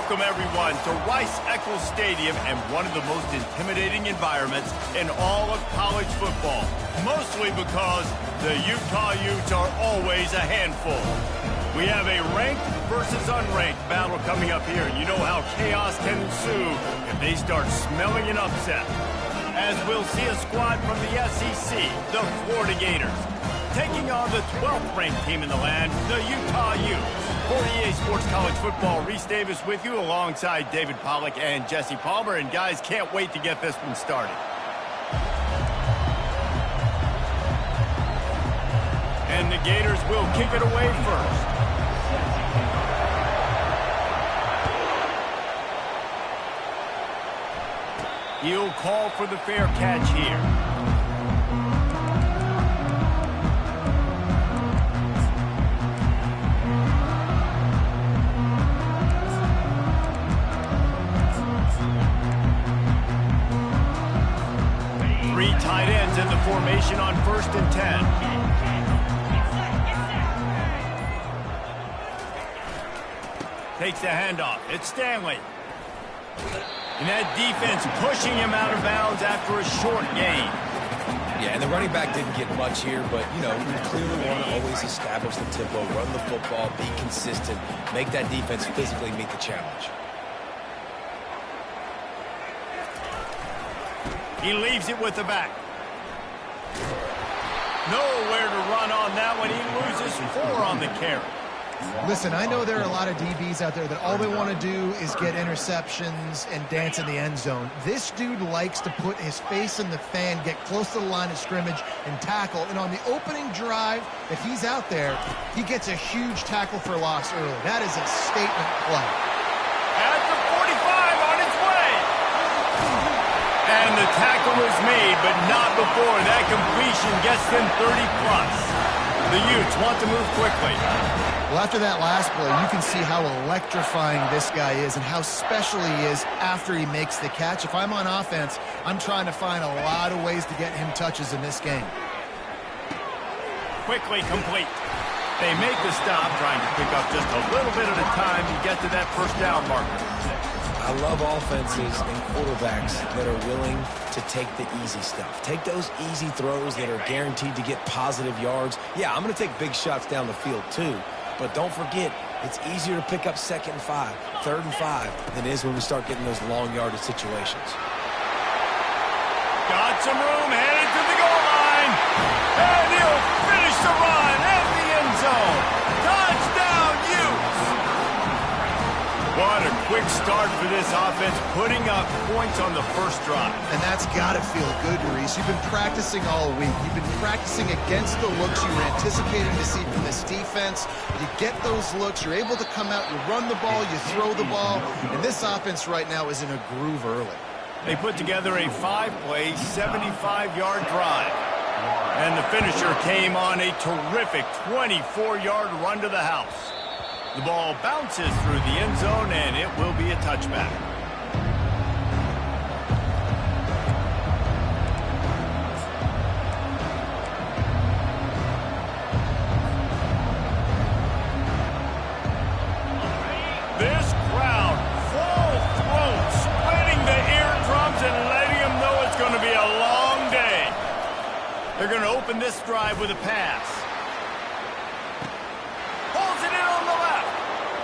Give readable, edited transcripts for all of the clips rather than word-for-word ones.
Welcome, everyone, to Rice-Eccles Stadium and one of the most intimidating environments in all of college football, mostly because the Utah Utes are always a handful. We have a ranked versus unranked battle coming up here. You know how chaos can ensue if they start smelling an upset. As we'll see a squad from the SEC, the Florida Gators, taking on the 12th ranked team in the land, the Utah Utes. For EA Sports College Football, Reese Davis with you alongside David Pollack and Jesse Palmer. And guys, can't wait to get this one started. And the Gators will kick it away first. He'll call for the fair catch here. Three tight ends in the formation on 1st and 10. Takes the handoff. It's Stanley. And that defense pushing him out of bounds after a short gain. Yeah, and the running back didn't get much here, but, you know, we clearly want to always establish the tempo, run the football, be consistent, make that defense physically meet the challenge. He leaves it with the back. Nowhere to run on that one. He loses 4 on the carry. Listen, I know there are a lot of DBs out there that all they want to do is get interceptions and dance in the end zone. This dude likes to put his face in the fan, get close to the line of scrimmage, and tackle. And on the opening drive, if he's out there, he gets a huge tackle for loss early. That is a statement play. At the 45 on its way. And the tackle is made, but not before that completion gets them 30+. The Utes want to move quickly. Well, after that last play, you can see how electrifying this guy is and how special he is after he makes the catch. If I'm on offense, I'm trying to find a lot of ways to get him touches in this game. Quickly complete. They make the stop, trying to pick up just a little bit at a time to get to that first down marker. I love offenses and quarterbacks that are willing to take the easy stuff. Take those easy throws that are guaranteed to get positive yards. Yeah, I'm going to take big shots down the field too. But don't forget, it's easier to pick up 2nd and 5, 3rd and 5 than it is when we start getting those long yardage situations. Got some room, headed to the goal line. And he'll finish the run at the end zone. Touchdown, Utes! What a quick start for this offense, putting up points on the first drive. And that's got to feel good, Reese. You've been practicing all week. You've been practicing against the looks you were anticipating to see from this defense. You get those looks, you're able to come out, you run the ball, you throw the ball, and this offense right now is in a groove early. They put together a 5-play, 75-yard drive. And the finisher came on a terrific 24-yard run to the house. The ball bounces through the end zone, and it will be a touchback. This crowd, full throat, splitting the eardrums and letting them know it's going to be a long day. They're going to open this drive with a pass. Pulls it in on the left.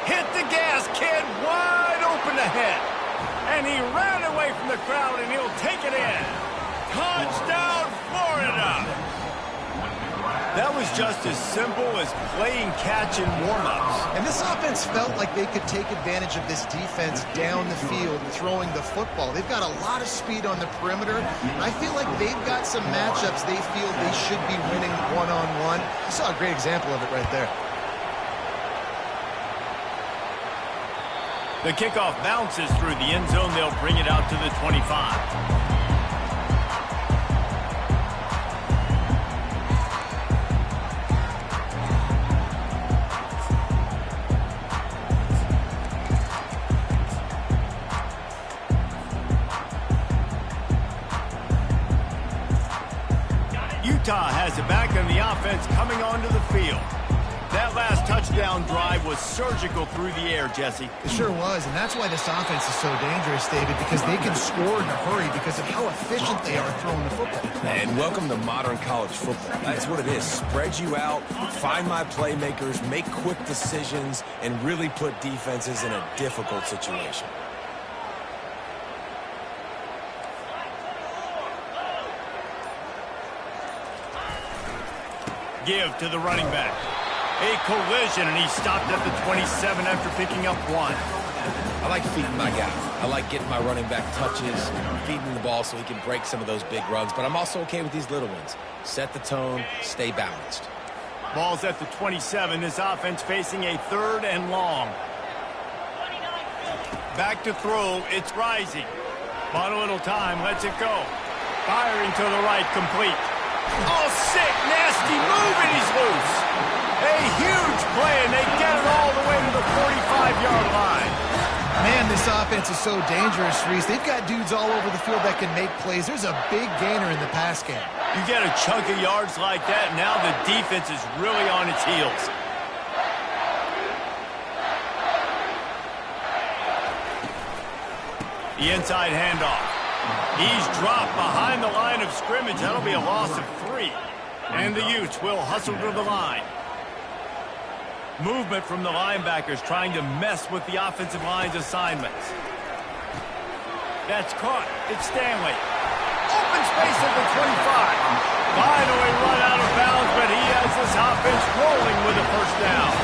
Hit the gas, kid, wide open ahead. And he ran away from the crowd, and he'll take it in. Touchdown, Florida! That was just as simple as playing catch in warm-ups. And this offense felt like they could take advantage of this defense down the field throwing the football. They've got a lot of speed on the perimeter. I feel like they've got some matchups they feel they should be winning one-on-one. You saw a great example of it right there. The kickoff bounces through the end zone. They'll bring it out to the 25. Utah has it back on the offense coming onto the field. That last touchdown drive was surgical through the air, Jesse. It sure was, and that's why this offense is so dangerous, David, because they can score in a hurry because of how efficient they are throwing the football. And welcome to modern college football. That's what it is. Spread you out, find my playmakers, make quick decisions, and really put defenses in a difficult situation. Give to the running back. A collision, and he stopped at the 27 after picking up 1. I like feeding my guy. I like getting my running back touches, feeding the ball so he can break some of those big runs, but I'm also okay with these little ones. Set the tone, stay balanced. Ball's at the 27. This offense facing a 3rd and long. Back to throw. It's Rising. Bought a little time. Lets it go. Firing to the right. Complete. Oh, sick. Nasty move, and he's loose. A huge play, and they get it all the way to the 45-yard line. Man, this offense is so dangerous, Reese. They've got dudes all over the field that can make plays. There's a big gainer in the pass game. You get a chunk of yards like that, now the defense is really on its heels. The inside handoff. He's dropped behind the line of scrimmage. That'll be a loss of 3. And the Utes will hustle to the line. Movement from the linebackers trying to mess with the offensive line's assignments. That's caught. It's Stanley. Open space at the 25. Finally run out of bounds, but he has this offense rolling with a first down.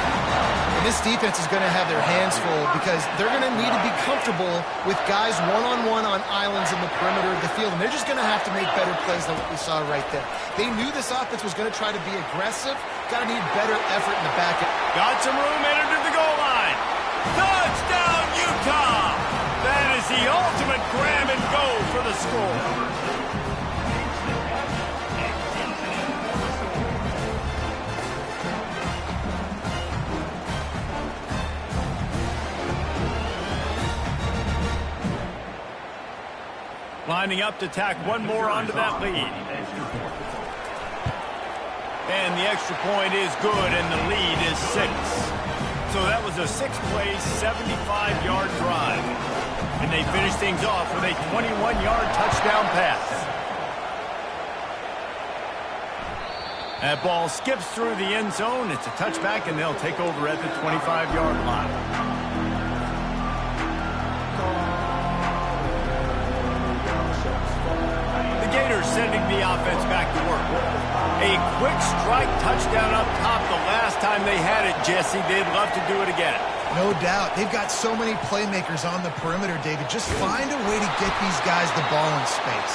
And this defense is going to have their hands full because they're going to need to be comfortable with guys one-on-one on islands in the perimeter of the field. And they're just going to have to make better plays than what we saw right there. They knew this offense was going to try to be aggressive. Got to need better effort in the back end. Got some room, entered to the goal line. Touchdown, Utah! That is the ultimate grab and go for the score. Lining up to tack one more onto that lead. And the extra point is good, and the lead is 6. So that was a 6-play, 75-yard drive. And they finish things off with a 21-yard touchdown pass. That ball skips through the end zone. It's a touchback, and they'll take over at the 25-yard line. Sending the offense back to work. A quick strike touchdown up top the last time they had it, Jesse. They'd love to do it again. No doubt. They've got so many playmakers on the perimeter, David. Just find a way to get these guys the ball in space.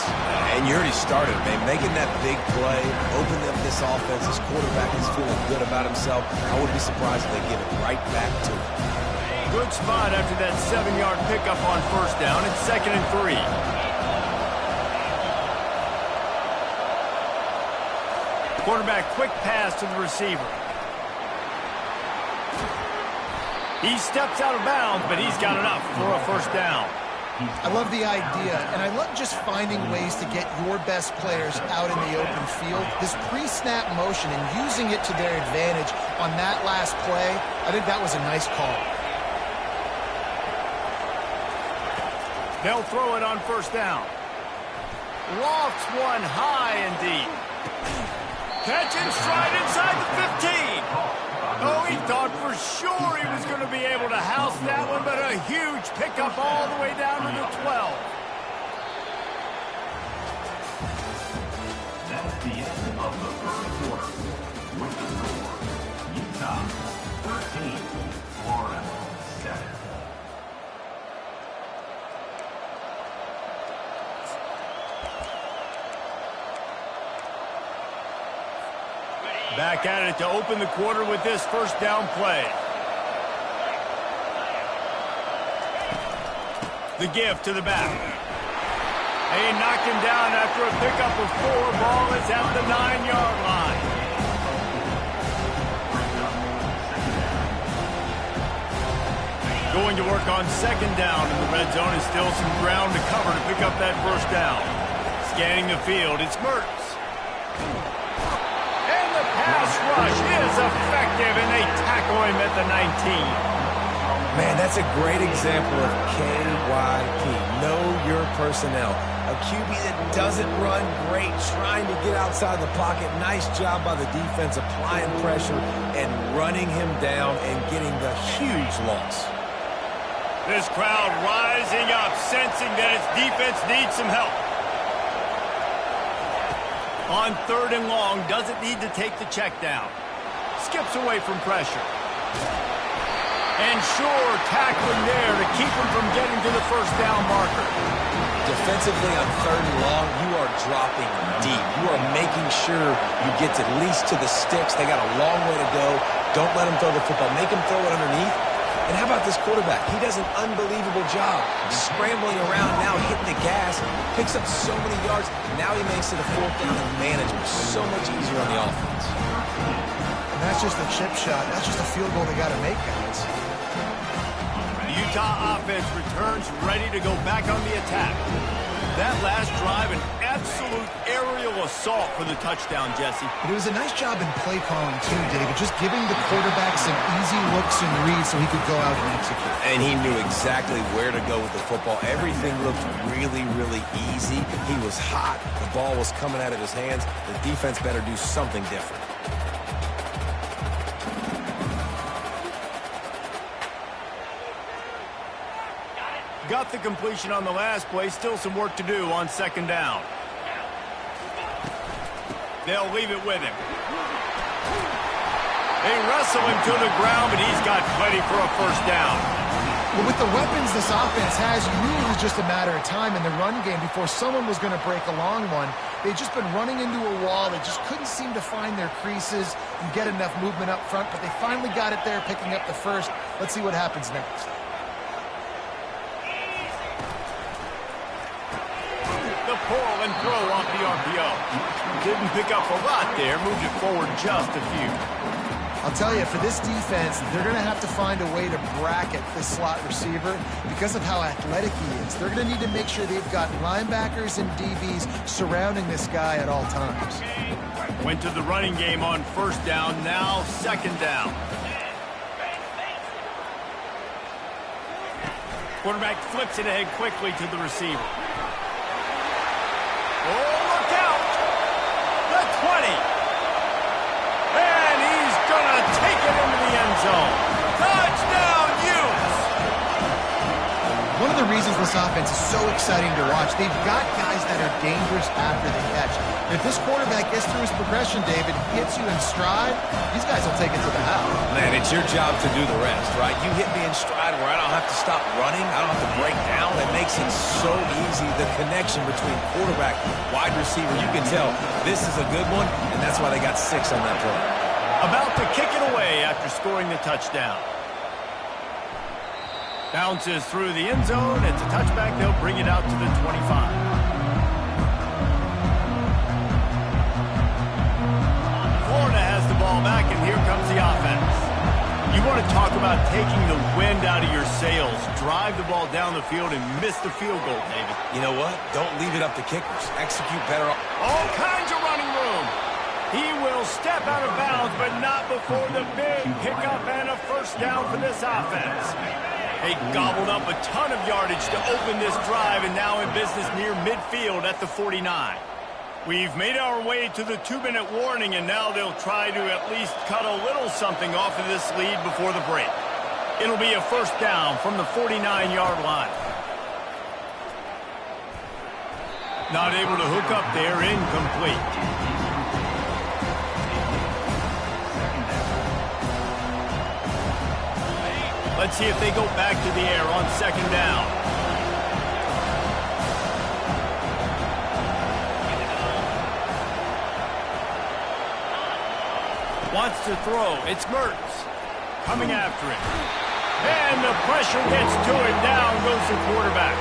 And you already started, man. Making that big play, opening up this offense. This quarterback is feeling good about himself. I wouldn't be surprised if they give it right back to him. Good spot after that 7-yard pickup on first down. It's 2nd and 3. Quarterback quick pass to the receiver. He steps out of bounds, but he's got enough for a first down. I love the idea, and I love just finding ways to get your best players out in the open field. This pre-snap motion and using it to their advantage on that last play, I think that was a nice call. They'll throw it on first down. Lofts one high and deep. Catch and stride inside the 15. Oh, he thought for sure he was going to be able to house that one, but a huge pickup all the way down to the 12. That's the end of the first quarter. With the score, Utah 13, Florida 7. Back at it to open the quarter with this first down play. The give to the back. They knocked him down after a pickup of 4. Ball is at the 9-yard line. Going to work on second down in the red zone. Is still some ground to cover to pick up that first down. Scanning the field, it's Mertz. Pass rush is effective, and they tackle him at the 19. Man, that's a great example of KYP. Know your personnel. A QB that doesn't run great, trying to get outside the pocket. Nice job by the defense applying pressure and running him down and getting the huge loss. This crowd rising up, sensing that its defense needs some help. On 3rd and long, doesn't need to take the check down. Skips away from pressure. And sure, tackling there to keep him from getting to the first down marker. Defensively on 3rd and long, you are dropping deep. You are making sure you get at least to the sticks. They got a long way to go. Don't let them throw the football. Make them throw it underneath. And how about this quarterback? He does an unbelievable job scrambling around now, hitting the gas, picks up so many yards. Now he makes it a 4th down and management so much easier on the offense. And that's just a chip shot. That's just a field goal they got to make, guys. The Utah offense returns ready to go back on the attack. That last drive, an absolute aerial assault for the touchdown, Jesse. But it was a nice job in play calling, too, David. Just giving the quarterback some easy looks and reads so he could go out and execute. And he knew exactly where to go with the football. Everything looked really, really easy. He was hot. The ball was coming out of his hands. The defense better do something different. Got the completion on the last play. Still some work to do on 2nd down. They'll leave it with him. They wrestle him to the ground, but he's got plenty for a 1st down. Well, with the weapons this offense has, you knew it was just a matter of time in the run game before someone was going to break a long one. They'd just been running into a wall. They just couldn't seem to find their creases and get enough movement up front, but they finally got it there, picking up the 1st. Let's see what happens next. The pull and throw off the RPO. Didn't pick up a lot there, moved it forward just a few. I'll tell you, for this defense, they're going to have to find a way to bracket this slot receiver because of how athletic he is. They're going to need to make sure they've got linebackers and DBs surrounding this guy at all times. Went to the running game on 1st down, now 2nd down. Quarterback flips it ahead quickly to the receiver. Oh, look out! The 20. And he's going to take it into the end zone. Touchdown, Utes! One of the reasons this offense is so exciting to watch, they've got guys that are dangerous after they catch. And if this quarterback gets through his progression, David, hits you in stride, these guys will take it to the house. Man, it's your job to do the rest, right? You hit me in stride where I don't have to stop running. I don't have to break down. It makes it so easy. The connection between quarterback, wide receiver, you can tell this is a good one, and that's why they got 6 on that play. About to kick it away after scoring the touchdown. Bounces through the end zone. It's a touchback. They'll bring it out to the 25. Florida has the ball back, and here comes the offense. You want to talk about taking the wind out of your sails. Drive the ball down the field and miss the field goal, David. You know what? Don't leave it up to kickers. Execute better. All kinds of running room. He will step out of bounds, but not before the big pickup and a 1st down for this offense. They gobbled up a ton of yardage to open this drive, and now in business near midfield at the 49. We've made our way to the 2-minute warning, and now they'll try to at least cut a little something off of this lead before the break. It'll be a 1st down from the 49-yard line. Not able to hook up there, incomplete. Let's see if they go back to the air on 2nd down. Wants to throw. It's Mertz coming after it. And the pressure gets to him. Down goes the quarterback.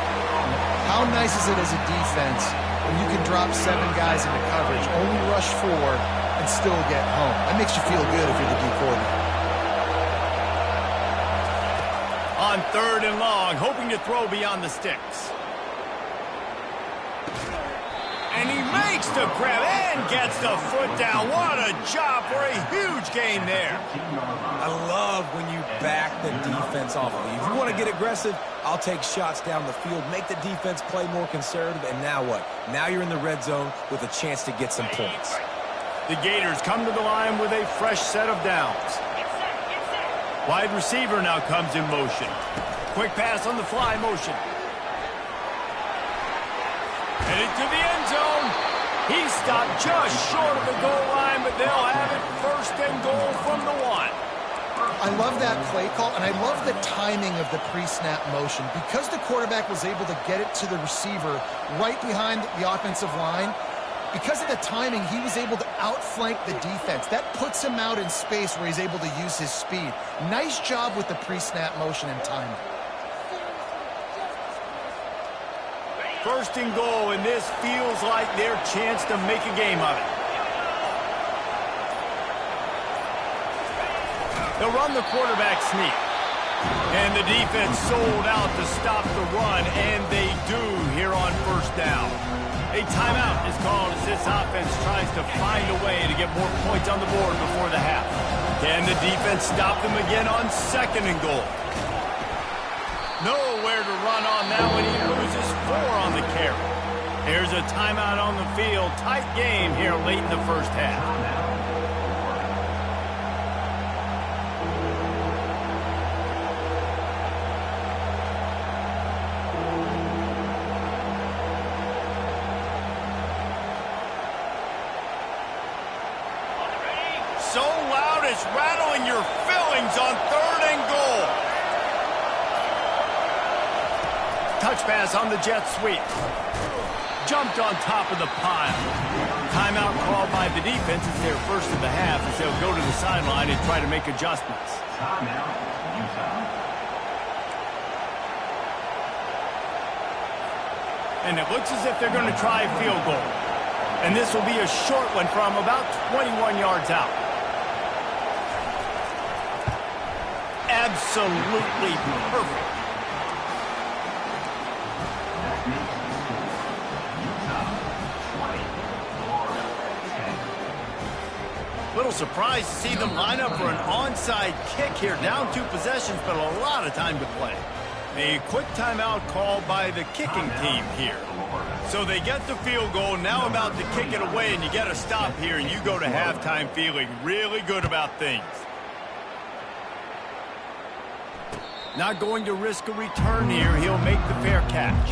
How nice is it as a defense when you can drop 7 guys into coverage, only rush 4, and still get home? That makes you feel good if you're the D coordinator. On 3rd and long, hoping to throw beyond the sticks. And he made Fakes the grab and gets the foot down. What a job for a huge gain there. I love when you back the defense off of you. If you want to get aggressive, I'll take shots down the field, make the defense play more conservative, and now what? Now you're in the red zone with a chance to get some points. The Gators come to the line with a fresh set of downs. Wide receiver now comes in motion. Quick pass on the fly motion. Headed to the end zone. He stopped just short of the goal line, but they'll have it first and goal from the 1. I love that play call, and I love the timing of the pre-snap motion. Because the quarterback was able to get it to the receiver right behind the offensive line, because of the timing, he was able to outflank the defense. That puts him out in space where he's able to use his speed. Nice job with the pre-snap motion and timing. First and goal, and this feels like their chance to make a game of it. They'll run the quarterback sneak. And the defense sold out to stop the run, and they do here on first down. A timeout is called as this offense tries to find a way to get more points on the board before the half. Can the defense stop them again on second and goal? Nowhere to run on that one. He loses 4 on the carry. Here's a timeout on the field. Tight game here late in the first half. So loud it's rattling your fillings on third and goal. Touch pass on the jet sweep. Jumped on top of the pile. Timeout called by the defense. It's their first of the half as they'll go to the sideline and try to make adjustments. Timeout, Utah. And it looks as if they're going to try a field goal. And this will be a short one from about 21 yards out. Absolutely perfect. Little surprised to see them line up for an onside kick here. Down 2 possessions, but a lot of time to play. A quick timeout called by the kicking team here. So they get the field goal, now about to kick it away, and you get a stop here, and you go to halftime feeling really good about things. Not going to risk a return here. He'll make the fair catch.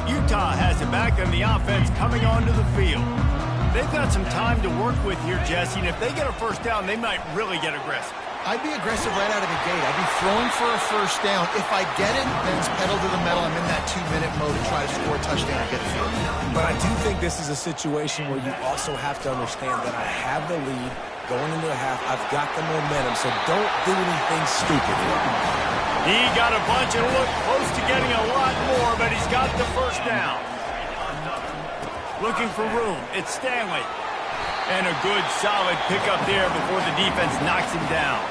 Utah has it back, and the offense coming onto the field. They've got some time to work with here, Jesse, and if they get a first down, they might really get aggressive. I'd be aggressive right out of the gate. I'd be throwing for a first down. If I get it, then it's pedal to the metal. I'm in that 2-minute mode to try to score a touchdown and get a field goal. But I do think this is a situation where you also have to understand that I have the lead going into the half. I've got the momentum, so don't do anything stupid here. He got a bunch and looked close to getting a lot more, but he's got the first down. Looking for room. It's Stanley. And a good, solid pickup there before the defense knocks him down.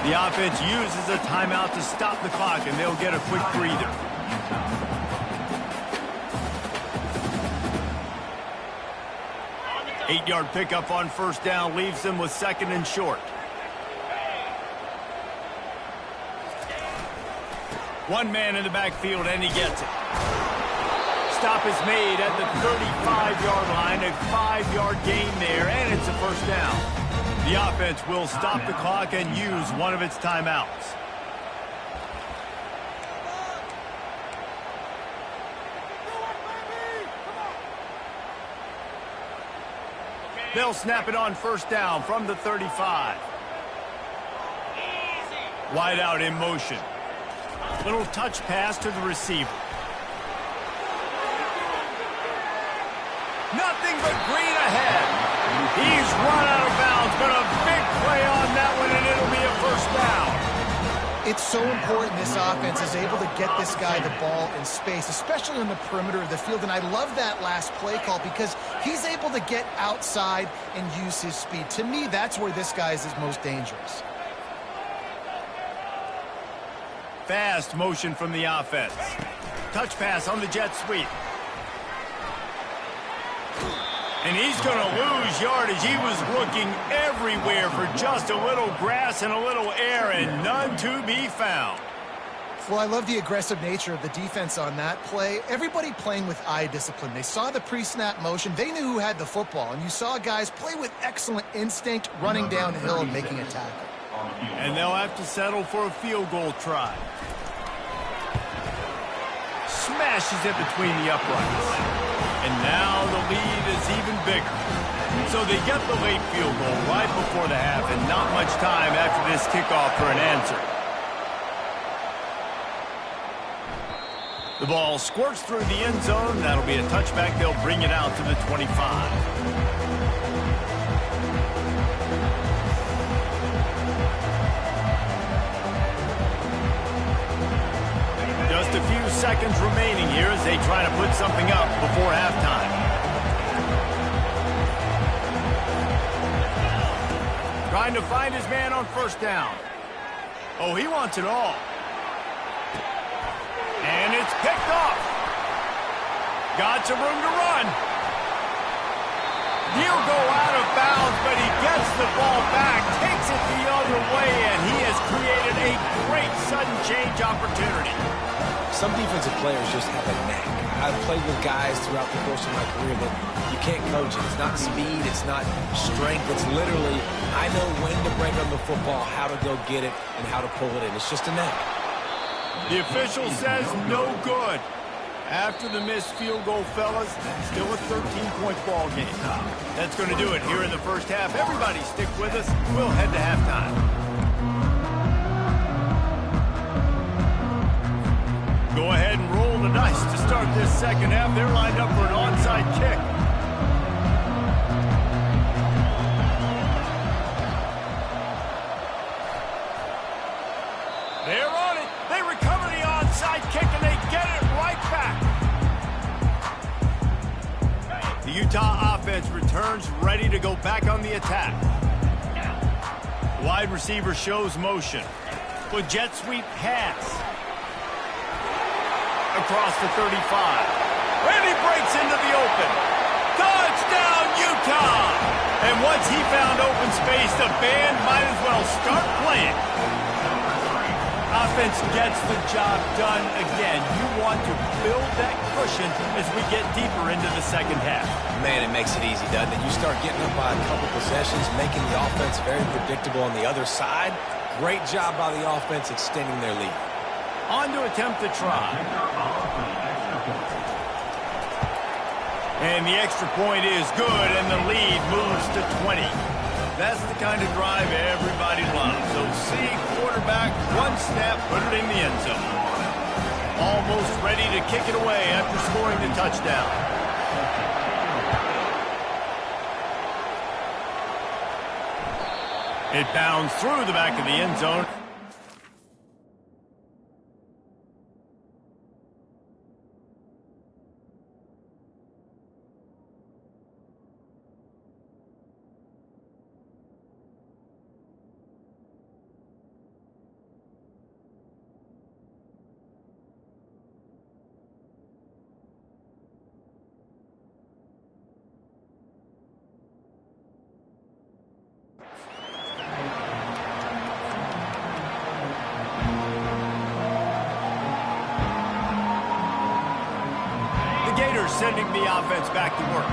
The offense uses a timeout to stop the clock, and they'll get a quick breather. Eight-yard pickup on first down leaves them with second and short. One man in the backfield, and he gets it. Stop is made at the 35-yard line, a 5-yard gain there, and it's a first down. The offense will stop the clock and use one of its timeouts. They'll snap it on first down from the 35. Wide out in motion. Little touch pass to the receiver. Nothing but green ahead. He's run out of bounds, but a big play on that one, and it'll be a first down. It's so important this offense is able to get this guy the ball in space, especially on the perimeter of the field. And I love that last play call because he's able to get outside and use his speed. To me, that's where this guy is his most dangerous. Fast motion from the offense. Touch pass on the jet sweep. And he's going to lose yardage. He was looking everywhere for just a little grass and a little air, and none to be found. Well, I love the aggressive nature of the defense on that play. Everybody playing with eye discipline. They saw the pre-snap motion. They knew who had the football. And you saw guys play with excellent instinct, running downhill and making a tackle. And they'll have to settle for a field goal try. Smashes it between the uprights. And now the lead is even bigger. So they get the late field goal right before the half, and not much time after this kickoff for an answer. The ball squirts through the end zone. That'll be a touchback. They'll bring it out to the 25. Just a few seconds remaining here as they try to put something up before halftime. Trying to find his man on first down. Oh, he wants it all. And it's picked off. Got some room to run. He'll go out of bounds, but he gets the ball back, takes it the other way, and he has created a great sudden change opportunity. Some defensive players just have a knack. I've played with guys throughout the course of my career that you can't coach it. It's not speed, it's not strength. It's literally, I know when to break on the football, how to go get it, and how to pull it in. It's just a knack. The official says no good. After the missed field goal, fellas, still a 13-point ball game. That's going to do it here in the first half. Everybody stick with us. We'll head to halftime. Go ahead and roll the dice to start this second half. They're lined up for an onside kick. They're on it. They recover the onside kick, and they get it right back. The Utah offense returns ready to go back on the attack. Wide receiver shows motion. With jet sweep pass. Across the 35. And he breaks into the open. Touchdown, Utah! And once he found open space, the band might as well start playing. Offense gets the job done again. You want to build that cushion as we get deeper into the second half. Man, it makes it easy, doesn't it? You start getting up by a couple possessions, making the offense very predictable on the other side. Great job by the offense extending their lead. On to attempt to try. And the extra point is good, and the lead moves to 20. That's the kind of drive everybody loves. So see quarterback, one snap, put it in the end zone. Almost ready to kick it away after scoring the touchdown. It bounds through the back of the end zone. Sending the offense back to work.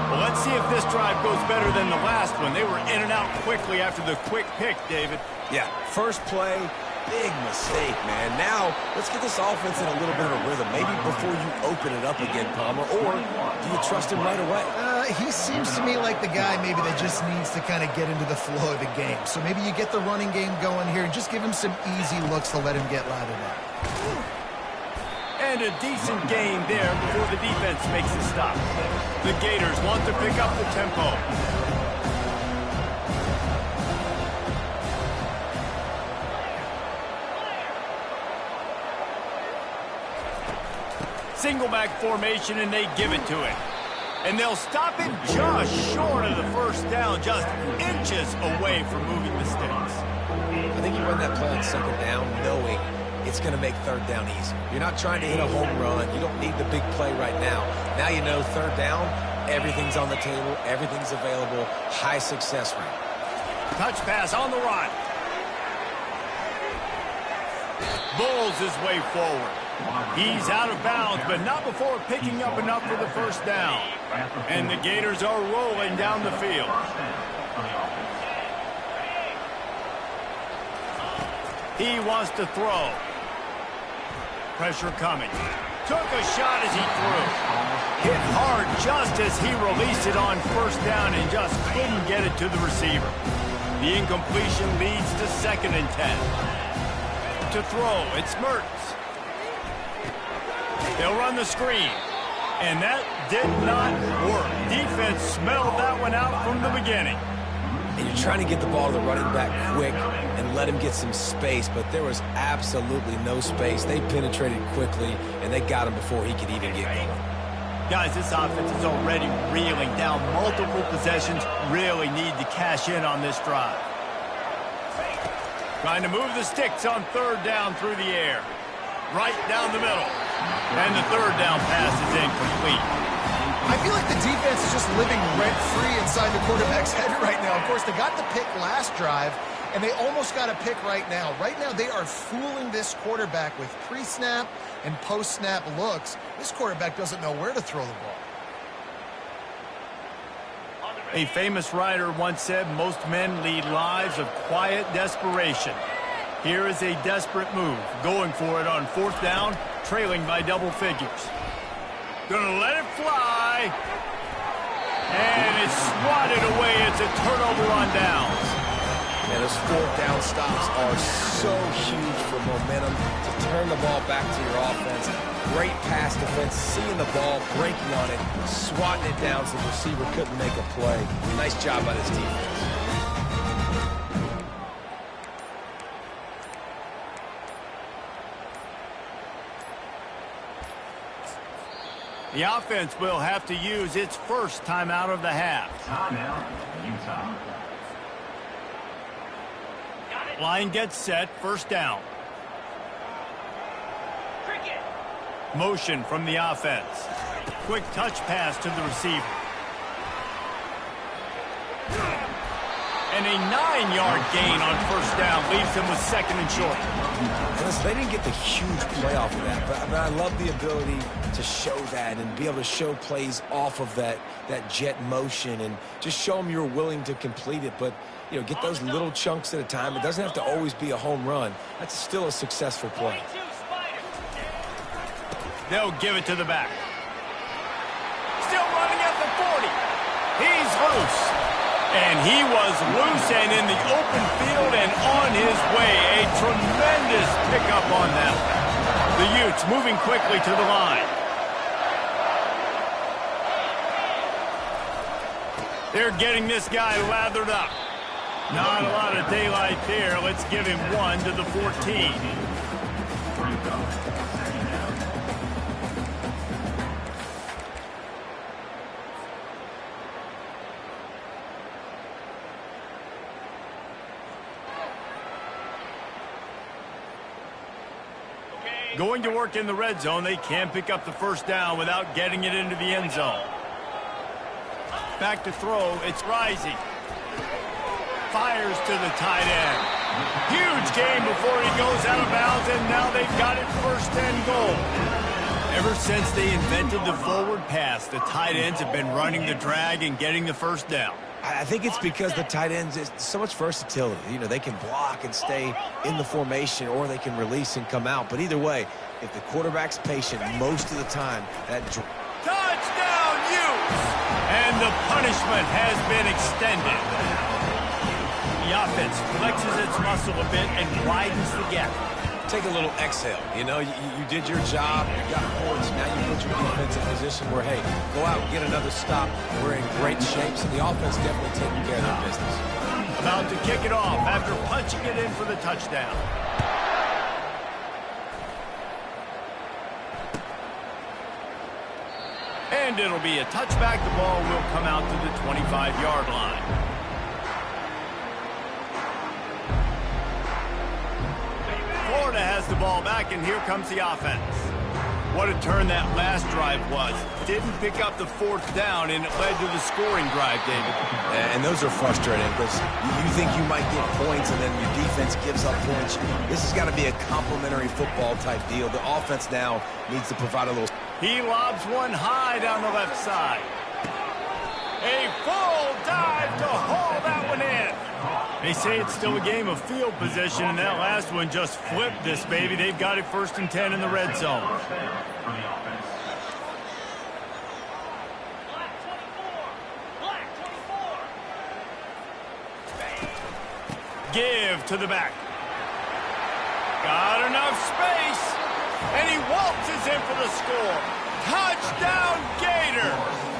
Well, let's see if this drive goes better than the last one. They were in and out quickly after the quick pick, David. Yeah, first play, big mistake, man. Now, let's get this offense in a little bit of a rhythm. Maybe before you open it up again, Palmer, or do you trust him right away? He seems to me like the guy maybe that just needs to kind of get into the flow of the game. So maybe you get the running game going here and just give him some easy looks to let him get lathered up. And a decent gain there before the defense makes a stop. The Gators want to pick up the tempo. Single back formation, and they give it to him. And they'll stop it just short of the first down, just inches away from moving the sticks. I think you run that play on second down knowing it's going to make third down easy. You're not trying to hit a home run. You don't need the big play right now. Now you know third down, everything's on the table, everything's available, high success rate. Touch pass on the run. Bulls his way forward. He's out of bounds, but not before picking up enough for the first down. And the Gators are rolling down the field. He wants to throw. Pressure coming. Took a shot as he threw. Hit hard just as he released it on first down and just couldn't get it to the receiver. The incompletion leads to 2nd and 10. To throw, it's Mertens. They'll run the screen. And that did not work. Defense smelled that one out from the beginning. And you're trying to get the ball to the running back quick and let him get some space, but there was absolutely no space. They penetrated quickly, and they got him before he could even get going. Guys, this offense is already reeling down multiple possessions. Really need to cash in on this drive. Trying to move the sticks on third down through the air. Right down the middle. And the third down pass is incomplete. I feel like the defense is just living rent-free inside the quarterback's head right now. Of course, they got the pick last drive, and they almost got a pick right now. Right now, they are fooling this quarterback with pre-snap and post-snap looks. This quarterback doesn't know where to throw the ball. A famous writer once said, most men lead lives of quiet desperation. Here is a desperate move, going for it on fourth down, trailing by double figures. Gonna let it fly. And it's swatted away. It's a turnover on downs. And those fourth down stops are so huge for momentum to turn the ball back to your offense. Great pass defense, seeing the ball, breaking on it, swatting it down so the receiver couldn't make a play. Nice job by this defense. The offense will have to use its first timeout of the half. Timeout, Utah. Line gets set, first down. Motion from the offense. Quick touch pass to the receiver. And a 9-yard gain on first down leaves him with 2nd and short. Listen, they didn't get the huge play off of that, but I love the ability to show that and be able to show plays off of that jet motion and just show them you're willing to complete it. But, you know, get those little chunks at a time. It doesn't have to always be a home run. That's still a successful play. They'll give it to the back. Still running at the 40. He's loose. And he was loose and in the open field and on his way. A tremendous pickup on them. The Utes moving quickly to the line. They're getting this guy lathered up. Not a lot of daylight there. Let's give him 1 to the 14. Going to work in the red zone, they can pick up the first down without getting it into the end zone. Back to throw, it's Rising. Fires to the tight end. Huge game before he goes out of bounds, and now they've got it 1st and goal. Ever since they invented the forward pass, the tight ends have been running the drag and getting the first down. I think it's because the tight ends is so much versatility. You know, they can block and stay in the formation, or they can release and come out. But either way, if the quarterback's patient most of the time, that touchdown Utes! And the punishment has been extended. The offense flexes its muscle a bit and widens the gap. Take a little exhale. You know, you did your job. You got points. Now you put your defense in a position where, hey, go out and get another stop. We're in great shape, so the offense definitely taking care of their business. About to kick it off after punching it in for the touchdown. And it'll be a touchback. The ball will come out to the 25-yard line. Florida has the ball back, and here comes the offense. What a turn that last drive was. Didn't pick up the fourth down, and it led to the scoring drive, David. And those are frustrating because you think you might get points, and then your defense gives up points. This has got to be a complementary football type deal. The offense now needs to provide a little... He lobs one high down the left side. A full dive to haul that one in. They say it's still a game of field position, and that last one just flipped this baby. They've got it 1st and 10 in the red zone. Give to the back. Got enough space, and he waltzes in for the score. Touchdown, Gators!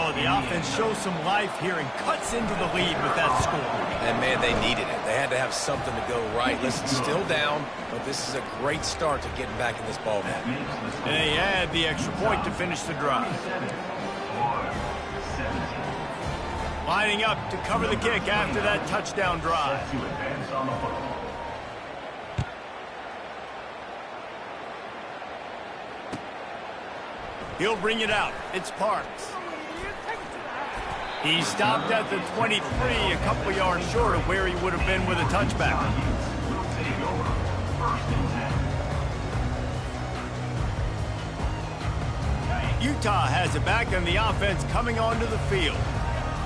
Oh, the offense shows some life here and cuts into the lead with that score. And, man, they needed it. They had to have something to go right. Listen, still down, but this is a great start to getting back in this ballgame. And they add the extra point to finish the drive. Lining up to cover the kick after that touchdown drive. He'll bring it out. It's Parks. He stopped at the 23, a couple yards short of where he would have been with a touchback. Utah has it back, and the offense coming onto the field.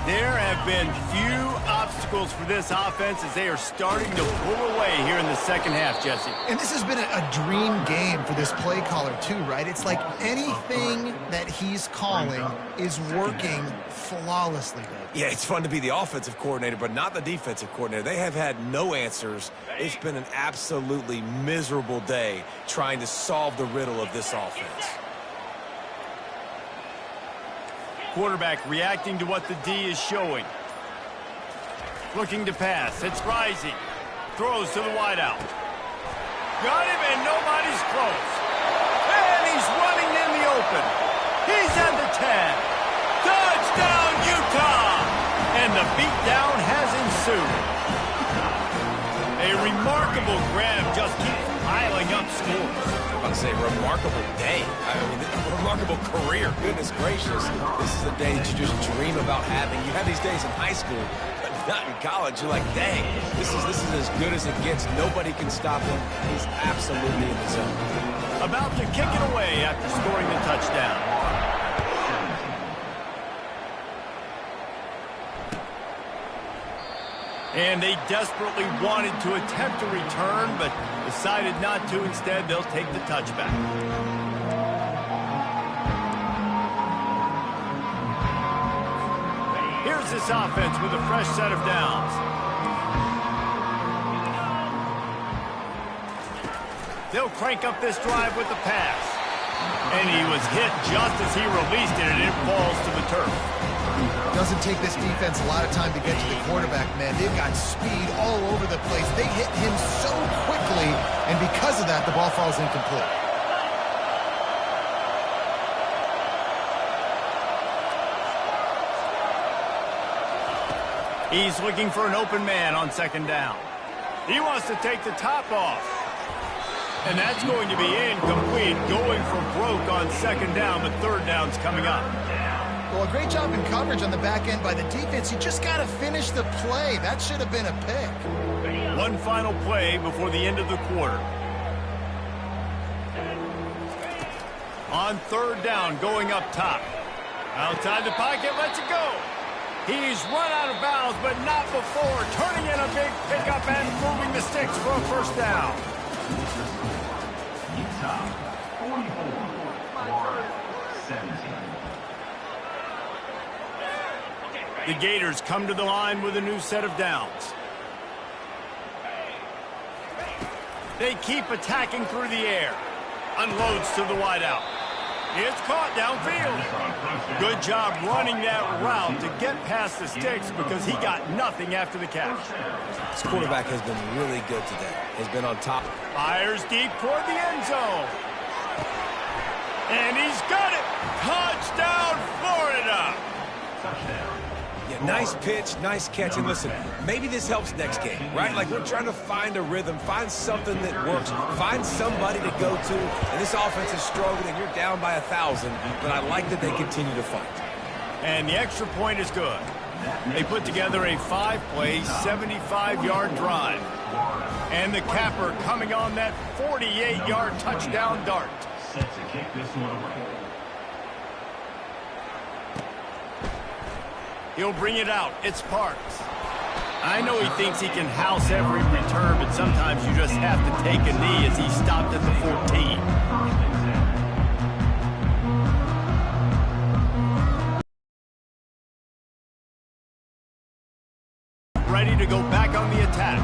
There have been few obstacles for this offense as they are starting to pull away here in the second half, Jesse. And this has been a dream game for this play caller, too, right? It's like anything that he's calling is working flawlessly, Dave. Yeah, it's fun to be the offensive coordinator, but not the defensive coordinator. They have had no answers. It's been an absolutely miserable day trying to solve the riddle of this offense. Quarterback reacting to what the D is showing. Looking to pass. It's Rising. Throws to the wideout. Got him, and nobody's close. And he's running in the open. He's at the 10. Touchdown, Utah! And the beatdown has ensued. A remarkable grab just keeps piling up scores. I was about to say, remarkable day. I mean, a remarkable career. Goodness gracious. This is a day that you just dream about having. You have these days in high school, but not in college. You're like, dang, this is as good as it gets. Nobody can stop him. He's absolutely in the zone. About to kick it away after scoring the touchdown. And they desperately wanted to attempt a return, but decided not to. Instead, they'll take the touchback. Here's this offense with a fresh set of downs. They'll crank up this drive with the pass. And he was hit just as he released it, and it falls to the turf. Doesn't take this defense a lot of time to get to the quarterback, man. They've got speed all over the place. They hit him so quickly, and because of that, the ball falls incomplete. He's looking for an open man on second down. He wants to take the top off. And that's going to be incomplete, going for broke on second down, but third down's coming up. Well, a great job in coverage on the back end by the defense. You just got to finish the play. That should have been a pick. One final play before the end of the quarter. On third down, going up top. Outside the pocket, lets it go. He's run out of bounds, but not before. Turning in a big pickup and moving the sticks for a first down. Utah, 44, Florida, 17. The Gators come to the line with a new set of downs. They keep attacking through the air. Unloads to the wideout. It's caught downfield. Good job running that route to get past the sticks because he got nothing after the catch. This quarterback has been really good today. He's been on top. Fires deep toward the end zone. And he's got it. Touchdown, Florida. Touchdown. Yeah, nice pitch, nice catch. And listen, maybe this helps next game, right? Like we're trying to find a rhythm, find something that works, find somebody to go to. And this offense is struggling, and you're down by 1,000. But I like that they continue to fight. And the extra point is good. They put together a 5-play, 75-yard drive. And the capper coming on that 48-yard touchdown dart. Set to kick this one away. He'll bring it out. It's Parks. I know he thinks he can house every return, but sometimes you just have to take a knee as he stopped at the 14. Ready to go back on the attack.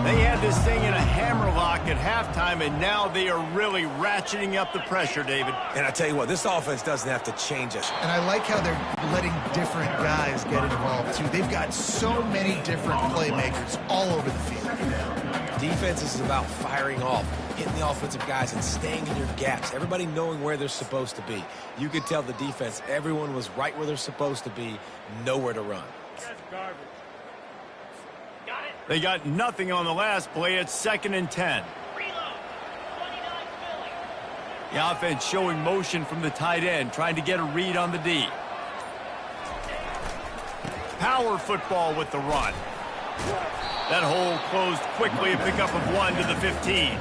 They had this thing in a hammerlock at halftime, and now they are really ratcheting up the pressure, David. And I tell you what, this offense doesn't have to change us. And I like how they're letting different guys get involved, too. They've got so many different playmakers all over the field. Defense is about firing off, hitting the offensive guys and staying in your gaps. Everybody knowing where they're supposed to be. You could tell the defense, everyone was right where they're supposed to be, nowhere to run. That's garbage. They got nothing on the last play. It's 2nd and 10. The offense showing motion from the tight end, trying to get a read on the D. Power football with the run. That hole closed quickly, a pickup of 1 to the 15.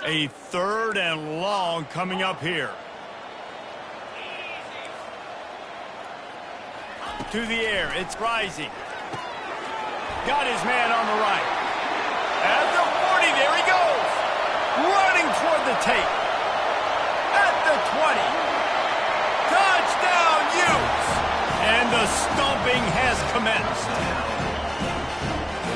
A 3rd and long coming up here. To the air, it's rising. Got his man on the right. At the 40, there he goes. Running toward the tape. At the 20. Touchdown, Utes. And the stomping has commenced.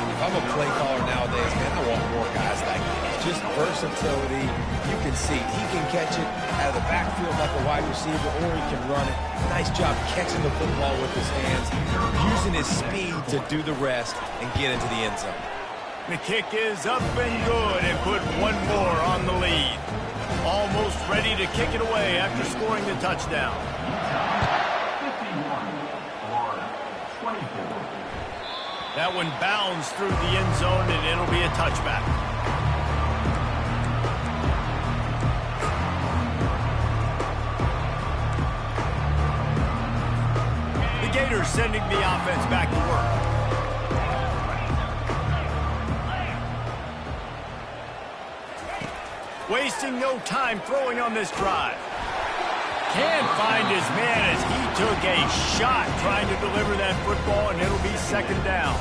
If I'm a play caller nowadays, man, I want more guys like this. Just versatility. You can see he can catch it out of the backfield like a wide receiver, or he can run it. Nice job catching the football with his hands, using his speed to do the rest and get into the end zone. The kick is up and good and put one more on the lead. Almost ready to kick it away after scoring the touchdown. 51, Florida, 24. That one bounds through the end zone, and it'll be a touchback. The Gators sending the offense back to work. Wasting no time throwing on this drive. Can't find his man as he took a shot trying to deliver that football, and it'll be 2nd down.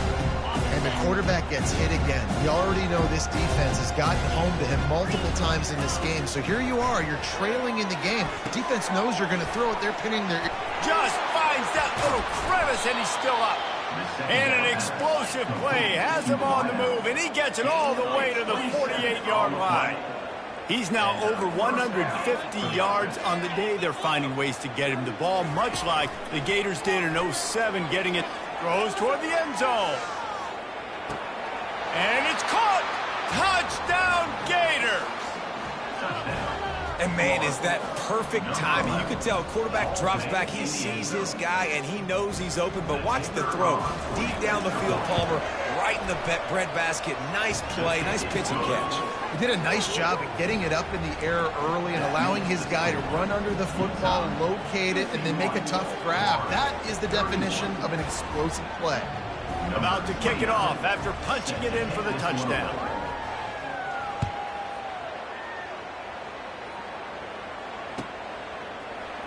And the quarterback gets hit again. You already know this defense has gotten home to him multiple times in this game. So here you are, you're trailing in the game. The defense knows you're going to throw it. They're pinning their... Just finds that little crevice, and he's still up. And an explosive play has him on the move, and he gets it all the way to the 48-yard line. He's now over 150 yards on the day. They're finding ways to get him the ball, much like the Gators did in 07, getting it. Throws toward the end zone. And it's caught. Touchdown, Gators. And, man, is that perfect timing. You can tell quarterback drops back. He sees his guy, and he knows he's open. But watch the throw. Deep down the field, Palmer, right in the breadbasket. Nice play, nice pitch and catch. He did a nice job of getting it up in the air early and allowing his guy to run under the football, locate it, and then make a tough grab. That is the definition of an explosive play. About to kick it off after punching it in for the touchdown.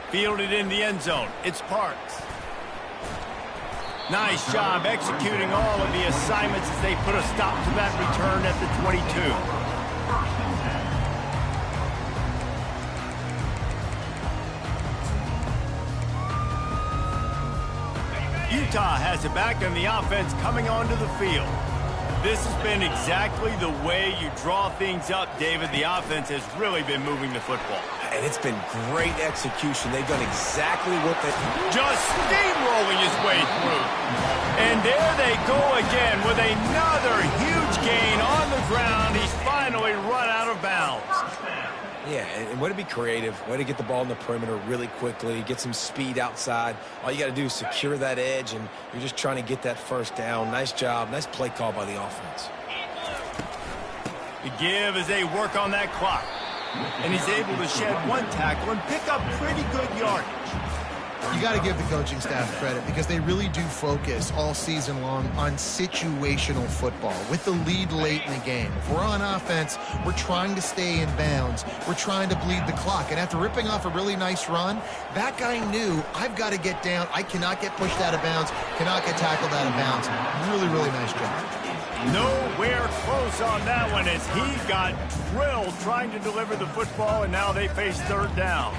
Fielded in the end zone. It's Parks. Nice job executing all of the assignments as they put a stop to that return at the 22. Utah has it back, and the offense coming onto the field. This has been exactly the way you draw things up, David. The offense has really been moving the football. And it's been great execution. They've done exactly what they... Just steamrolling his way through. And there they go again with another huge gain on the ground. He's finally run out of bounds. Yeah, and way to be creative, way to get the ball in the perimeter really quickly, get some speed outside. All you got to do is secure that edge, and you're just trying to get that first down. Nice job, nice play call by the offense. The give as they work on that clock. And he's able to shed one tackle and pick up pretty good yardage. You got to give the coaching staff credit because they really do focus all season long on situational football with the lead late in the game. If we're on offense, we're trying to stay in bounds. We're trying to bleed the clock. And after ripping off a really nice run, that guy knew, I've got to get down. I cannot get pushed out of bounds, cannot get tackled out of bounds. Really, really nice job. Nowhere close on that one as he got drilled trying to deliver the football, and now they face third down.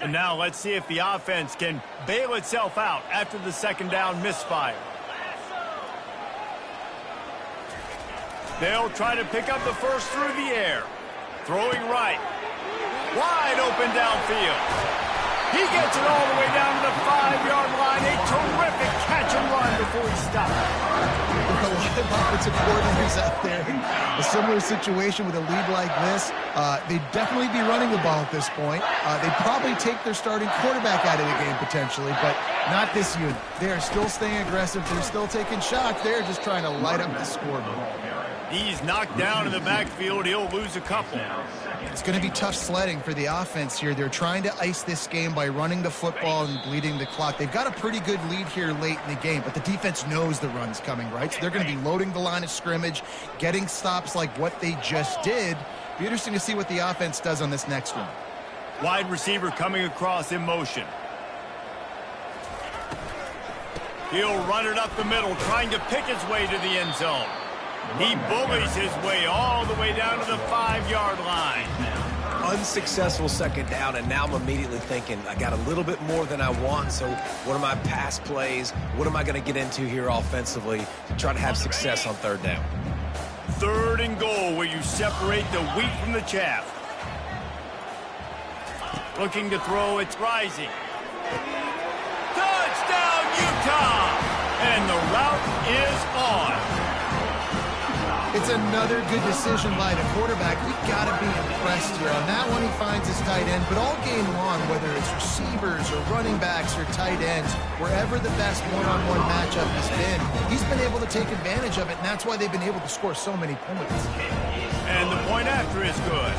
And now let's see if the offense can bail itself out after the second down misfire. They'll try to pick up the first through the air. Throwing right. Wide open downfield. He gets it all the way down to the 5-yard line. A terrific catch and run before he stopped. With a lot of offensive coordinators out there, a similar situation with a lead like this, they'd definitely be running the ball at this point. They'd probably take their starting quarterback out of the game potentially, but not this unit. They're still staying aggressive. They're still taking shots. They're just trying to light up the scoreboard. He's knocked down in the backfield. He'll lose a couple. It's going to be tough sledding for the offense here. They're trying to ice this game by running the football and bleeding the clock. They've got a pretty good lead here late in the game, but the defense knows the run's coming, right? So they're going to be loading the line of scrimmage, getting stops like what they just did. Be interesting to see what the offense does on this next one. Wide receiver coming across in motion. He'll run it up the middle, trying to pick his way to the end zone. He bullies his way all the way down to the 5-yard line. Unsuccessful second down, and now I'm immediately thinking, I got a little bit more than I want, so what are my pass plays? What am I going to get into here offensively to try to have success on third down? Third and goal where you separate the wheat from the chaff. Looking to throw, it's rising. Touchdown, Utah! And the route is on. It's another good decision by the quarterback. We've got to be impressed here. On that one, he finds his tight end, but all game long, whether it's receivers or running backs or tight ends, wherever the best one-on-one matchup has been, he's been able to take advantage of it, and that's why they've been able to score so many points. And the point after is good.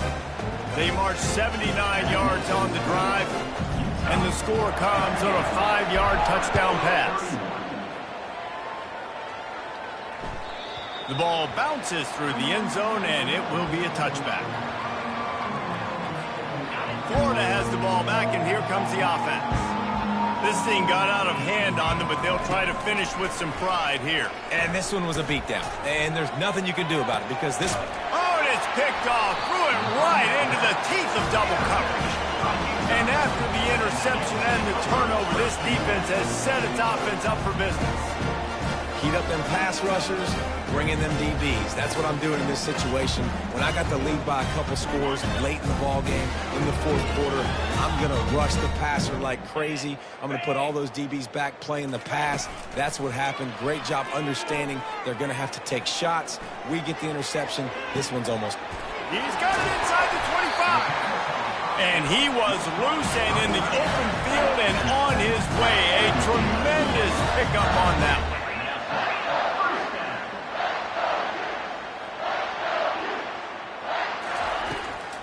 They march 79 yards on the drive, and the score comes on a 5-yard touchdown pass. The ball bounces through the end zone, and it will be a touchback. Florida has the ball back, and here comes the offense. This thing got out of hand on them, but they'll try to finish with some pride here. And this one was a beatdown, and there's nothing you can do about it because this... Oh, and it's picked off, threw it right into the teeth of double coverage. And after the interception and the turnover, this defense has set its offense up for business. Heat up them pass rushers, bring in them DBs. That's what I'm doing in this situation. When I got the lead by a couple scores late in the ball game, in the fourth quarter, I'm going to rush the passer like crazy. I'm going to put all those DBs back playing the pass. That's what happened. Great job understanding they're going to have to take shots. We get the interception. This one's almost... He's got it inside the 25. And he was loose and in the open field and on his way. A tremendous pickup on that one.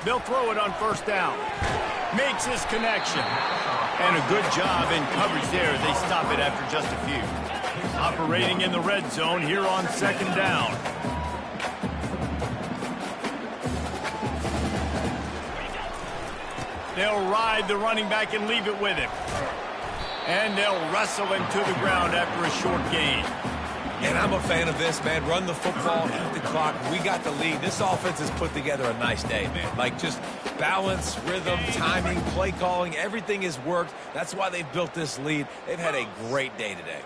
They'll throw it on first down. Makes his connection. And a good job in coverage there. They stop it after just a few. Operating in the red zone here on second down. They'll ride the running back and leave it with him. And they'll wrestle him to the ground after a short gain. And I'm a fan of this, man. Run the football, eat the clock. We got the lead. This offense has put together a nice day, man. Like, just balance, rhythm, timing, play calling, everything has worked. That's why they've built this lead. They've had a great day today.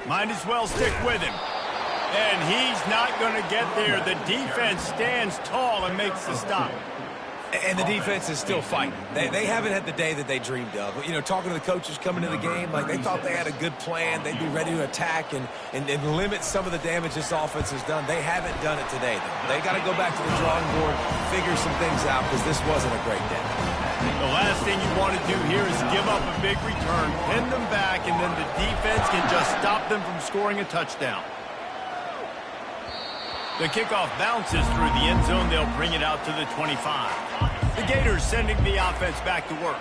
Might as well stick with him. And he's not going to get there. The defense stands tall and makes the stop. And the defense is still fighting. They haven't had the day that they dreamed of. You know, talking to the coaches coming to the game, like they thought they had a good plan. They'd be ready to attack and limit some of the damage this offense has done. They haven't done it today, though. They got to go back to the drawing board, figure some things out, because this wasn't a great day. The last thing you want to do here is give up a big return, pin them back, and then the defense can just stop them from scoring a touchdown. The kickoff bounces through the end zone. They'll bring it out to the 25. The Gators sending the offense back to work.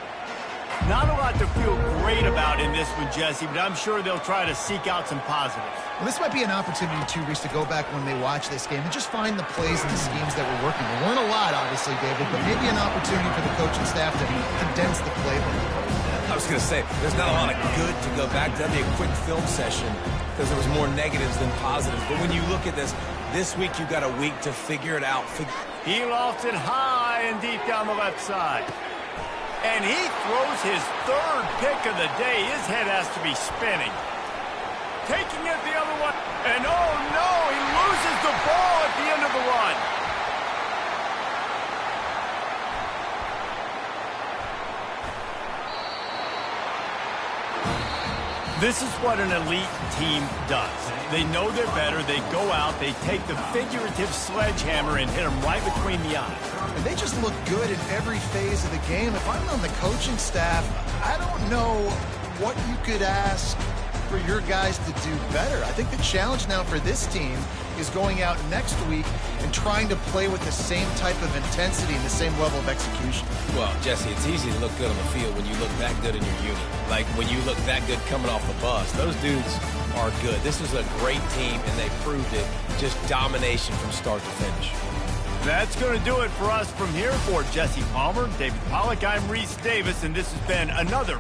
Not a lot to feel great about in this one, Jesse, but I'm sure they'll try to seek out some positives. Well, this might be an opportunity, too, Reese, to go back when they watch this game and just find the plays and the schemes that were working. There weren't a lot, obviously, David, but maybe an opportunity for the coaching staff to condense the playbook. I was going to say, there's not a lot of good to go back to. That'd be a quick film session because there was more negatives than positives. But when you look at this week you got a week to figure it out. He lofts it high and deep down the left side. And he throws his third pick of the day. His head has to be spinning. Taking it the other one. And oh no, he loses the ball at the end of the run. This is what an elite team does. They know they're better. They go out. They take the figurative sledgehammer and hit them right between the eyes. And they just look good in every phase of the game. If I'm on the coaching staff, I don't know what you could ask for your guys to do better. I think the challenge now for this team is going out next week and trying to play with the same type of intensity and the same level of execution. Well, Jesse, it's easy to look good on the field when you look that good in your unit. Like when you look that good coming off the bus. Those dudes are good. This is a great team, and they proved it. Just domination from start to finish. That's going to do it for us from here. For Jesse Palmer, David Pollack, I'm Reese Davis, and this has been another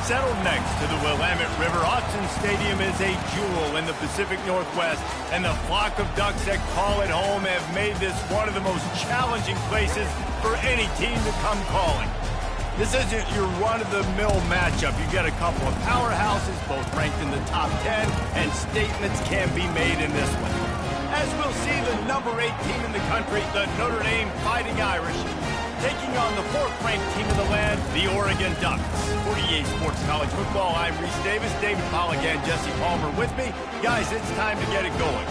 Settled next to the Willamette River, Autzen Stadium is a jewel in the Pacific Northwest, and the flock of Ducks that call it home have made this one of the most challenging places for any team to come calling. This isn't your run-of-the-mill matchup. You get a couple of powerhouses, both ranked in the top 10, and statements can be made in this one. As we'll see, the number 8 team in the country, the Notre Dame Fighting Irish, taking on the 4th-ranked team in the land, the Oregon Ducks. 48 Sports College Football, I'm Reese Davis, David Pollack and Jesse Palmer with me. Guys, it's time to get it going.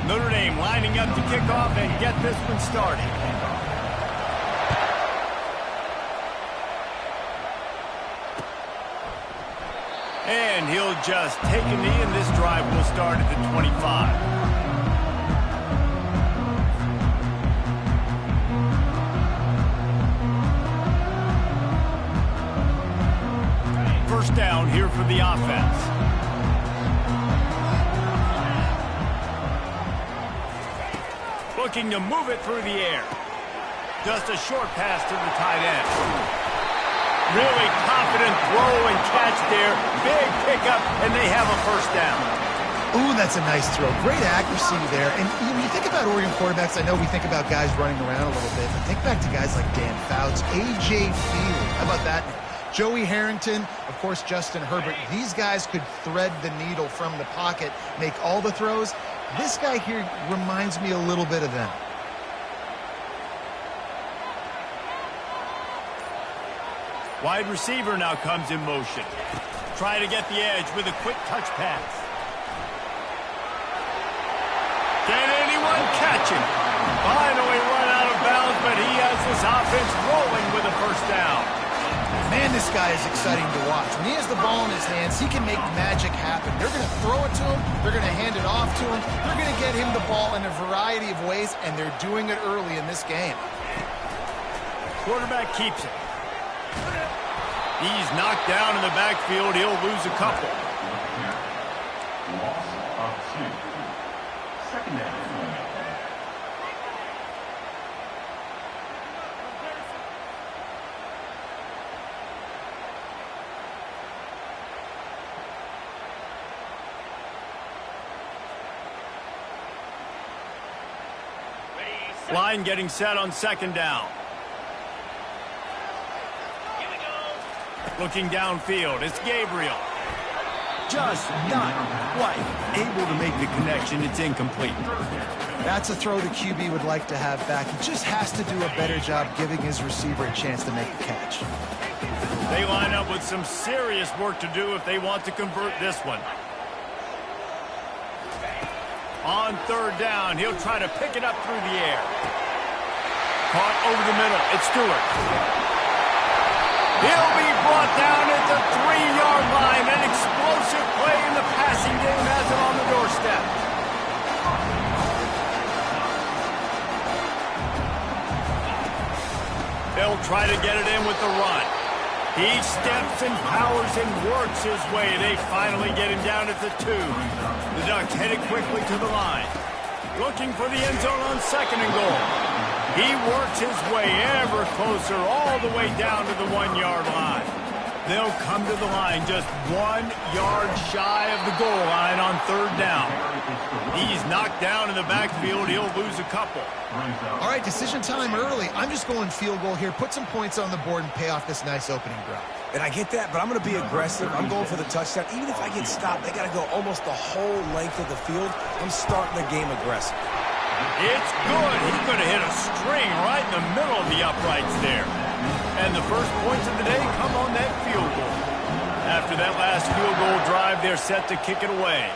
Notre Dame lining up to kick off and get this one started. And he'll just take a knee, and this drive will start at the 25. First down here for the offense. Looking to move it through the air. Just a short pass to the tight end. Really confident throw and catch there. Big pickup, and they have a first down. Ooh, that's a nice throw. Great accuracy there. And when you think about Oregon quarterbacks, I know we think about guys running around a little bit, but think back to guys like Dan Fouts, A.J. Field. How about that? Joey Harrington, of course, Justin Herbert. These guys could thread the needle from the pocket, make all the throws. This guy here reminds me a little bit of them. Wide receiver now comes in motion. Trying to get the edge with a quick touch pass. Can anyone catch him? Finally run out of bounds, but he has this offense rolling with a first down. Man, this guy is exciting to watch. When he has the ball in his hands, he can make magic happen. They're going to throw it to him. They're going to hand it off to him. They're going to get him the ball in a variety of ways, and they're doing it early in this game. Quarterback keeps it. He's knocked down in the backfield. He'll lose a couple. Loss of 2. Second down. Line getting set on second down. Looking downfield, it's Gabriel. Just not quite able to make the connection. It's incomplete. That's a throw the QB would like to have back. He just has to do a better job giving his receiver a chance to make the catch. They line up with some serious work to do if they want to convert this one. On third down, he'll try to pick it up through the air. Caught over the middle. It's Stewart. He'll be brought down at the 3-yard line. An explosive play in the passing game has him on the doorstep. They'll try to get it in with the run. He steps and powers and works his way. They finally get him down at the 2. The Ducks headed quickly to the line. Looking for the end zone on second and goal. He works his way ever closer all the way down to the 1-yard line. They'll come to the line just 1 yard shy of the goal line on third down. He's knocked down in the backfield. He'll lose a couple. All right, decision time early. I'm just going field goal here. Put some points on the board and pay off this nice opening drive. And I get that, but I'm going to be aggressive. I'm going for the touchdown. Even if I get stopped, they got to go almost the whole length of the field. I'm starting the game aggressive. It's good. He could have hit a string right in the middle of the uprights there. And the first points of the day come on that field goal. After that last field goal drive, they're set to kick it away.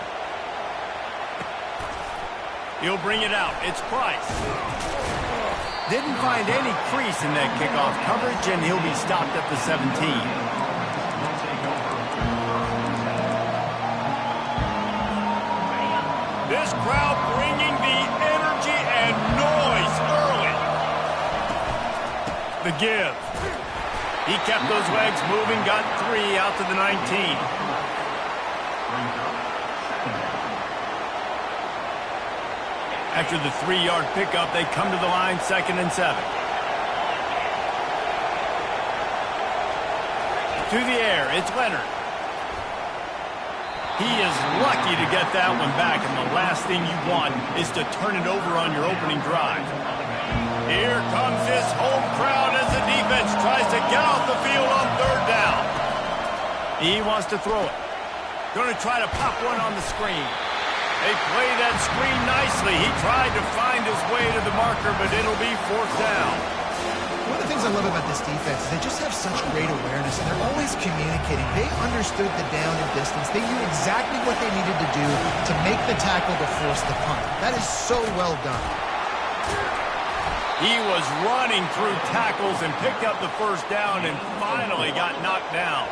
He'll bring it out. It's Price. Didn't find any crease in that kickoff coverage, and he'll be stopped at the 17. This crowd bringing the energy and noise early. The give. He kept those legs moving, got 3 out to the 19. After the 3-yard pickup, they come to the line, 2nd and 7. To the air, it's Leonard. He is lucky to get that one back, and the last thing you want is to turn it over on your opening drive. Here comes this home crowd as the defense tries to get off the field on 3rd down. He wants to throw it. Going to try to pop one on the screen. They play that screen nicely. He tried to find his way to the marker, but it'll be 4th down. One of the things I love about this defense is they just have such great awareness, and they're always communicating. They understood the down and distance. They knew exactly what they needed to do to make the tackle to force the punt. That is so well done. He was running through tackles and picked up the 1st down and finally got knocked down.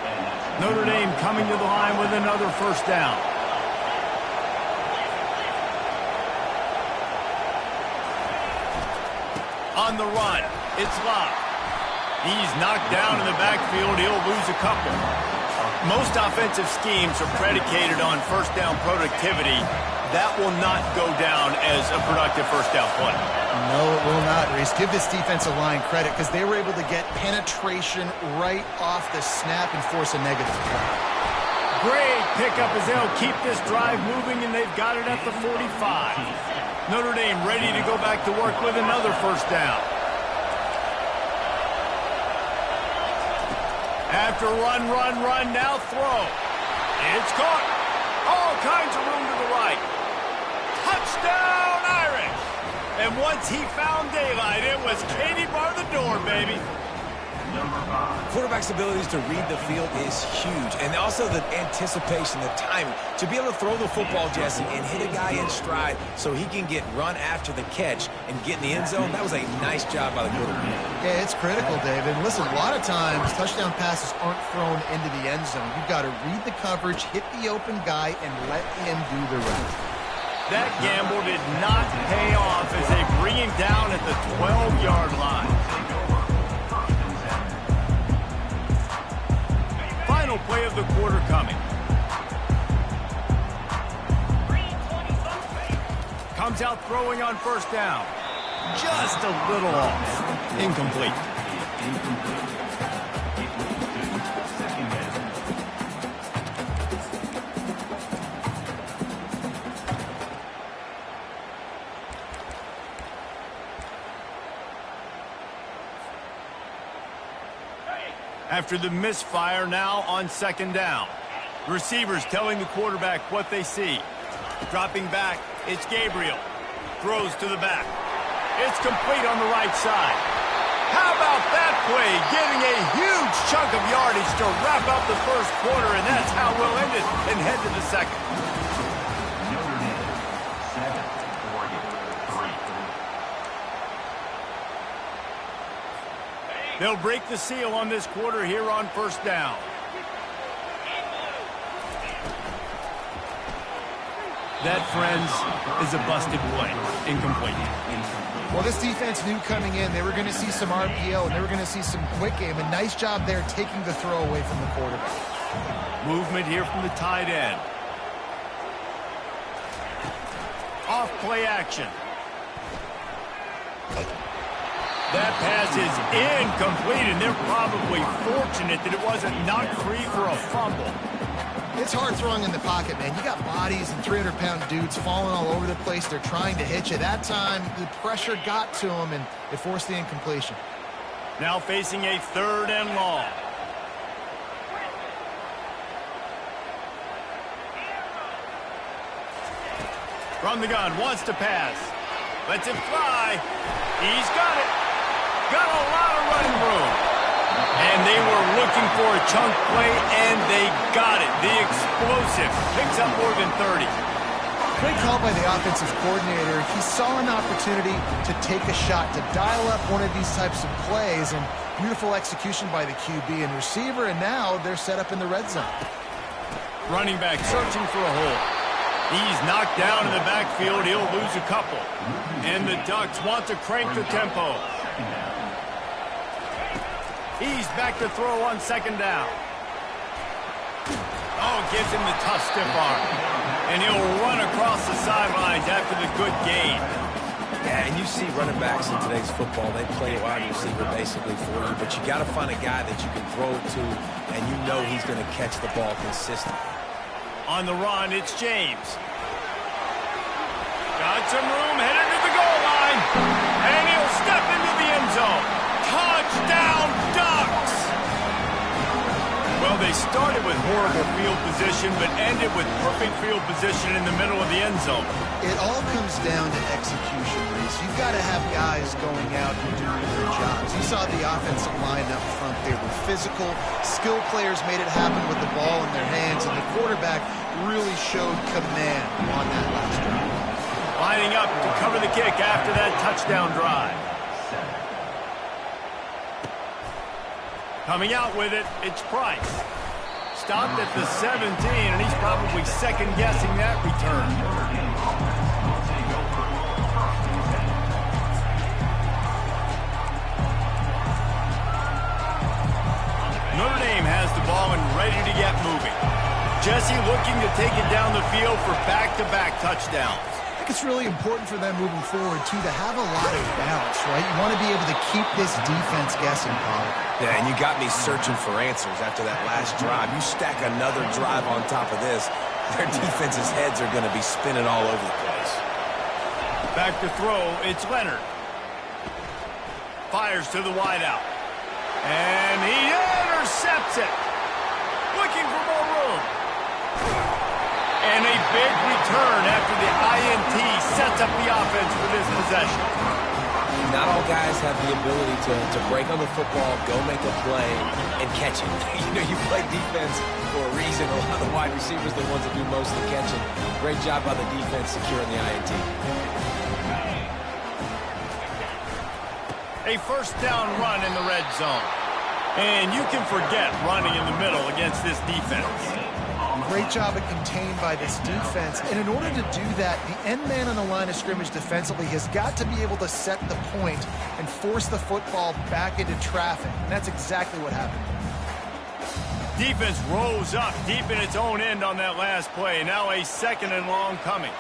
Notre Dame coming to the line with another 1st down. On the run, it's Locke. He's knocked down in the backfield. He'll lose a couple. Most offensive schemes are predicated on 1st down productivity. That will not go down as a productive 1st down play. No, it will not, Reese. Give this defensive line credit because they were able to get penetration right off the snap and force a negative play. Great pickup as they'll keep this drive moving, and they've got it at the 45. Notre Dame ready to go back to work with another 1st down. After run, now throw. It's caught. All kinds of room to the right. Touchdown, Irish! And once he found daylight, it was Katie bar the door, baby. Quarterback's abilities to read the field is huge, and also the anticipation, the timing. To be able to throw the football, Jesse, and hit a guy in stride so he can get run after the catch and get in the end zone, that was a nice job by the quarterback. Yeah, it's critical, David. Listen, a lot of times touchdown passes aren't thrown into the end zone. You've got to read the coverage, hit the open guy, and let him do the rest. That gamble did not pay off as they bring him down at the 12-yard line. Final play of the quarter coming. Comes out throwing on 1st down. Just a little off. Incomplete. After the misfire, now on 2nd down. Receivers telling the quarterback what they see. Dropping back, it's Gabriel. Throws to the back. It's complete on the right side. How about that play? Getting a huge chunk of yardage to wrap up the 1st quarter, and that's how we'll end it and head to the 2nd. Notre Dame, 7-3. They'll break the seal on this quarter here on 1st down. That, friends, is a busted play. Incomplete. Well, this defense knew coming in they were going to see some RPO and they were going to see some quick game. A nice job there taking the throw away from the quarterback. Movement here from the tight end. Off play action. That pass is incomplete, and they're probably fortunate that it wasn't knocked free for a fumble. It's hard throwing in the pocket, man. You got bodies and 300-pound dudes falling all over the place. They're trying to hit you. That time, the pressure got to them, and it forced the incompletion. Now facing a 3rd and long. From the gun, wants to pass. Lets it fly. He's got it. Got a lot of running room. And they were looking for a chunk play, and they got it. The explosive picks up more than 30. Great call by the offensive coordinator. He saw an opportunity to take a shot, to dial up one of these types of plays, and beautiful execution by the QB and receiver, and now they're set up in the red zone. Running back searching for a hole. He's knocked down in the backfield. He'll lose a couple. And the Ducks want to crank the tempo. He's back to throw on second down. Oh, gives him the tough stiff arm. And he'll run across the sidelines after the good gain. Yeah, and you see running backs in today's football, they play wide receiver basically for you, but you got to find a guy that you can throw it to, and you know he's going to catch the ball consistently. On the run, it's James. Got some room, headed to the goal line, and he'll step into the end zone. Touchdown, Ducks! Well, they started with horrible field position, but ended with perfect field position in the middle of the end zone. It all comes down to execution, Reese. You've got to have guys going out and doing their jobs. You saw the offensive line up front. They were physical. Skill players made it happen with the ball in their hands, and the quarterback really showed command on that last drive. Lining up to cover the kick after that touchdown drive. Coming out with it, it's Price. Stopped at the 17, and he's probably second-guessing that return. Notre Dame has the ball and ready to get moving. Jesse looking to take it down the field for back-to-back touchdowns. I think it's really important for them moving forward, too, to have a lot of bounce, right? You want to be able to keep this defense guessing, Paul. Yeah, and you got me searching for answers after that last drive. You stack another drive on top of this, their defense's heads are going to be spinning all over the place. Back to throw, it's Leonard. Fires to the wideout. And he intercepts it. Looking for more room. And a big return after the INT sets up the offense for this possession. Not all guys have the ability to break on the football, go make a play, and catch it. You know, you play defense for a reason. A lot of the wide receivers are the ones that do most of the catching. Great job by the defense securing the INT. A first down run in the red zone. And you can forget running in the middle against this defense. Great job of contained by this defense. And in order to do that, the end man on the line of scrimmage defensively has got to be able to set the point and force the football back into traffic. And that's exactly what happened. Defense rose up deep in its own end on that last play. Now a second and long coming.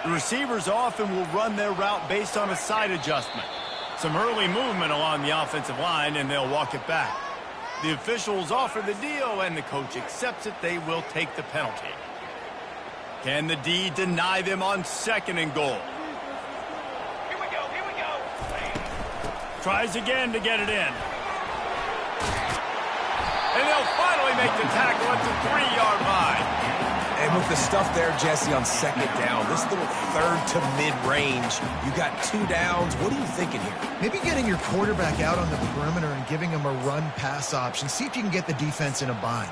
The receivers often will run their route based on a side adjustment. Some early movement along the offensive line, and they'll walk it back. The officials offer the deal, and the coach accepts it. They will take the penalty. Can the D deny them on second and goal? Here we go. Tries again to get it in. And they'll finally make the tackle at the 3-yard line. And with the stuff there, Jesse, on second down, this little third to mid-range, you got 2 downs. What are you thinking here? Maybe getting your quarterback out on the perimeter and giving him a run-pass option. See if you can get the defense in a bind.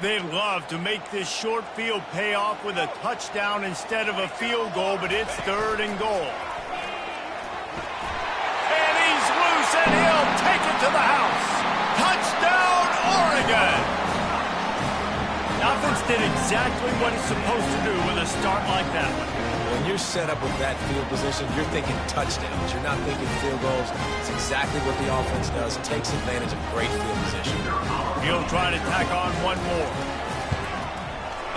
They'd love to make this short field pay off with a touchdown instead of a field goal, but it's third and goal. And he's loose, and he'll take it to the house. Touchdown, Oregon! The offense did exactly what it's supposed to do with a start like that one. When you're set up with that field position, you're thinking touchdowns. You're not thinking field goals. It's exactly what the offense does. Takes advantage of great field position. He'll try to tack on one more.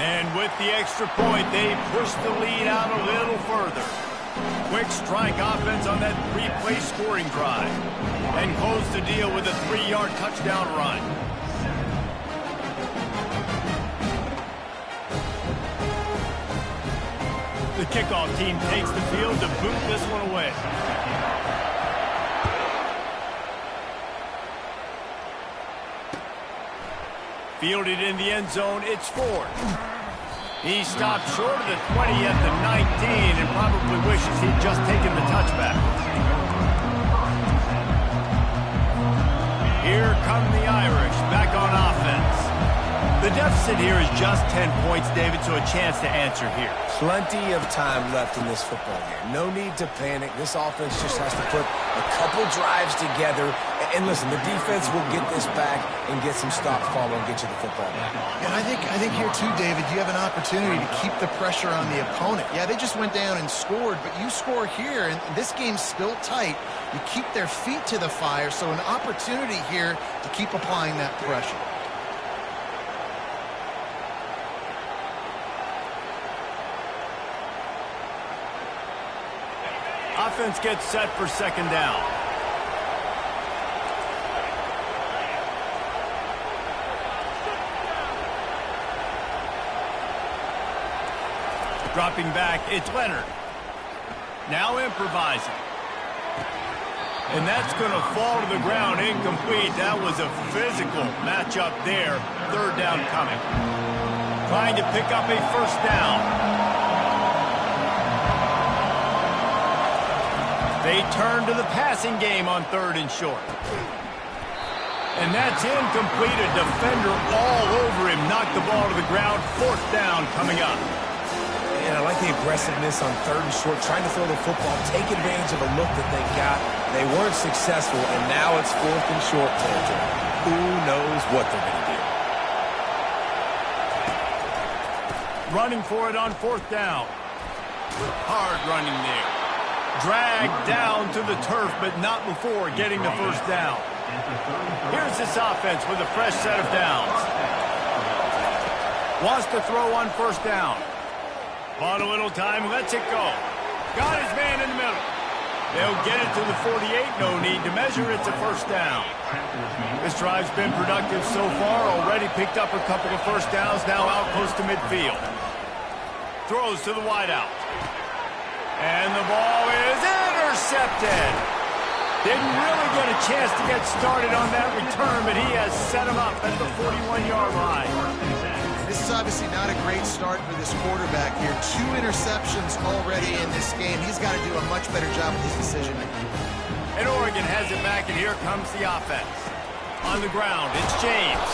And with the extra point, they push the lead out a little further. Quick strike offense on that 3-play scoring drive. And close the deal with a 3-yard touchdown run. The kickoff team takes the field to boot this one away. Fielded in the end zone, it's Ford. He stopped short of the 20 at the 19 and probably wishes he'd just taken the touchback. Here come the Irish back on offense. The deficit here is just 10 points, David, so a chance to answer here. Plenty of time left in this football game. No need to panic. This offense just has to put a couple drives together And listen, the defense will get this back and get some stops following and get you the football back. And I think here too, David, you have an opportunity to keep the pressure on the opponent. Yeah, they just went down and scored, but you score here, and this game's still tight. You keep their feet to the fire, so an opportunity here to keep applying that pressure. Offense gets set for second down. Dropping back, it's Leonard. Now improvising. And that's going to fall to the ground, incomplete. That was a physical matchup there. Third down coming. Trying to pick up a first down. They turn to the passing game on third and short. And that's incomplete. A defender all over him. Knocked the ball to the ground. Fourth down coming up. And I like the aggressiveness on third and short, trying to throw the football, take advantage of a look that they got. They weren't successful, and now it's fourth and short territory. Who knows what they're going to do? Running for it on fourth down. Hard running there. Dragged down to the turf, but not before getting the first down. Here's this offense with a fresh set of downs. Wants to throw on first down. Bought a little time, lets it go. Got his man in the middle. They'll get it to the 48, no need to measure. It's a first down. This drive's been productive so far. Already picked up a couple of first downs, now out close to midfield. Throws to the wideout. And the ball is intercepted. Didn't really get a chance to get started on that return, but he has set him up at the 41-yard line. This is obviously not a great start for this quarterback here. 2 interceptions already in this game. He's got to do a much better job with his decision making. And Oregon has it back, and here comes the offense. On the ground, it's James.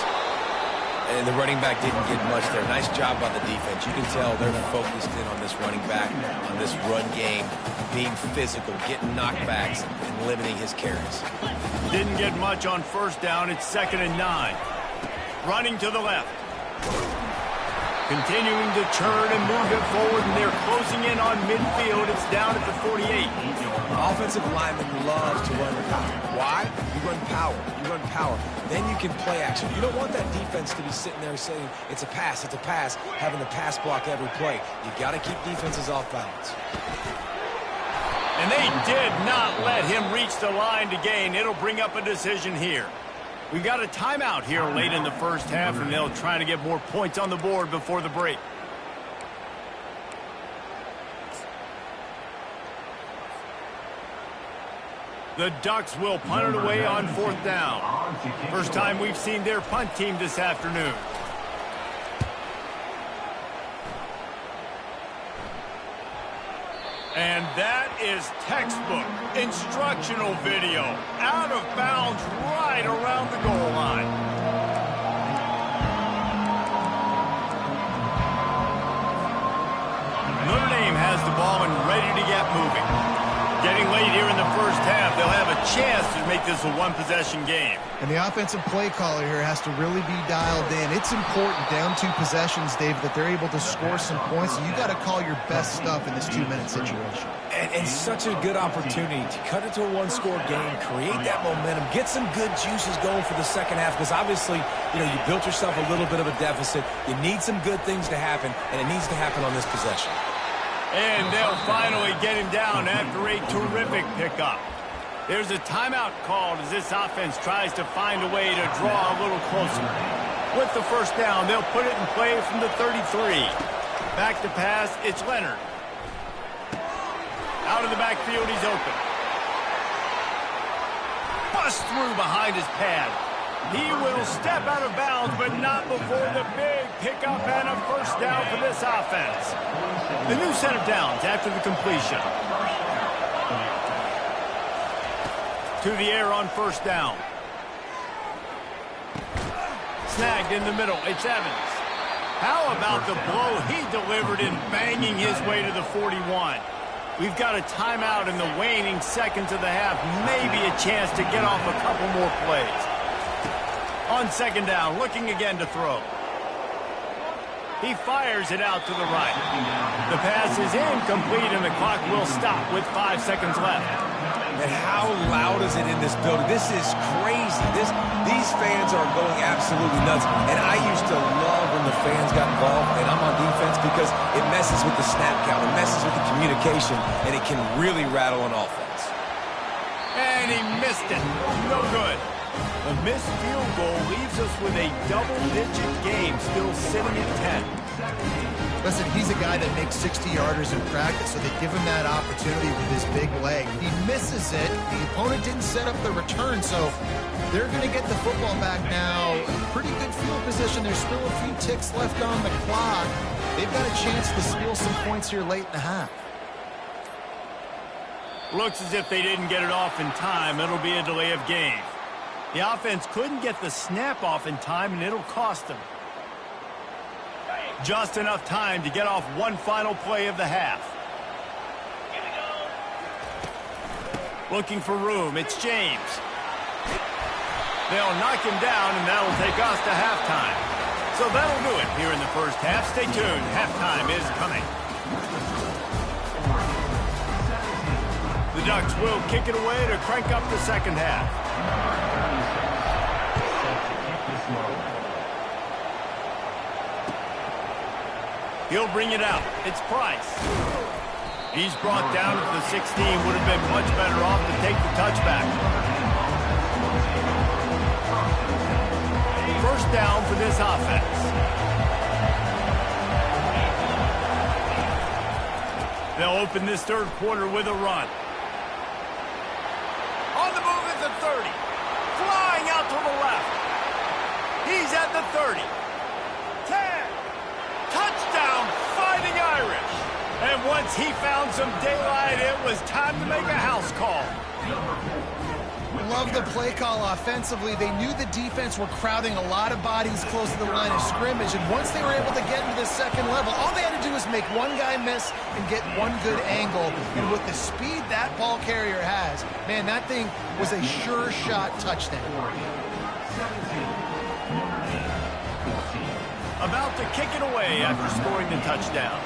And the running back didn't get much there. Nice job by the defense. You can tell they're focused in on this running back, on this run game, being physical, getting knockbacks, and limiting his carries. Didn't get much on first down. It's 2nd and 9. Running to the left. Continuing to churn and move it forward, and they're closing in on midfield. It's down at the 48. Offensive linemen love to run the power. Why? You run power. You run power. Then you can play action. You don't want that defense to be sitting there saying, it's a pass, having the pass block every play. You got to keep defenses off balance. And they did not let him reach the line to gain. It'll bring up a decision here. We've got a timeout here late in the first half, and they'll try to get more points on the board before the break. The Ducks will punt it away on fourth down. First time we've seen their punt team this afternoon. And that is textbook instructional video. Out of bounds right around the goal line. Notre Dame has the ball and ready to get moving. Getting late here in the first half, they'll have a chance to make this a one-possession game. And the offensive play caller here has to really be dialed in. It's important down 2 possessions, David, that they're able to score some points. You got to call your best stuff in this 2-minute situation. And such a good opportunity to cut it to a 1-score game, create that momentum, get some good juices going for the second half, because obviously, you built yourself a little bit of a deficit. You need some good things to happen, and it needs to happen on this possession. And they'll finally get him down after a terrific pickup. There's a timeout called as this offense tries to find a way to draw a little closer. With the first down, they'll put it in play from the 33. Back to pass, it's Leonard. Out of the backfield, he's open. Bust through behind his pad. He will step out of bounds, but not before the big pickup and a first down for this offense. The new set of downs after the completion. To the air on first down. Snagged in the middle. It's Evans. How about the blow he delivered in banging his way to the 41? We've got a timeout in the waning seconds of the half. Maybe a chance to get off a couple more plays. On second down, looking again to throw. He fires it out to the right. The pass is incomplete, and the clock will stop with 5 seconds left. And how loud is it in this building? This is crazy. These fans are going absolutely nuts. And I used to love when the fans got involved, and I'm on defense, because it messes with the snap count. It messes with the communication, and it can really rattle an offense. And he missed it. No good. The missed field goal leaves us with a double-digit game, still sitting at 10. Listen, he's a guy that makes 60-yarders in practice, so they give him that opportunity with his big leg. He misses it. The opponent didn't set up the return, so they're going to get the football back now. Pretty good field position. There's still a few ticks left on the clock. They've got a chance to steal some points here late in the half. Looks as if they didn't get it off in time. It'll be a delay of game. The offense couldn't get the snap off in time, and it'll cost them. Just enough time to get off one final play of the half. Looking for room. It's James. They'll knock him down, and that'll take us to halftime. So that'll do it here in the first half. Stay tuned. Halftime is coming. The Ducks will kick it away to crank up the second half. He'll bring it out. It's Price. He's brought down at the 16. Would have been much better off to take the touchback. First down for this offense. They'll open this third quarter with a run. On the move at the 30. Flying out to the left. He's at the 30. 10. Touchdown, Fighting Irish. And once he found some daylight, it was time to make a house call. Love the play call offensively. They knew the defense were crowding a lot of bodies close to the line of scrimmage, and once they were able to get into the second level, all they had to do was make one guy miss and get one good angle. And with the speed that ball carrier has, man, that thing was a sure shot touchdown. About to kick it away after scoring the touchdown.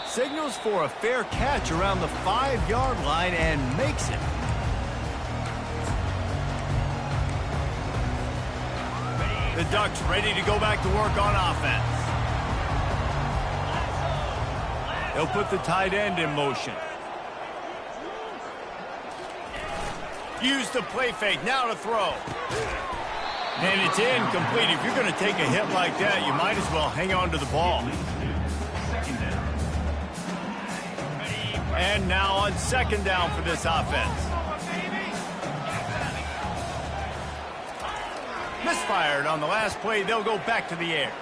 Signals for a fair catch around the 5-yard line and makes it. The Ducks ready to go back to work on offense. They'll put the tight end in motion. Use the play fake, now to throw. And it's incomplete. If you're going to take a hit like that, you might as well hang on to the ball. And now on second down for this offense. Misfired on the last play. They'll go back to the air.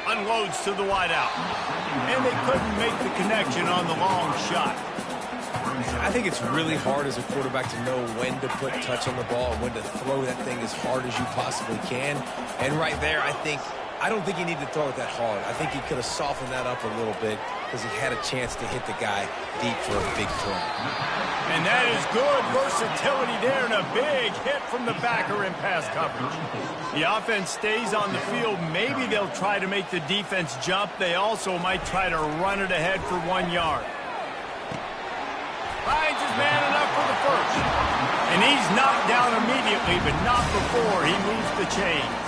Unloads to the wideout. And they couldn't make the connection on the long shot. I think it's really hard as a quarterback to know when to put touch on the ball and when to throw that thing as hard as you possibly can. And right there, I don't think he needed to throw it that hard. I think he could have softened that up a little bit because he had a chance to hit the guy deep for a big throw. And that is good versatility there, and a big hit from the backer in pass coverage. The offense stays on the field. Maybe they'll try to make the defense jump. They also might try to run it ahead for 1 yard. Finds his man enough for the first. And he's knocked down immediately, but not before he moves the chains.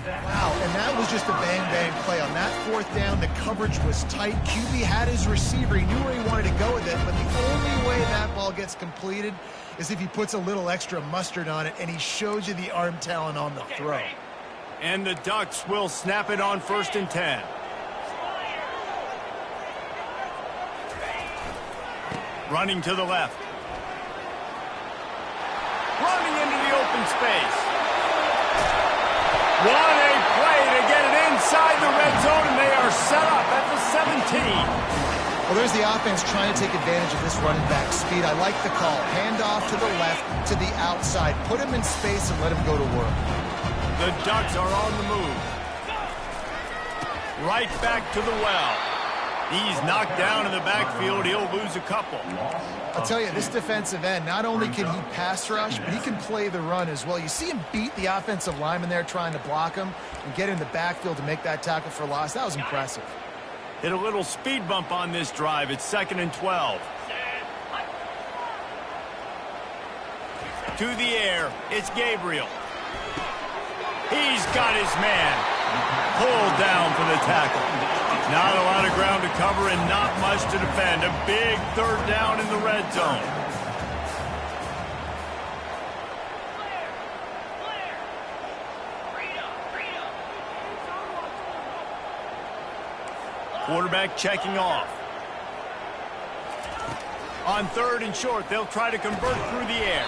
Wow, and that was just a bang-bang play. On that fourth down, the coverage was tight. QB had his receiver. He knew where he wanted to go with it, but the only way that ball gets completed is if he puts a little extra mustard on it, and he shows you the arm talent on the throw. And the Ducks will snap it on 1st and 10. Running to the left. Running into the open space. What a play to get it inside the red zone, and they are set up at the 17. Well, there's the offense trying to take advantage of this running back speed. I like the call. Hand off to the left, to the outside. Put him in space and let him go to work. The Ducks are on the move. Right back to the well. He's knocked down in the backfield. He'll lose a couple. I'll tell you, this defensive end, not only can he pass rush, but he can play the run as well. You see him beat the offensive lineman there trying to block him and get in the backfield to make that tackle for loss. That was impressive. Hit a little speed bump on this drive. It's 2nd and 12. To the air. It's Gabriel. He's got his man. Pulled down for the tackle. Not a lot of ground to cover and not much to defend. A big 3rd down in the red zone. Quarterback checking off. On 3rd and short, they'll try to convert through the air.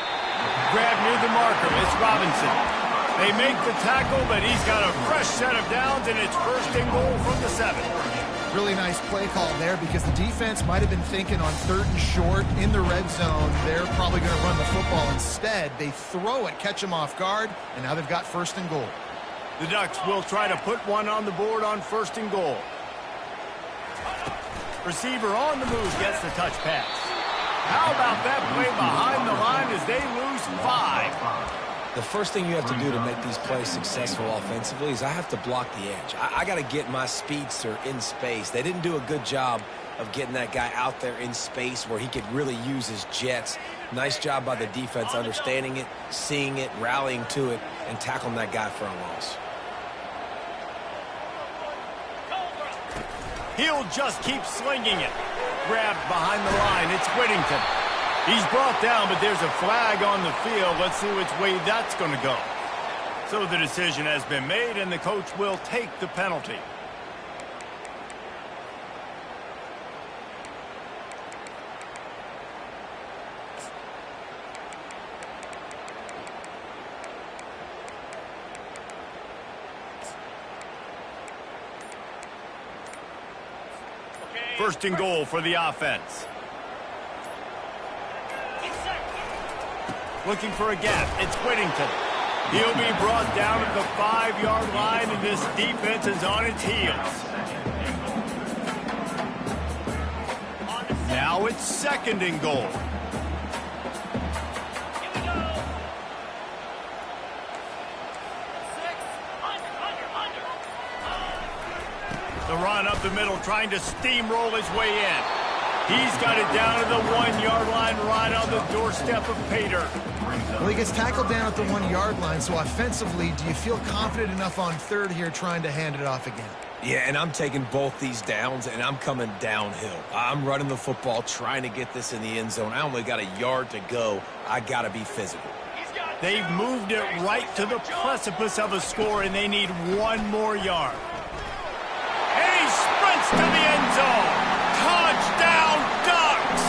Grab near the marker. It's Robinson. They make the tackle, but he's got a fresh set of downs, and it's 1st and goal from the 7. Really nice play call there because the defense might have been thinking on 3rd and short in the red zone. They're probably going to run the football instead. They throw it, catch him off guard, and now they've got 1st and goal. The Ducks will try to put one on the board on 1st and goal. Receiver on the move gets the touch pass. How about that play behind the line as they lose 5? The first thing you have to do to make these plays successful offensively is I have to block the edge. I got to get my speedster in space. They didn't do a good job of getting that guy out there in space where he could really use his jets. Nice job by the defense understanding it, seeing it, rallying to it, and tackling that guy for a loss. He'll just keep slinging it. Grabbed behind the line. It's Whittington. He's brought down, but there's a flag on the field. Let's see which way that's going to go. So the decision has been made, and the coach will take the penalty. First and goal for the offense. Looking for a gap. It's Whittington. He'll be brought down at the 5-yard line, and this defense is on its heels. Now it's 2nd and goal. The run up the middle, trying to steamroll his way in. He's got it down to the 1-yard line, right on the doorstep of Pater. Well, he gets tackled down at the 1-yard line, so offensively, do you feel confident enough on 3rd here trying to hand it off again? Yeah, and I'm taking both these downs, and I'm coming downhill. I'm running the football, trying to get this in the end zone. I only got a yard to go. I got to be physical. They've moved it right to the precipice of a score, and they need 1 more yard. And he sprints to the end zone. Touchdown, Ducks!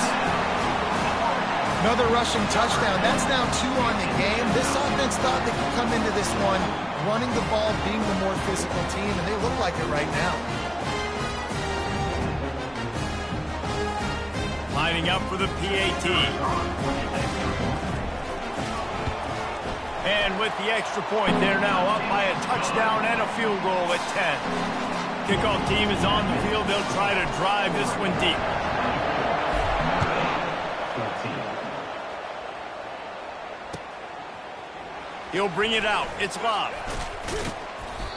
Another rushing touchdown. That's now 2 on the game. This offense thought they could come into this one running the ball, being the more physical team, and they look like it right now. Lining up for the PAT. And with the extra point, they're now up by a touchdown and a field goal at 10. Kickoff team is on the field. They'll try to drive this one deep. He'll bring it out. It's Love.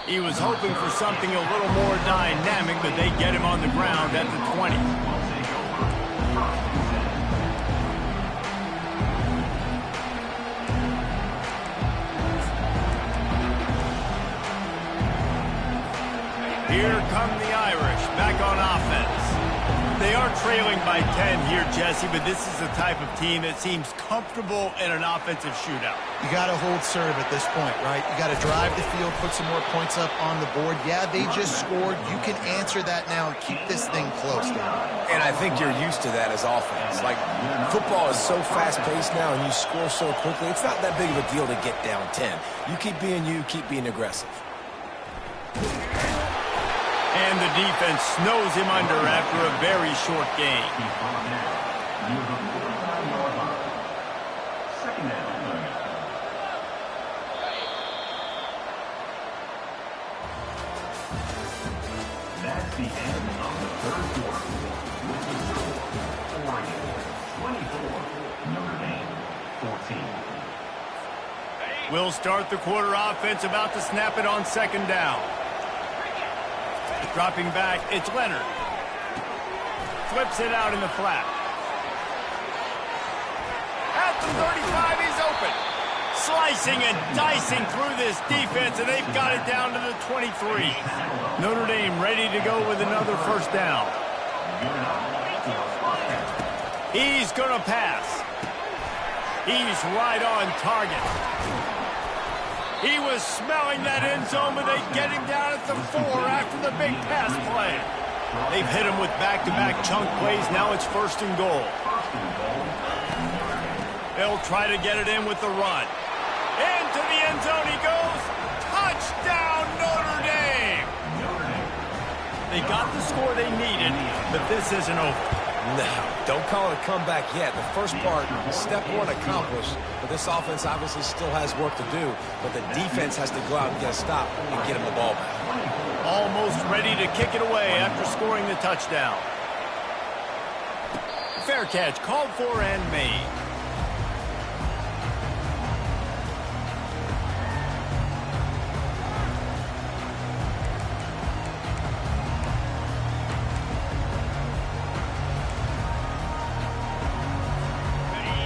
He was hoping for something a little more dynamic, but they get him on the ground at the 20. Here come the Irish back on offense. They are trailing by 10 here, Jesse, but this is the type of team that seems comfortable in an offensive shootout. You got to hold serve at this point, right? You got to drive the field, put some more points up on the board. Yeah, they just scored. You can answer that now and keep this thing close. And I think you're used to that as offense. Like, football is so fast-paced now and you score so quickly, it's not that big of a deal to get down 10. You, keep being aggressive. And the defense snows him under after a very short game. That's the end of the third quarter. With the score, Oregon 24, Notre Dame 14. We'll start the quarter offense, about to snap it on second down. Dropping back, it's Leonard. Flips it out in the flat. At the 35, he's open. Slicing and dicing through this defense, and they've got it down to the 23. Notre Dame ready to go with another first down. He's going to pass. He's right on target. He was smelling that end zone, but they get him down at the 4 after the big pass play. They've hit him with back-to-back chunk plays. Now it's first and goal. They'll try to get it in with the run. Into the end zone he goes. Touchdown, Notre Dame! They got the score they needed, but this isn't over. No, don't call it a comeback yet. The first part, step one accomplished, but this offense obviously still has work to do, but the defense has to go out and get a stop and get him the ball back. Almost ready to kick it away after scoring the touchdown. Fair catch, called for and made.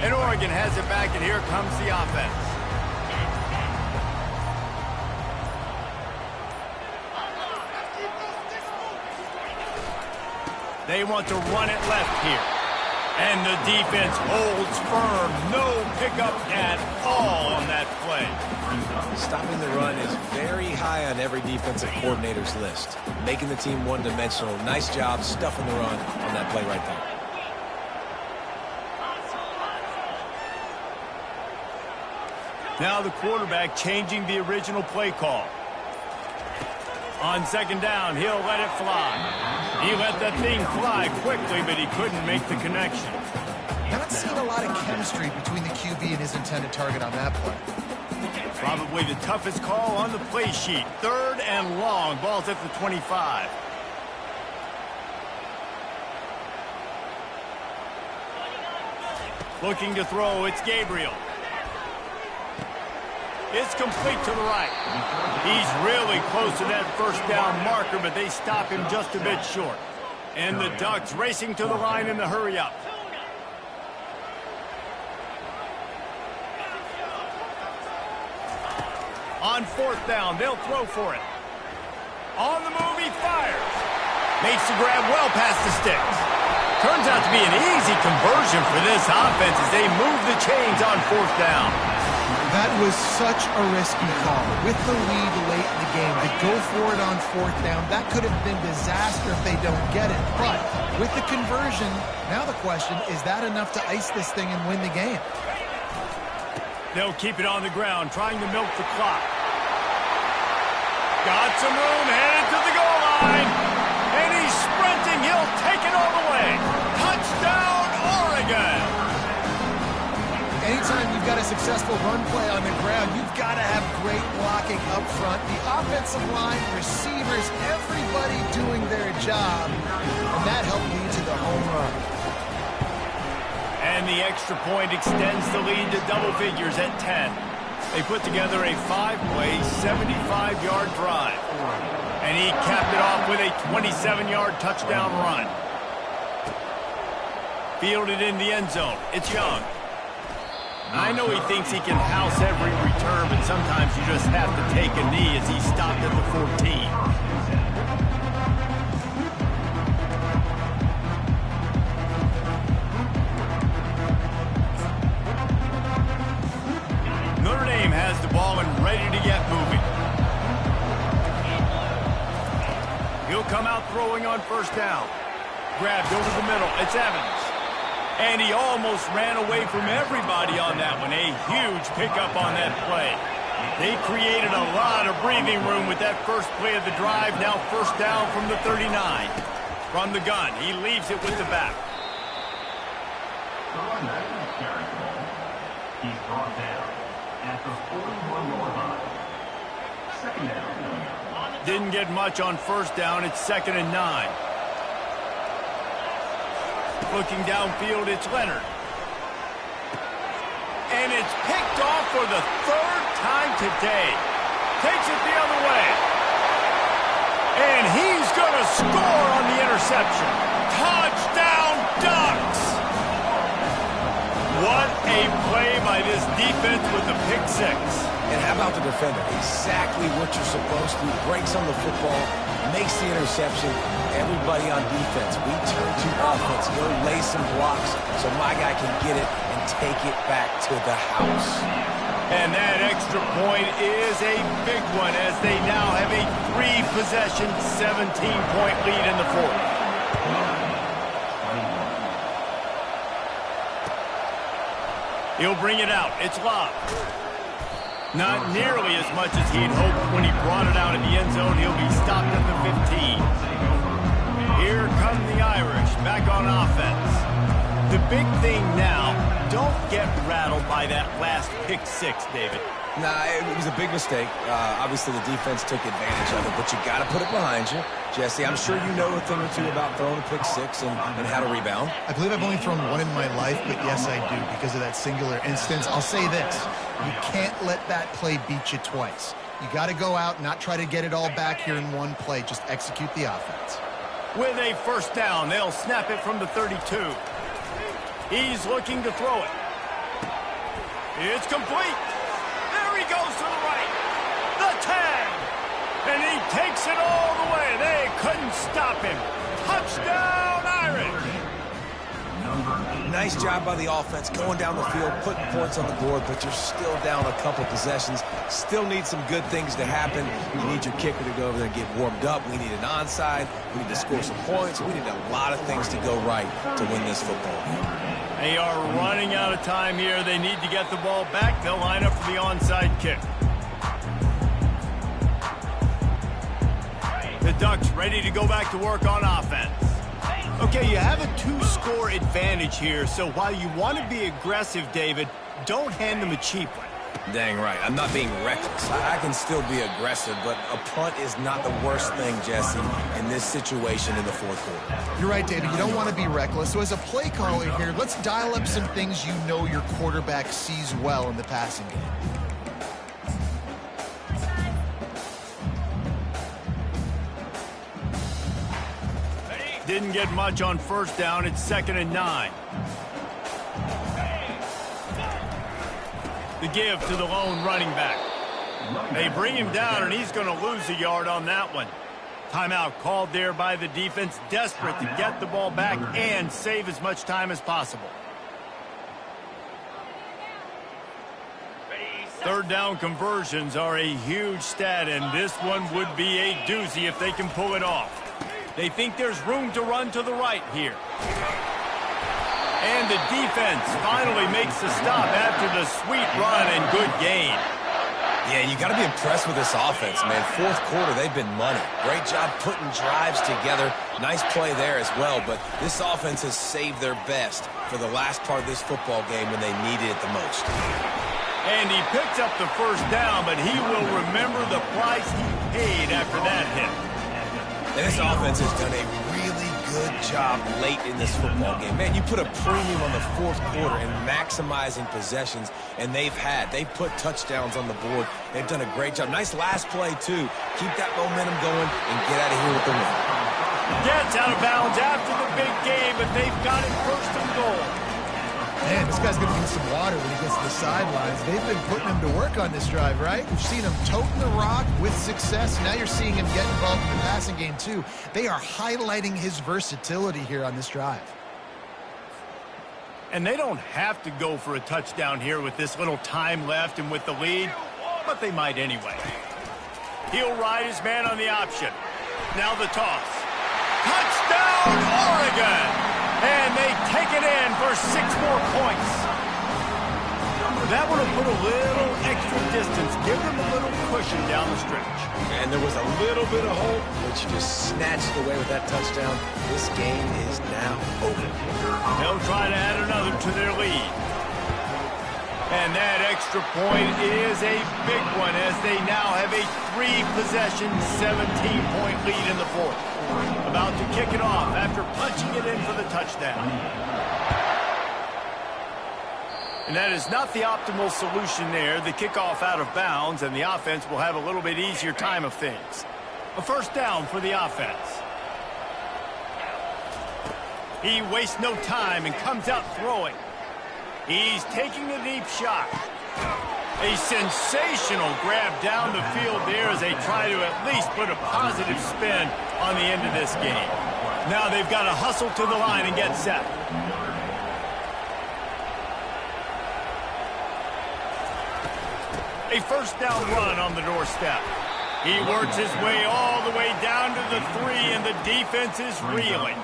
And Oregon has it back, and here comes the offense. They want to run it left here. And the defense holds firm. No pickup at all on that play. Stopping the run is very high on every defensive coordinator's list. Making the team one-dimensional. Nice job stuffing the run on that play right there. Now the quarterback changing the original play call. On second down, he'll let it fly. He let that thing fly quickly, but he couldn't make the connection. Not seeing a lot of chemistry between the QB and his intended target on that play. Probably the toughest call on the play sheet. Third and long. Ball's at the 25. Looking to throw, it's Gabriel. It's complete to the right. He's really close to that first down marker, but they stop him just a bit short. And the Ducks racing to the line in the hurry-up. On fourth down, they'll throw for it. On the move, he fires. Makes the grab well past the sticks. Turns out to be an easy conversion for this offense as they move the chains on fourth down. That was such a risky call. With the lead late in the game, to go for it on fourth down, that could have been disaster if they don't get it. But with the conversion, now the question, is that enough to ice this thing and win the game? They'll keep it on the ground, trying to milk the clock. Got some room, headed to the goal line. And he's sprinting, he'll take it all the way. Touchdown, Oregon! Anytime you've got a successful run play on the ground, you've got to have great blocking up front. The offensive line, receivers, everybody doing their job. And that helped lead to the home run. And the extra point extends the lead to double figures at 10. They put together a 5-play, 75-yard drive. And he capped it off with a 27-yard touchdown run. Fielded in the end zone. It's Young. I know he thinks he can house every return, but sometimes you just have to take a knee as he stopped at the 14. He'll come out throwing on first down. Grabbed over the middle. It's Evans. And he almost ran away from everybody on that one. A huge pickup on that play. They created a lot of breathing room with that first play of the drive. Now first down from the 39. From the gun, he leaves it with the back. He's brought down at the 41-yard line. Second down. Didn't get much on first down. It's 2nd and 9. Looking downfield, it's Leonard. And it's picked off for the 3rd time today. Takes it the other way. And he's going to score on the interception. Touchdown Ducks! What a play by this defense with the pick 6. And how about the defender? Exactly what you're supposed to. Breaks on the football, makes the interception. Everybody on defense, we turn to offense. Go lay some blocks so my guy can get it and take it back to the house. And that extra point is a big one as they now have a 3-possession, 17-point lead in the 4th. He'll bring it out. It's Love. Not nearly as much as he'd hoped when he brought it out in the end zone. He'll be stopped at the 15. Here come the Irish back on offense. The big thing now, don't get rattled by that last pick 6, David. Nah, it was a big mistake. Obviously, the defense took advantage of it, but you got to put it behind you. Jesse, I'm sure you know a thing or two about throwing a pick 6 and how to rebound. I believe I've only thrown one in my life, but yes, I do because of that singular instance. I'll say this. You can't let that play beat you twice. You got to go out, not try to get it all back here in one play. Just execute the offense. With a first down, they'll snap it from the 32. He's looking to throw it. It's complete. There he goes to the right. The tag. And he takes it all the way. They couldn't stop him. Touchdown, Irish. Nice job by the offense going down the field, putting points on the board, but you're still down a couple possessions. Still need some good things to happen. You need your kicker to go over there and get warmed up. We need an onside. We need to score some points. We need a lot of things to go right to win this football game. They are running out of time here. They need to get the ball back. They'll line up for the onside kick. The Ducks ready to go back to work on offense. Okay, you have a 2-score advantage here, so while you want to be aggressive, David, don't hand them a cheap one. Dang right. I'm not being reckless. I can still be aggressive, but a punt is not the worst thing, Jesse, in this situation in the 4th quarter. You're right, David. You don't want to be reckless. So as a play caller here, let's dial up some things you know your quarterback sees well in the passing game. Didn't get much on first down. It's 2nd and 9. The give to the lone running back. They bring him down, and he's going to lose a yard on that one. Timeout called there by the defense, desperate to get the ball back and save as much time as possible. 3rd down conversions are a huge stat, and this one would be a doozy if they can pull it off. They think there's room to run to the right here. And the defense finally makes the stop after the sweet run and good gain. Yeah, you got to be impressed with this offense, man. 4th quarter, they've been money. Great job putting drives together. Nice play there as well, but this offense has saved their best for the last part of this football game when they needed it the most. And he picks up the first down, but he will remember the price he paid after that hit. And this offense has done a really good job late in this football game. Man, you put a premium on the 4th quarter and maximizing possessions, and they've put touchdowns on the board. They've done a great job. Nice last play, too. Keep that momentum going and get out of here with the win. Gets out of bounds after the big game, but they've got it 1st and goal. Man, this guy's going to need some water when he gets to the sidelines. They've been putting him to work on this drive, right? We've seen him toting the rock with success. Now you're seeing him get involved in the passing game, too. They are highlighting his versatility here on this drive. And they don't have to go for a touchdown here with this little time left and with the lead, but they might anyway. He'll ride his man on the option. Now the toss. Touchdown, Oregon! And they take it in for 6 more points. That would have put a little extra distance, give them a little cushion down the stretch. And there was a little bit of hope, which just snatched away with that touchdown. This game is now over. They'll try to add another to their lead. And that extra point is a big one as they now have a 3-possession, 17-point lead in the fourth. About to kick it off after punching it in for the touchdown. And that is not the optimal solution there. The kickoff out of bounds, and the offense will have a little bit easier time of things. A first down for the offense. He wastes no time and comes out throwing. He's taking a deep shot. A sensational grab down the field there as they try to at least put a positive spin on the end of this game. Now they've got to hustle to the line and get set. A first down run on the doorstep. He works his way all the way down to the 3, and the defense is reeling.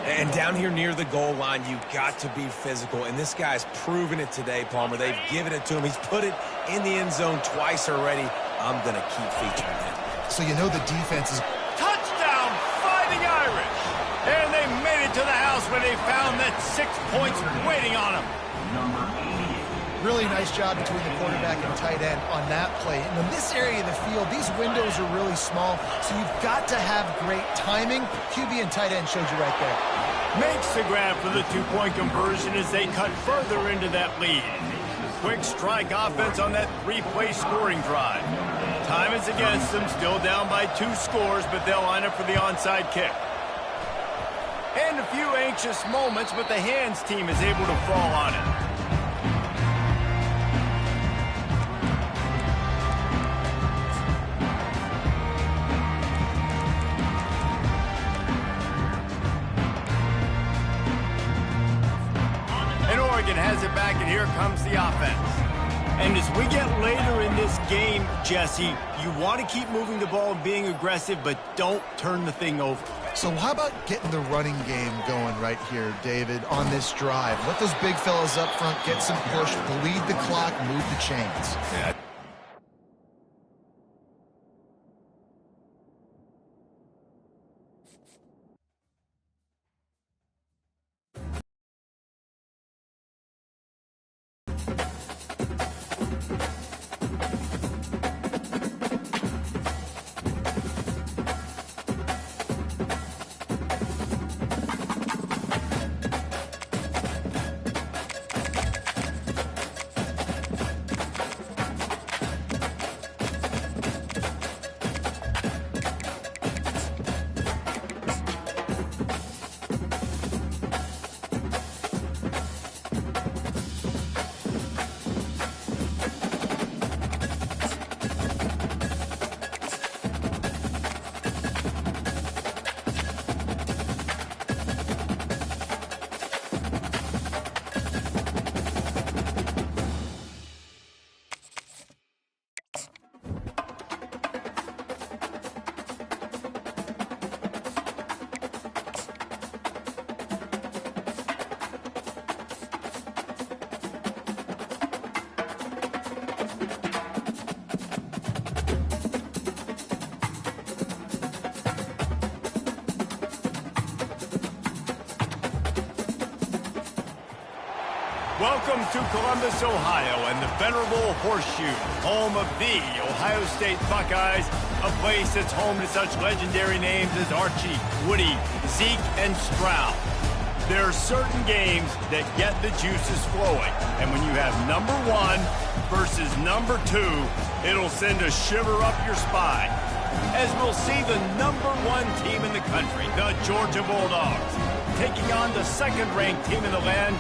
And down here near the goal line, you've got to be physical. And this guy's proven it today, Palmer. They've given it to him. He's put it in the end zone twice already. I'm going to keep featuring him. So you know the defense is... Touchdown, Fighting Irish! And they made it to the house when they found that 6 points waiting on them. Number 88. Really nice job between the quarterback and tight end on that play. And in this area of the field, these windows are really small, so you've got to have great timing. QB and tight end showed you right there. Makes the grab for the 2-point conversion as they cut further into that lead. Quick strike offense on that 3-play scoring drive. Time is against them, still down by 2 scores, but they'll line up for the onside kick. And a few anxious moments, but the hands team is able to fall on it. Has it back, and here comes the offense. And as we get later in this game, Jesse, you want to keep moving the ball and being aggressive, but don't turn the thing over. So how about getting the running game going right here, David, on this drive? Let those big fellas up front get some push, bleed the clock, move the chains. Yeah. Welcome to Columbus, Ohio, and the venerable Horseshoe, home of the Ohio State Buckeyes, a place that's home to such legendary names as Archie, Woody, Zeke, and Stroud. There are certain games that get the juices flowing, and when you have number 1 versus number 2, it'll send a shiver up your spine. As we'll see the number 1 team in the country, the Georgia Bulldogs, taking on the second-ranked team in the land,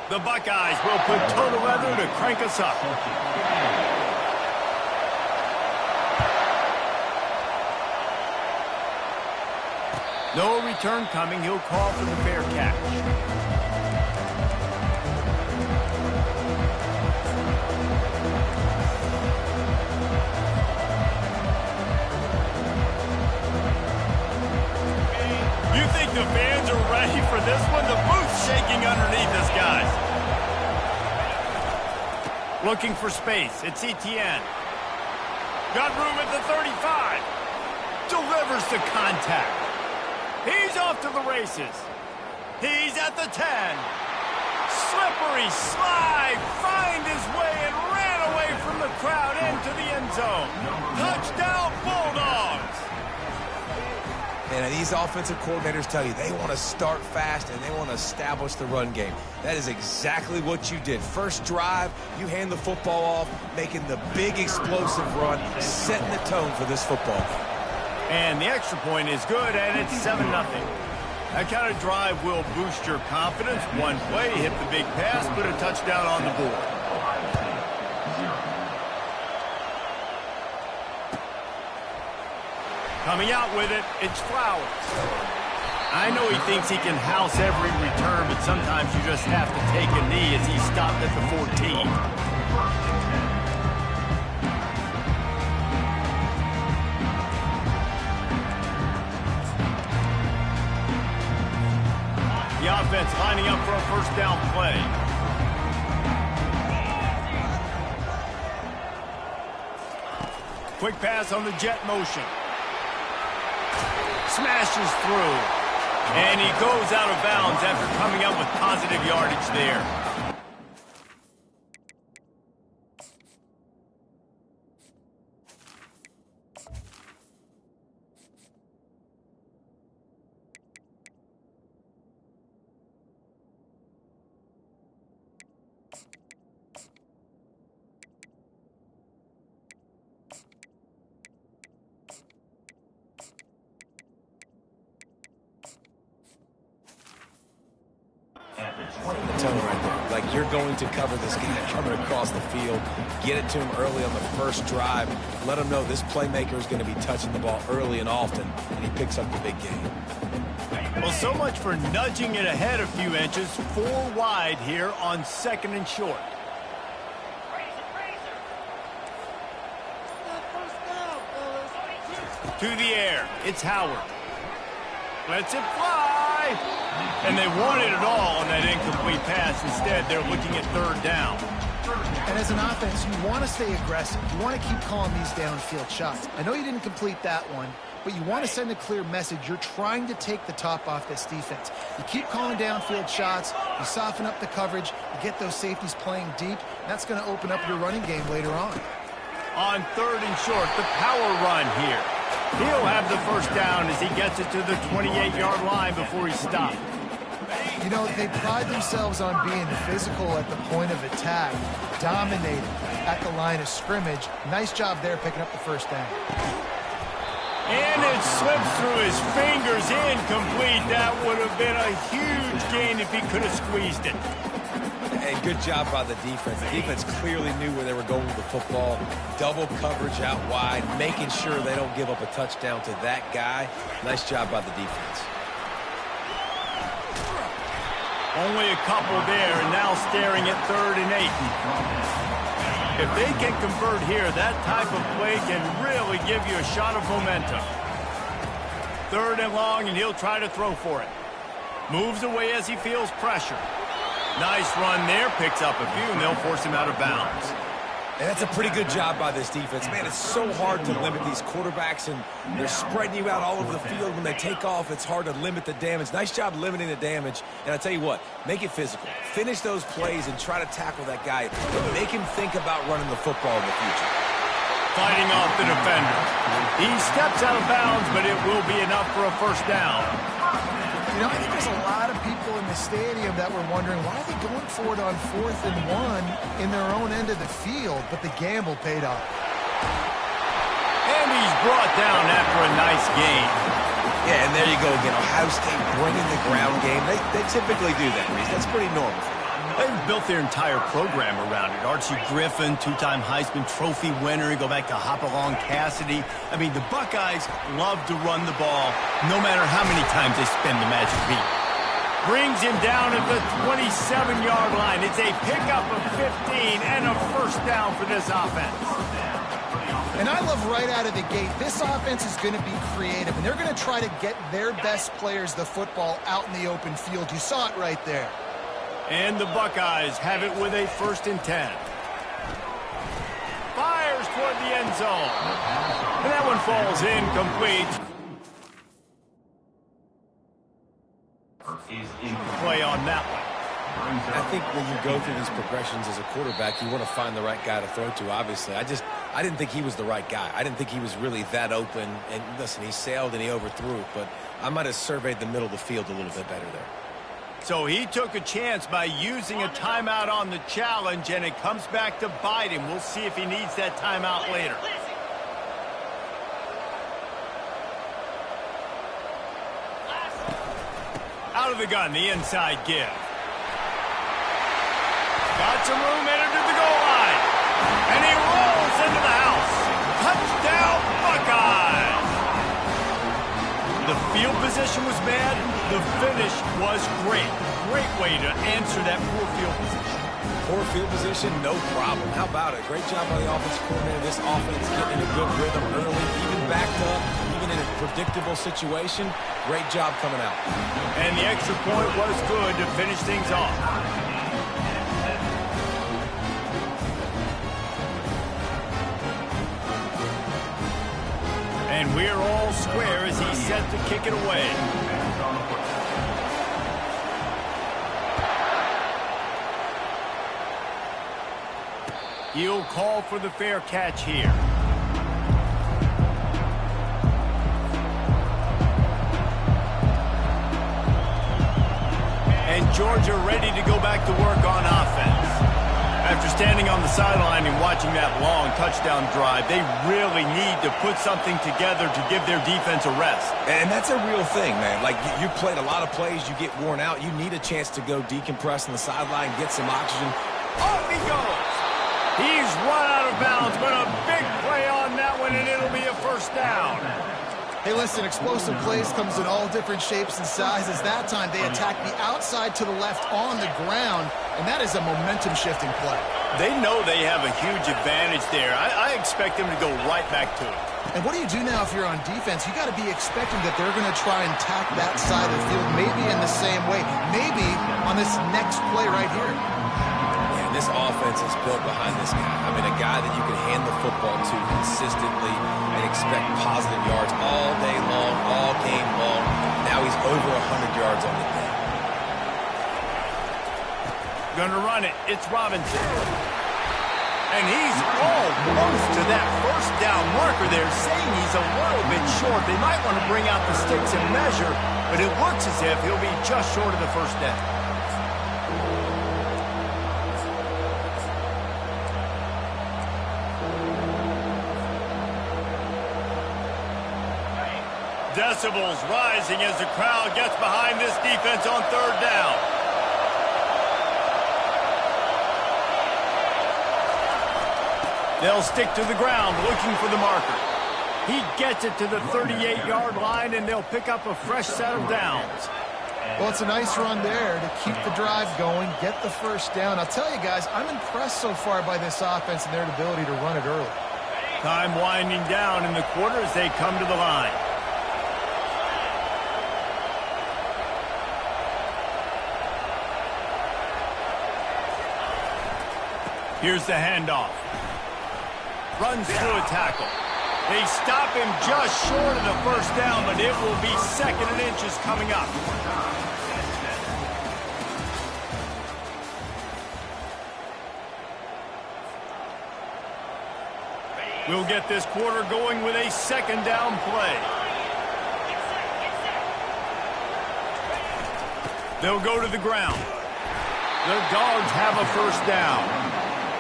the Buckeyes will put total leather to crank us up. No return coming. He'll call for the fair catch. You think the fans are ready for this one? The booth's shaking underneath us, guys. Looking for space. It's Etienne. Got room at the 35. Delivers the contact. He's off to the races. He's at the 10. Slippery slide. Find his way and ran away from the crowd into the end zone. Touchdown, Bulldogs. And these offensive coordinators tell you they want to start fast and they want to establish the run game. That is exactly what you did. First drive, you hand the football off, making the big explosive run, setting the tone for this football game. And the extra point is good, and it's 7-0. That kind of drive will boost your confidence. One play, hit the big pass, put a touchdown on the board. Coming out with it, it's Flowers. I know he thinks he can house every return, but sometimes you just have to take a knee as he stopped at the 14. The offense lining up for a first down play. Quick pass on the jet motion. Smashes through. And he goes out of bounds after coming up with positive yardage there. Tell me right there, like you're going to cover this guy coming across the field, get it to him early on the first drive, let him know this playmaker is going to be touching the ball early and often, and he picks up the big game. Well, so much for nudging it ahead a few inches. 4 wide here on 2nd and short. To the air, it's Howard. Lets it fly. And they wanted it all on that incomplete pass. Instead, they're looking at 3rd down. And as an offense, you want to stay aggressive. You want to keep calling these downfield shots. I know you didn't complete that one, but you want to send a clear message. You're trying to take the top off this defense. You keep calling downfield shots. You soften up the coverage. You get those safeties playing deep. That's going to open up your running game later on. On 3rd and short, the power run here. He'll have the first down as he gets it to the 28-yard line before he stopped. You know, they pride themselves on being physical at the point of attack, dominating at the line of scrimmage. Nice job there picking up the first down. And it slips through his fingers, incomplete. That would have been a huge gain if he could have squeezed it. And good job by the defense. The defense clearly knew where they were going with the football. Double coverage out wide, making sure they don't give up a touchdown to that guy. Nice job by the defense. Only a couple there, and now staring at 3rd and 8. If they can convert here, that type of play can really give you a shot of momentum. 3rd and long, and he'll try to throw for it. Moves away as he feels pressure. Nice run there, picks up a few, and they'll force him out of bounds. And that's a pretty good job by this defense. Man, it's so hard to limit these quarterbacks, and they're spreading you out all over the field. When they take off, it's hard to limit the damage. Nice job limiting the damage. And I tell you what, make it physical. Finish those plays and try to tackle that guy. Make him think about running the football in the future. Fighting off the defender. He steps out of bounds, but it will be enough for a first down. You know, I think there's a lot of people in the stadium that were wondering, why are they going for it on 4th and 1 in their own end of the field? But the gamble paid off. And he's brought down after a nice gain. Yeah, and there you go again. Ohio State bringing the ground game. They typically do that, Reese. That's pretty normal for them. They've built their entire program around it. Archie Griffin, two-time Heisman Trophy winner. You go back to Hopalong Cassidy. I mean, the Buckeyes love to run the ball, no matter how many times they spin the magic beat. Brings him down at the 27-yard line. It's a pickup of 15 and a first down for this offense. And I love right out of the gate, this offense is going to be creative, and they're going to try to get their best players the football out in the open field. You saw it right there. And the Buckeyes have it with a 1st and 10. Fires toward the end zone. And that one falls incomplete. Play on that one. I think when you go through these progressions as a quarterback, you want to find the right guy to throw to, obviously. I didn't think he was the right guy. I didn't think he was really that open. And listen, he sailed and he overthrew it, but I might have surveyed the middle of the field a little bit better there. So he took a chance by using a timeout on the challenge, and it comes back to bite him. We'll see if he needs that timeout later. Out of the gun, the inside give. Got some room, entered to the goal line. And he rolls into the house. Touchdown, Buckeyes! The field position was bad. The finish was great. Great way to answer that poor field position. Poor field position, no problem. How about it? Great job by the offensive coordinator. This offense getting in a good rhythm early, even backed up, even in a predictable situation. Great job coming out. And the extra point was good to finish things off. And we're all square as he's set to kick it away. He'll call for the fair catch here. And Georgia ready to go back to work on offense. After standing on the sideline and watching that long touchdown drive, they really need to put something together to give their defense a rest. And that's a real thing, man. Like, you played a lot of plays, you get worn out. You need a chance to go decompress on the sideline, get some oxygen. Off he goes. He's run out of bounds, but a big play on that one, and it'll be a first down. Hey, listen, explosive plays comes in all different shapes and sizes. That time they attack the outside to the left on the ground, and that is a momentum-shifting play. They know they have a huge advantage there. I expect them to go right back to it. And what do you do now if you're on defense? You got to be expecting that they're going to try and tack that side of the field, maybe in the same way, maybe on this next play right here. Yeah, this offense is built behind this guy. I mean, a guy that you can hand the football to consistently and expect positive yards all day long, all game long. Now he's over 100 yards on the day. Gonna run it. It's Robinson. And he's almost to that first down marker there, saying he's a little bit short. They might want to bring out the sticks and measure, but it looks as if he'll be just short of the first down. Decibels rising as the crowd gets behind this defense on third down. They'll stick to the ground looking for the marker. He gets it to the 38-yard line, and they'll pick up a fresh set of downs. Well, it's a nice run there to keep the drive going, get the first down. I'll tell you guys, I'm impressed so far by this offense and their ability to run it early. Time winding down in the quarter as they come to the line. Here's the handoff. Runs through a tackle. They stop him just short of the first down, but it will be 2nd and inches coming up. We'll get this quarter going with a 2nd down play. They'll go to the ground. The Dogs have a first down.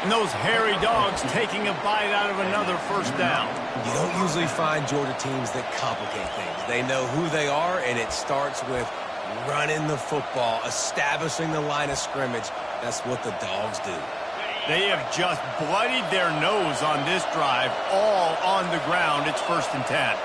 And those hairy Dogs taking a bite out of another first down. You don't usually find Georgia teams that complicate things. They know who they are, and it starts with running the football, establishing the line of scrimmage. That's what the Dogs do. They have just bloodied their nose on this drive, all on the ground. It's 1st and 10.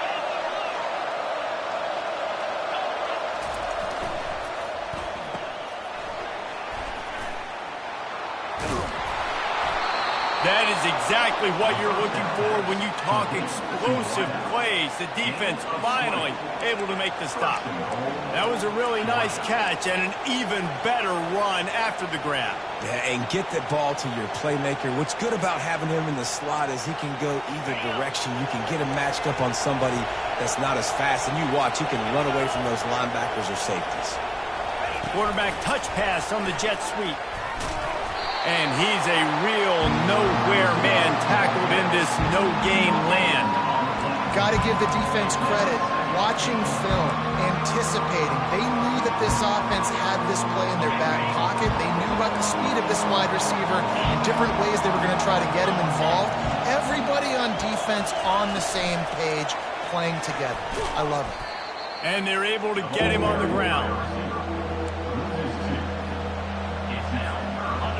That is exactly what you're looking for when you talk explosive plays. The defense finally able to make the stop. That was a really nice catch and an even better run after the grab. Yeah, and get that ball to your playmaker. What's good about having him in the slot is he can go either direction. You can get him matched up on somebody that's not as fast, and you watch, he can run away from those linebackers or safeties. Quarterback touch pass on the jet sweep. And he's a real nowhere man tackled in this no-gain land. Got to give the defense credit. Watching film, anticipating. They knew that this offense had this play in their back pocket. They knew about the speed of this wide receiver and different ways they were going to try to get him involved. Everybody on defense on the same page, playing together. I love it. And they're able to get him on the ground.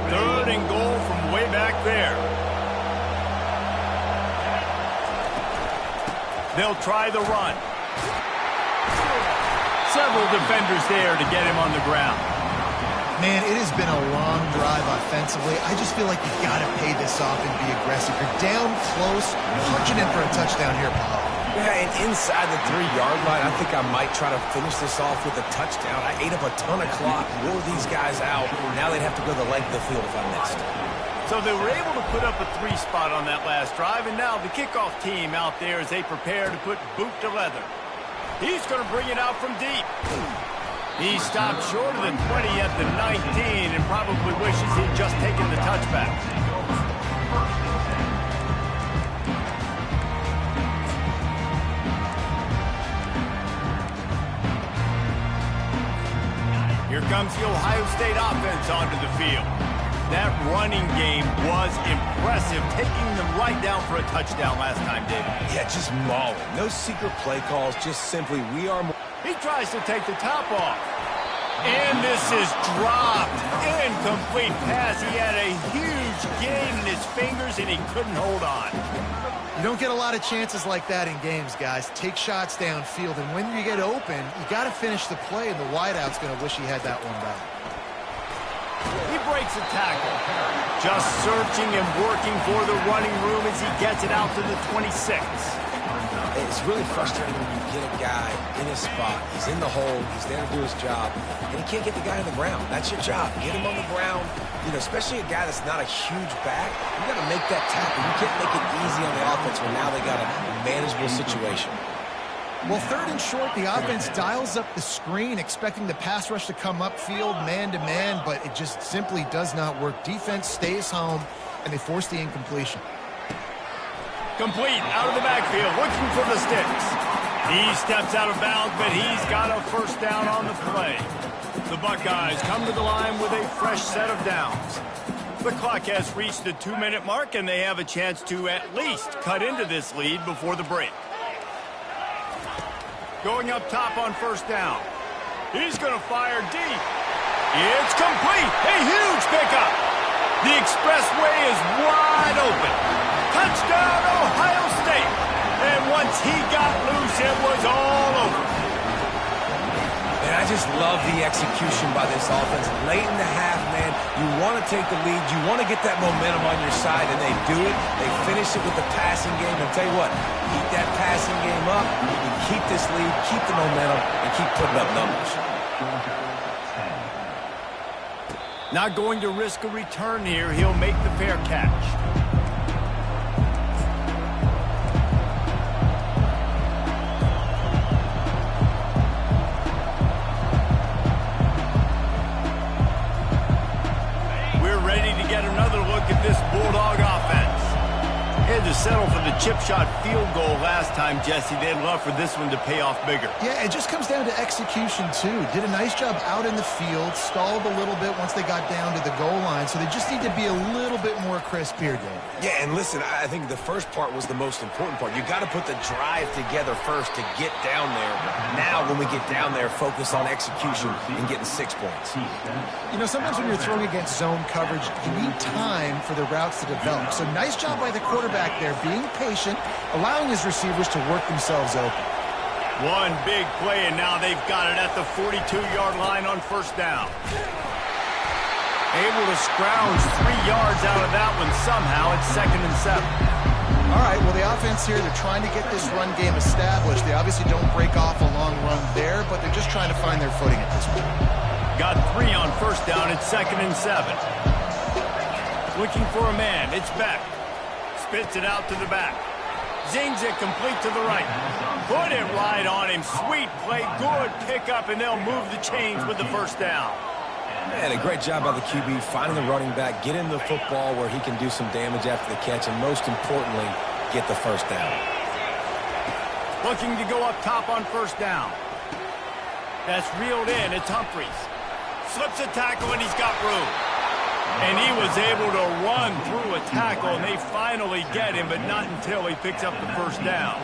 3rd and goal from way back there. They'll try the run. Several defenders there to get him on the ground. Man, it has been a long drive offensively. I just feel like you got to pay this off and be aggressive. You're down close, punching in for a touchdown here, Paul. Yeah, and inside the 3-yard line, I think I might try to finish this off with a touchdown. I ate up a ton of clock, wore these guys out. Now they'd have to go the length of the field if I missed. So they were able to put up a 3 spot on that last drive, and now the kickoff team out there as they prepare to put boot to leather. He's going to bring it out from deep. He stopped short of the 20 at the 19 and probably wishes he'd just taken the touchback. Here comes the Ohio State offense onto the field. That running game was impressive, taking them right down for a touchdown last time, David. Yeah, just mauling. No secret play calls, just simply we are more. He tries to take the top off. And this is dropped. Incomplete pass. He had a huge gain in his fingers, and he couldn't hold on. You don't get a lot of chances like that in games, guys. Take shots downfield, and when you get open, you got to finish the play, and the wideout's going to wish he had that one back. He breaks a tackle. Just searching and working for the running room as he gets it out to the 26. It's really frustrating when you get a guy in his spot. He's in the hole. He's there to do his job. And he can't get the guy on the ground. That's your job. Get him on the ground. You know, especially a guy that's not a huge back. You got to make that tackle. You can't make it easy on the offense when now they got a manageable situation. Well, 3rd and short, the offense dials up the screen, expecting the pass rush to come upfield, man-to-man, but it just simply does not work. Defense stays home, and they force the incompletion. Complete out of the backfield, looking for the sticks. He steps out of bounds, but he's got a 1st down on the play. The Buckeyes come to the line with a fresh set of downs. The clock has reached the 2-minute mark, and they have a chance to at least cut into this lead before the break. Going up top on 1st down. He's going to fire deep. It's complete. A huge pickup. The expressway is wide open. Touchdown, Ohio State. And once he got loose, it was all over. And I just love the execution by this offense. Late in the half, man, you want to take the lead. You want to get that momentum on your side, and they do it. They finish it with the passing game. And tell you what, keep that passing game up. You keep this lead, keep the momentum, and keep putting up numbers. Not going to risk a return here. He'll make the fair catch. We're ready to get another look at this Bulldog offense. Had to settle for the chip shot field goal last time, Jesse. They'd love for this one to pay off bigger. Yeah, it just comes down to execution, too. Did a nice job out in the field, stalled a little bit once they got down to the goal line, so they just need to be a little bit more crisp here, Dave. Yeah, and listen, I think the first part was the most important part. You got to put the drive together first to get down there. Now, when we get down there, focus on execution and getting 6 points. You know, sometimes when you're throwing against zone coverage, you need time for the routes to develop. So nice job by the quarterback there, being patient, allowing his receivers to work themselves open. One big play, and now they've got it at the 42-yard line on first down. Able to scrounge 3 yards out of that one somehow. It's 2nd and 7. All right, well, the offense here, they're trying to get this run game established. They obviously don't break off a long run there, but they're just trying to find their footing at this point. Got 3 on first down. It's 2nd and 7. Looking for a man. It's Beck. Spits it out to the back. Zings it complete to the right. Put it right on him. Sweet play. Good pickup, and they'll move the chains with the first down. Man, a great job by the QB finding the running back, getting the football where he can do some damage after the catch, and most importantly, get the first down. Looking to go up top on first down. That's reeled in. It's Humphries. Slips a tackle, and he's got room. And he was able to run through a tackle, and they finally get him, but not until he picks up the first down.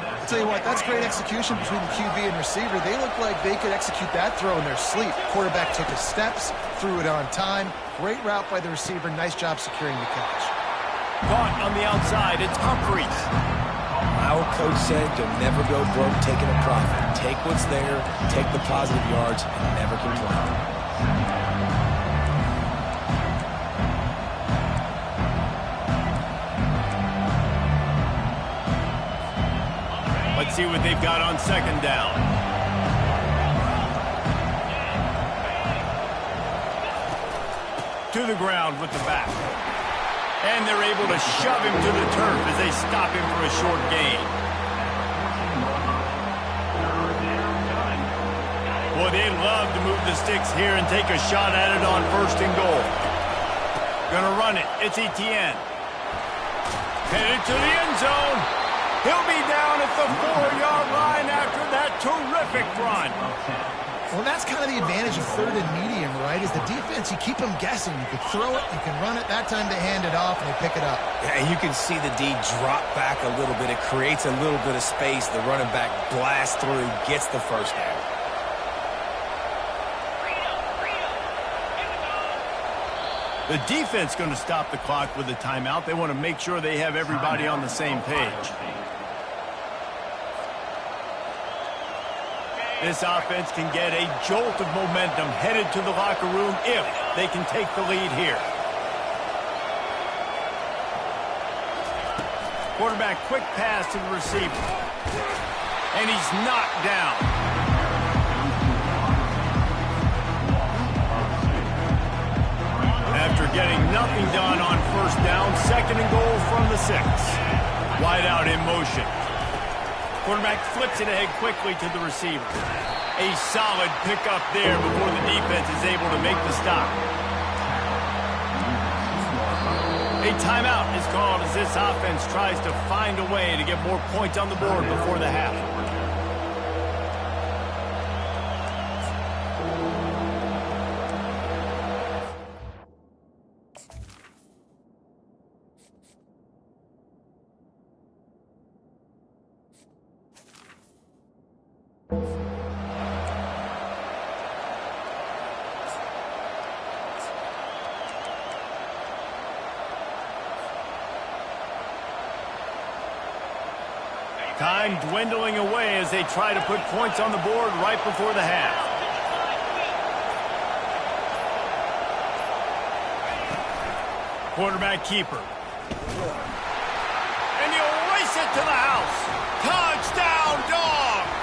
I'll tell you what, that's great execution between the QB and receiver. They look like they could execute that throw in their sleep. Quarterback took his steps, threw it on time. Great route by the receiver. Nice job securing the catch. Caught on the outside. It's Humphries. My old coach said, you'll never go broke taking a profit. Take what's there, take the positive yards, and never complain. Let's see what they've got on second down. To the ground with the back. And they're able to shove him to the turf as they stop him for a short gain. Boy, they love to move the sticks here and take a shot at it on first and goal. Gonna run it. It's Etienne. Headed to the end zone. He'll be down at the 4-yard line after that terrific run. Well, that's kind of the advantage of third and medium, right? Is the defense, you keep them guessing. You can throw it, you can run it. That time they hand it off and they pick it up. Yeah, you can see the D drop back a little bit. It creates a little bit of space. The running back blasts through, gets the first down. The defense going to stop the clock with a timeout. They want to make sure they have everybody on the same page. This offense can get a jolt of momentum headed to the locker room if they can take the lead here. Quarterback, quick pass to the receiver. And he's knocked down. After getting nothing done on first down, 2nd and goal from the 6. Wide out in motion. Quarterback flips it ahead quickly to the receiver. A solid pickup there before the defense is able to make the stop. A timeout is called as this offense tries to find a way to get more points on the board before the half. Time dwindling away as they try to put points on the board right before the half. Quarterback keeper. And he'll race it to the house. Touchdown, Dogs!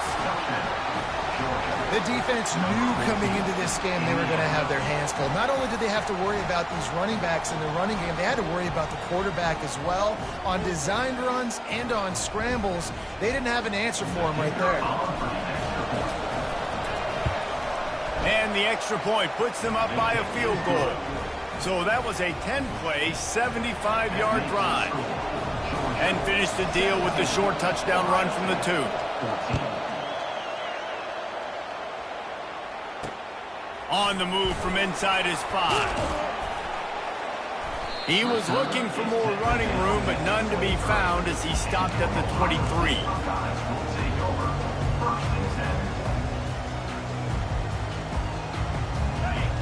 The defense knew coming into this game they were going to have their hands full. Not only did they have to worry about these running backs in the running game, they had to worry about the quarterback as well. On designed runs and on scrambles, they didn't have an answer for him right there. And the extra point puts them up by a field goal. So that was a 10-play, 75-yard drive. and finish the deal with the short touchdown run from the 2. On the move from inside his 5. He was looking for more running room, but none to be found as he stopped at the 23.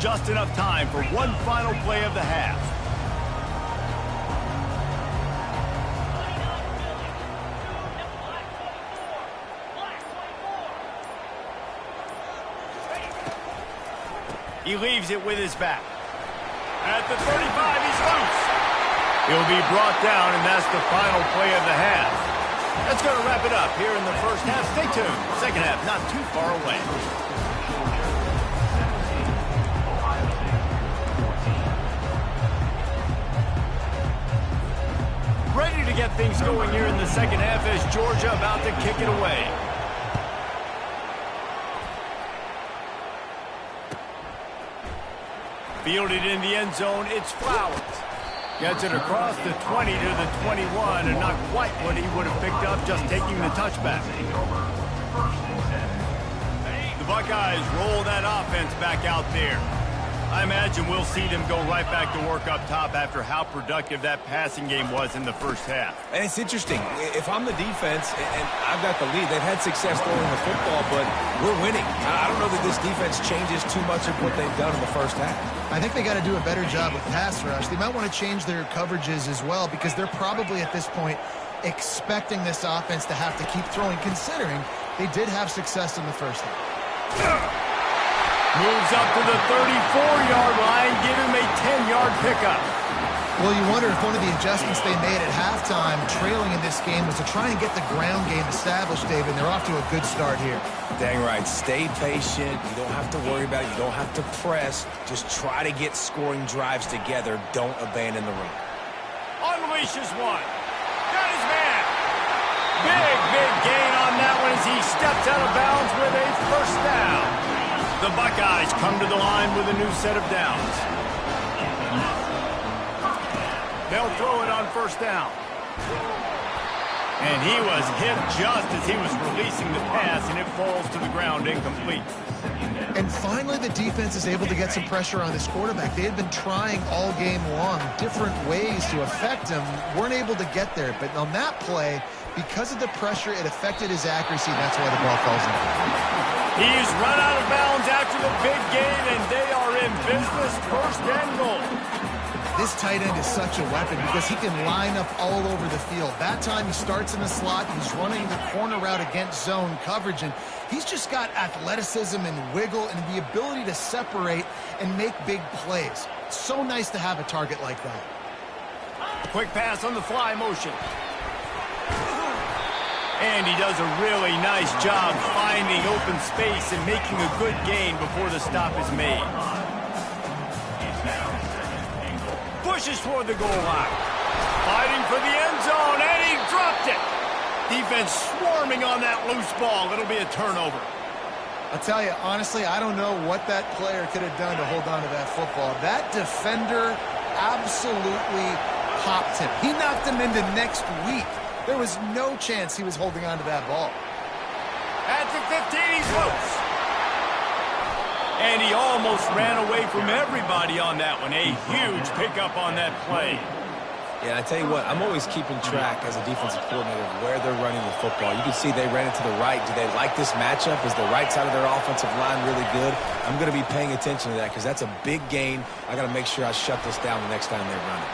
Just enough time for one final play of the half. He leaves it with his back. At the 35, he's loose. He'll be brought down, and that's the final play of the half. That's going to wrap it up here in the first half. Stay tuned. Second half not too far away. Ready to get things going here in the second half as Georgia about to kick it away. Fielded in the end zone, it's Flowers. Gets it across the 20 to the 21, and not quite what he would have picked up just taking the touchback. The Buckeyes roll that offense back out there. I imagine we'll see them go right back to work up top after how productive that passing game was in the first half. And it's interesting. If I'm the defense and I've got the lead, they've had success throwing the football, but we're winning. I don't know that this defense changes too much of what they've done in the first half. I think they got to do a better job with pass rush. They might want to change their coverages as well because they're probably at this point expecting this offense to have to keep throwing, considering they did have success in the first half. Moves up to the 34-yard line, give him a 10-yard pickup. Well, you wonder if one of the adjustments they made at halftime, trailing in this game, was to try and get the ground game established, David. They're off to a good start here. Dang right. Stay patient. You don't have to worry about it. You don't have to press. Just try to get scoring drives together. Don't abandon the run. Unleashes one. Got his man. Big gain on that one as he steps out of bounds with a first down. The Buckeyes come to the line with a new set of downs. They'll throw it on first down. And he was hit just as he was releasing the pass, and it falls to the ground incomplete. And finally, the defense is able to get some pressure on this quarterback. They had been trying all game long different ways to affect him, weren't able to get there. But on that play, because of the pressure, it affected his accuracy, and that's why the ball falls in. He's run out of bounds after the big gain, and they are in business, first and goal. This tight end is such a weapon because he can line up all over the field. That time he starts in the slot, he's running the corner route against zone coverage, and he's just got athleticism and wiggle and the ability to separate and make big plays. It's so nice to have a target like that. Quick pass on the fly motion. And he does a really nice job finding open space and making a good gain before the stop is made. Pushes toward the goal line. Fighting for the end zone, and he dropped it. Defense swarming on that loose ball. It'll be a turnover. I'll tell you, honestly, I don't know what that player could have done to hold on to that football. That defender absolutely popped him. He knocked him into next week. There was no chance he was holding on to that ball. At the 15, he's loose. And he almost ran away from everybody on that one. A huge pickup on that play. Yeah, I tell you what, I'm always keeping track as a defensive coordinator of where they're running the football. You can see they ran it to the right. Do they like this matchup? Is the right side of their offensive line really good? I'm going to be paying attention to that because that's a big gain. I got to make sure I shut this down the next time they run it.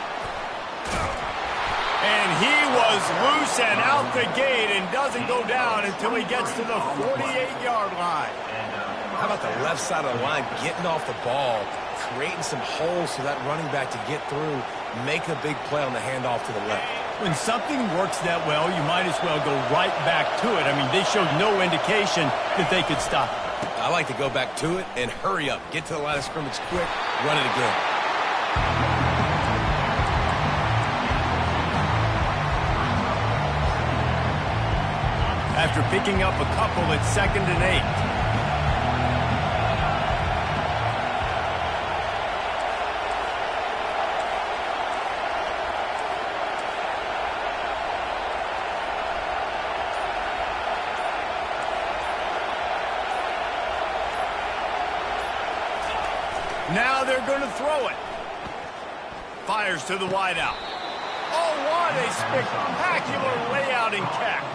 And he was loose and out the gate and doesn't go down until he gets to the 48-yard line. How about the left side of the line getting off the ball, creating some holes for that running back to get through, make a big play on the handoff to the left. When something works that well, you might as well go right back to it. I mean, they showed no indication that they could stop it. I like to go back to it and hurry up. Get to the line of scrimmage quick, run it again. After picking up a couple at 2nd and 8. Now they're going to throw it. Fires to the wideout. Oh, what a spectacular layout and catch.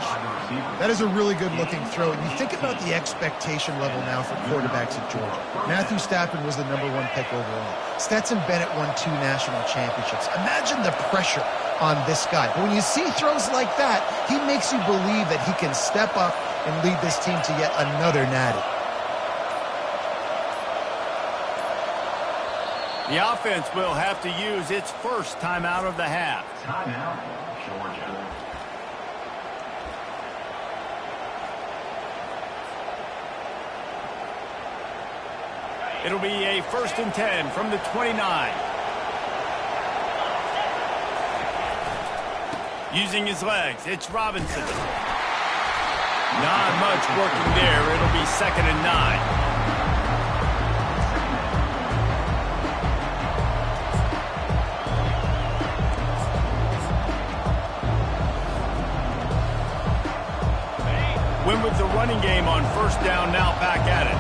That is a really good-looking throw. And you think about the expectation level now for quarterbacks at Georgia. Matthew Stafford was the #1 pick overall. Stetson Bennett won 2 national championships. Imagine the pressure on this guy. But when you see throws like that, he makes you believe that he can step up and lead this team to yet another natty. The offense will have to use its first timeout of the half. Timeout, Georgia. It'll be a 1st and 10 from the 29. Using his legs, it's Robinson. Not much working there. It'll be 2nd and 9. Win with the running game on 1st down, now back at it.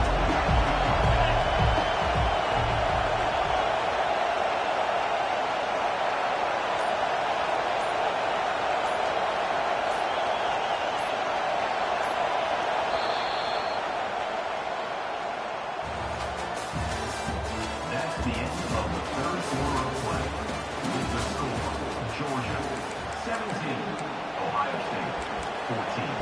That's the end of the 3rd quarter of play. With the score, Georgia 17, Ohio State 14.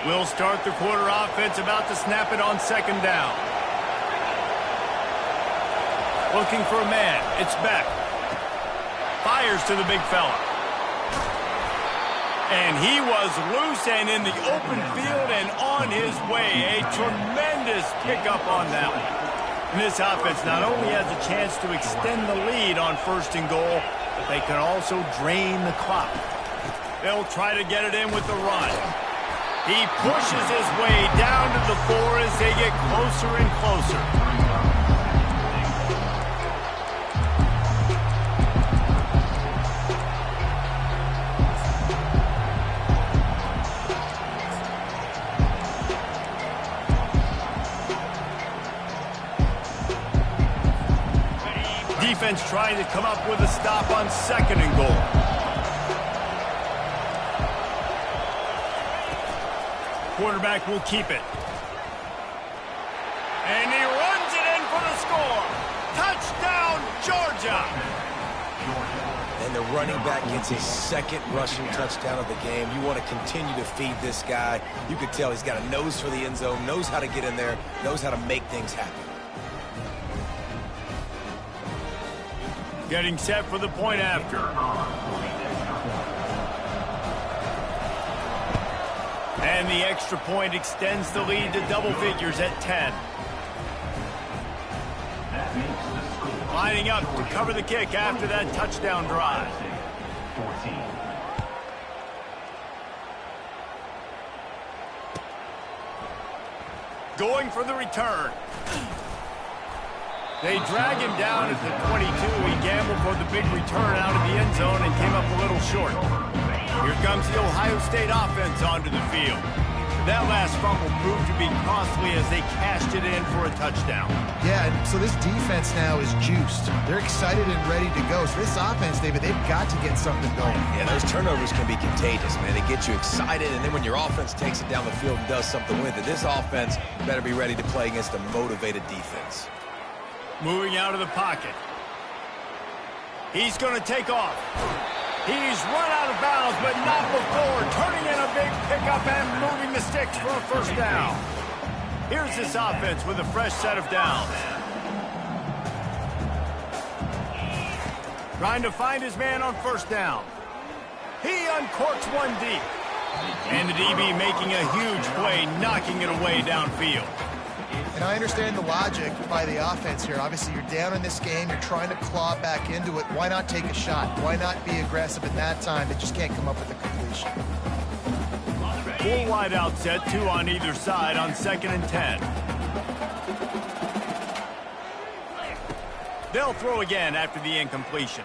We'll start the quarter offense, about to snap it on 2nd down. Looking for a man. It's Beck. Fires to the big fella. And he was loose and in the open field and on his way. A tremendous pickup on that one. And this offense not only has a chance to extend the lead on 1st and goal, but they can also drain the clock. They'll try to get it in with the run. He pushes his way down to the 4 as they get closer and closer. Defense trying to come up with a stop on 2nd and goal. Quarterback will keep it. And he runs it in for the score. Touchdown, Georgia. And the running back gets his 2nd rushing touchdown of the game. You want to continue to feed this guy. You could tell he's got a nose for the end zone, knows how to get in there, knows how to make things happen. Getting set for the point after. And the extra point extends the lead to double figures at 10. Lining up to cover the kick after that touchdown drive. 14. Going for the return. They drag him down at the 22. He gambled for the big return out of the end zone and came up a little short. Here comes the Ohio State offense onto the field. That last fumble proved to be costly as they cashed it in for a touchdown. Yeah, and so this defense now is juiced. They're excited and ready to go. So this offense, David, they've got to get something going. Yeah, those turnovers can be contagious, man. They get you excited, and then when your offense takes it down the field and does something with it, this offense better be ready to play against a motivated defense. Moving out of the pocket. He's going to take off. He's run out of bounds, but not before turning in a big pickup and moving the sticks for a 1st down. Here's this offense with a fresh set of downs. Trying to find his man on 1st down. He uncorks one deep. And the DB making a huge play, knocking it away downfield. And I understand the logic by the offense here. Obviously, you're down in this game. You're trying to claw back into it. Why not take a shot? Why not be aggressive at that time? They just can't come up with a completion. 4 wide out set, 2 on either side on 2nd and 10. They'll throw again after the incompletion.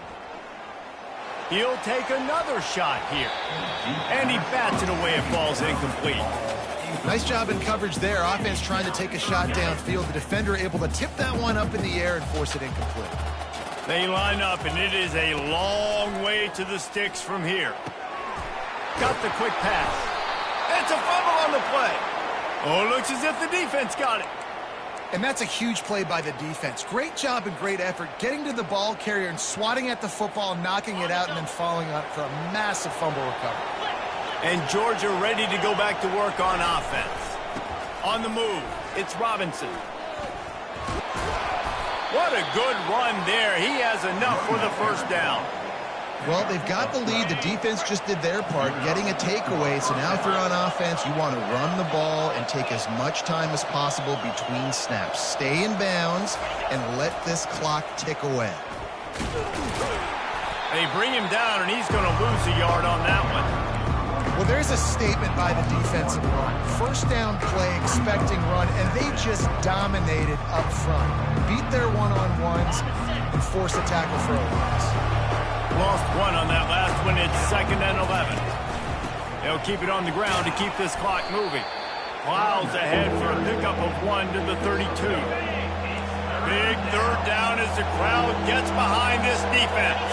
He'll take another shot here. And he bats it away. It falls incomplete. Nice job in coverage there. Offense trying to take a shot downfield. The defender able to tip that one up in the air and force it incomplete. They line up, and it is a long way to the sticks from here. Got the quick pass. It's a fumble on the play. Oh, it looks as if the defense got it. And that's a huge play by the defense. Great job and great effort getting to the ball carrier and swatting at the football, knocking it out, and then following up for a massive fumble recovery. And Georgia ready to go back to work on offense. On the move, it's Robinson. What a good run there. He has enough for the first down. Well, they've got the lead. The defense just did their part, getting a takeaway. So now if you're on offense, you want to run the ball and take as much time as possible between snaps. Stay in bounds and let this clock tick away. They bring him down, and he's going to lose a yard on that one. Well, there's a statement by the defensive line. First down play, expecting run, and they just dominated up front. Beat their one-on-ones and forced a tackle for a loss. Lost one on that last one. It's 2nd and 11. They'll keep it on the ground to keep this clock moving. Plows ahead for a pickup of 1 to the 32. Big third down as the crowd gets behind this defense.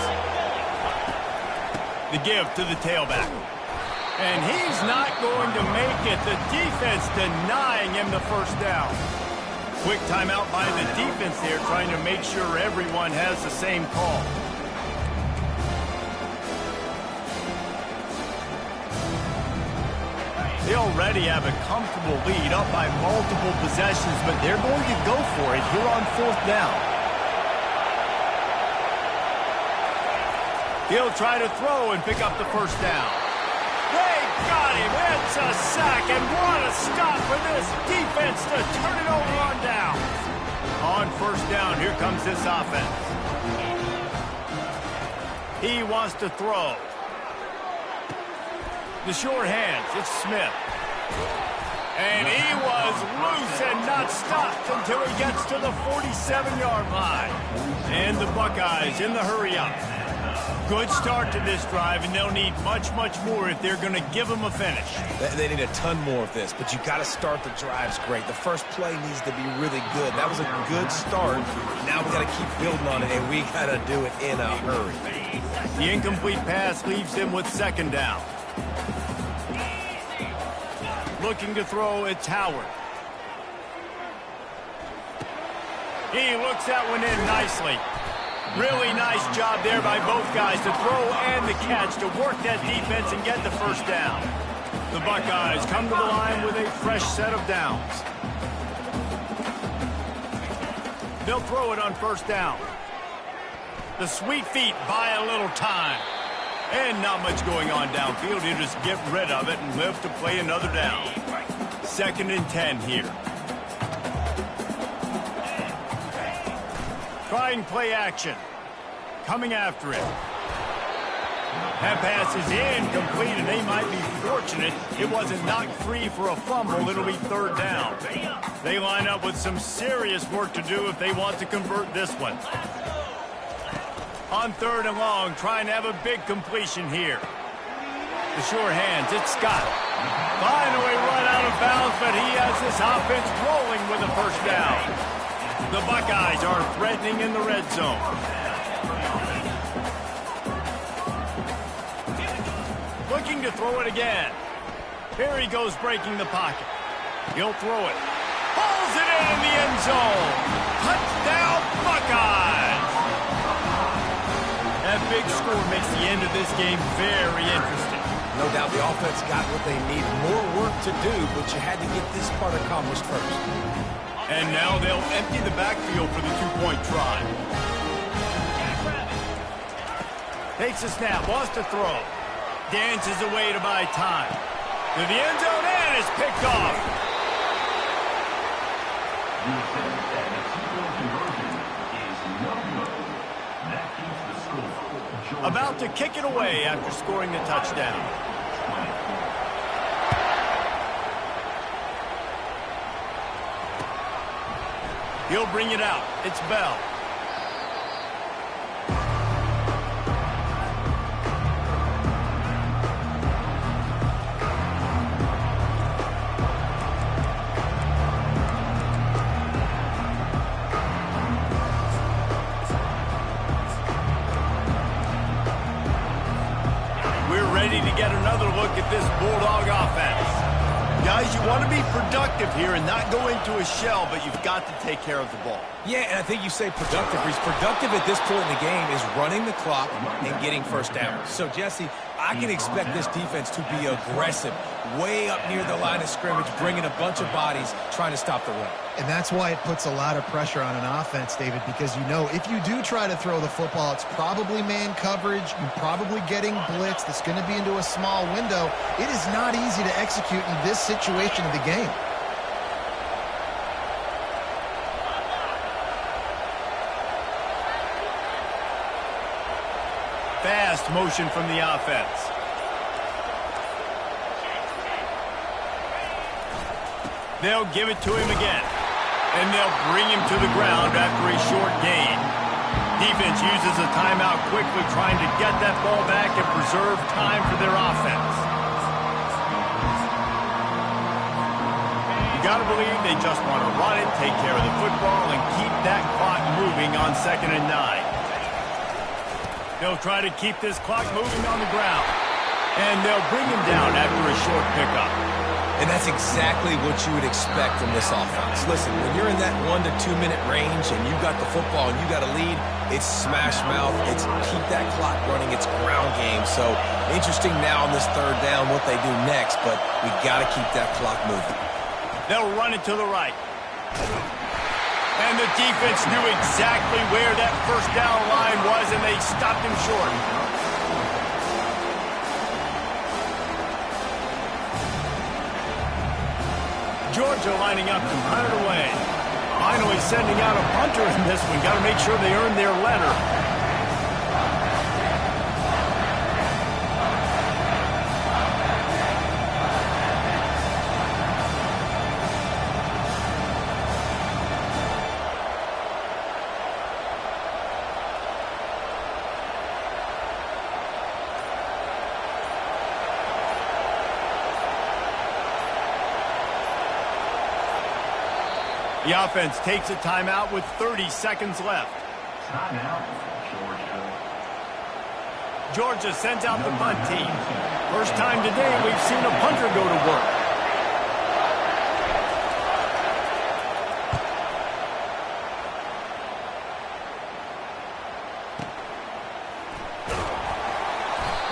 The give to the tailback. And he's not going to make it. The defense denying him the first down. Quick timeout by the defense there, trying to make sure everyone has the same call. They already have a comfortable lead, up by multiple possessions, but they're going to go for it here on 4th down. He'll try to throw and pick up the first down. They got him. It's a sack, and what a stop for this defense to turn it over on down. On 1st down, here comes this offense. He wants to throw. The short hands, it's Smith. And he was loose and not stopped until he gets to the 47-yard line. And the Buckeyes in the hurry-up. Good start to this drive, and they'll need much, much more if they're going to give them a finish. They need a ton more of this, but you got to start the drives great. The first play needs to be really good. That was a good start. Now we got to keep building on it, and we got to do it in a hurry. The incomplete pass leaves him with 2nd down. Looking to throw, it's Howard. He looks that one in nicely. Really nice job there by both guys to throw and the catch to work that defense and get the first down. The Buckeyes come to the line with a fresh set of downs. They'll throw it on 1st down. The sweet feet buy a little time. And not much going on downfield. You just get rid of it and live to play another down. 2nd and 10 here. Trying play action. Coming after it. That pass is incomplete, and they might be fortunate it wasn't knocked free for a fumble. It'll be 3rd down. They line up with some serious work to do if they want to convert this one. On 3rd and long, trying to have a big completion here. The short hands, it's Scott. Finally run out of bounds, but he has this offense rolling with a first down. The Buckeyes are threatening in the red zone. Looking to throw it again. Here he goes breaking the pocket. He'll throw it. Pulls it in the end zone. Touchdown, Buckeyes! That big score makes the end of this game very interesting. No doubt the offense got what they need. More work to do, but you had to get this part accomplished first. And now they'll empty the backfield for the 2-point try. Takes a snap, wants to throw. Dances away to buy time. To the end zone, and is picked off. About to kick it away after scoring the touchdown. He'll bring it out. It's Bell. get another look at this Bulldog offense. Guys, you want to be productive here and not go into a shell, but you've got to take care of the ball. Yeah, and I think you say productive. He's productive at this point in the game is running the clock and getting first down. So, Jesse, I can expect this defense to be aggressive, way up near the line of scrimmage, bringing a bunch of bodies, trying to stop the run. And that's why it puts a lot of pressure on an offense, David, because you know if you do try to throw the football, it's probably man coverage. You're probably getting blitz that's going to be into a small window. It is not easy to execute in this situation of the game. Fast motion from the offense. They'll give it to him again. And they'll bring him to the ground after a short gain. Defense uses a timeout quickly, trying to get that ball back and preserve time for their offense. You got to believe they just want to run it, take care of the football, and keep that clock moving on 2nd and 9. They'll try to keep this clock moving on the ground. And they'll bring him down after a short pickup. And that's exactly what you would expect from this offense. Listen, when you're in that 1 to 2 minute range and you got the football and you got a lead, it's smash mouth, it's keep that clock running, it's ground game. So interesting now on this 3rd down what they do next, but we got to keep that clock moving. They'll run it to the right. And the defense knew exactly where that first down line was, and they stopped him short. Georgia lining up to punt it away. Finally sending out a punter in this one. Got to make sure they earn their letter. The offense takes a timeout with 30 seconds left. Timeout, Georgia. Georgia sends out the punt team. First time today we've seen a punter go to work.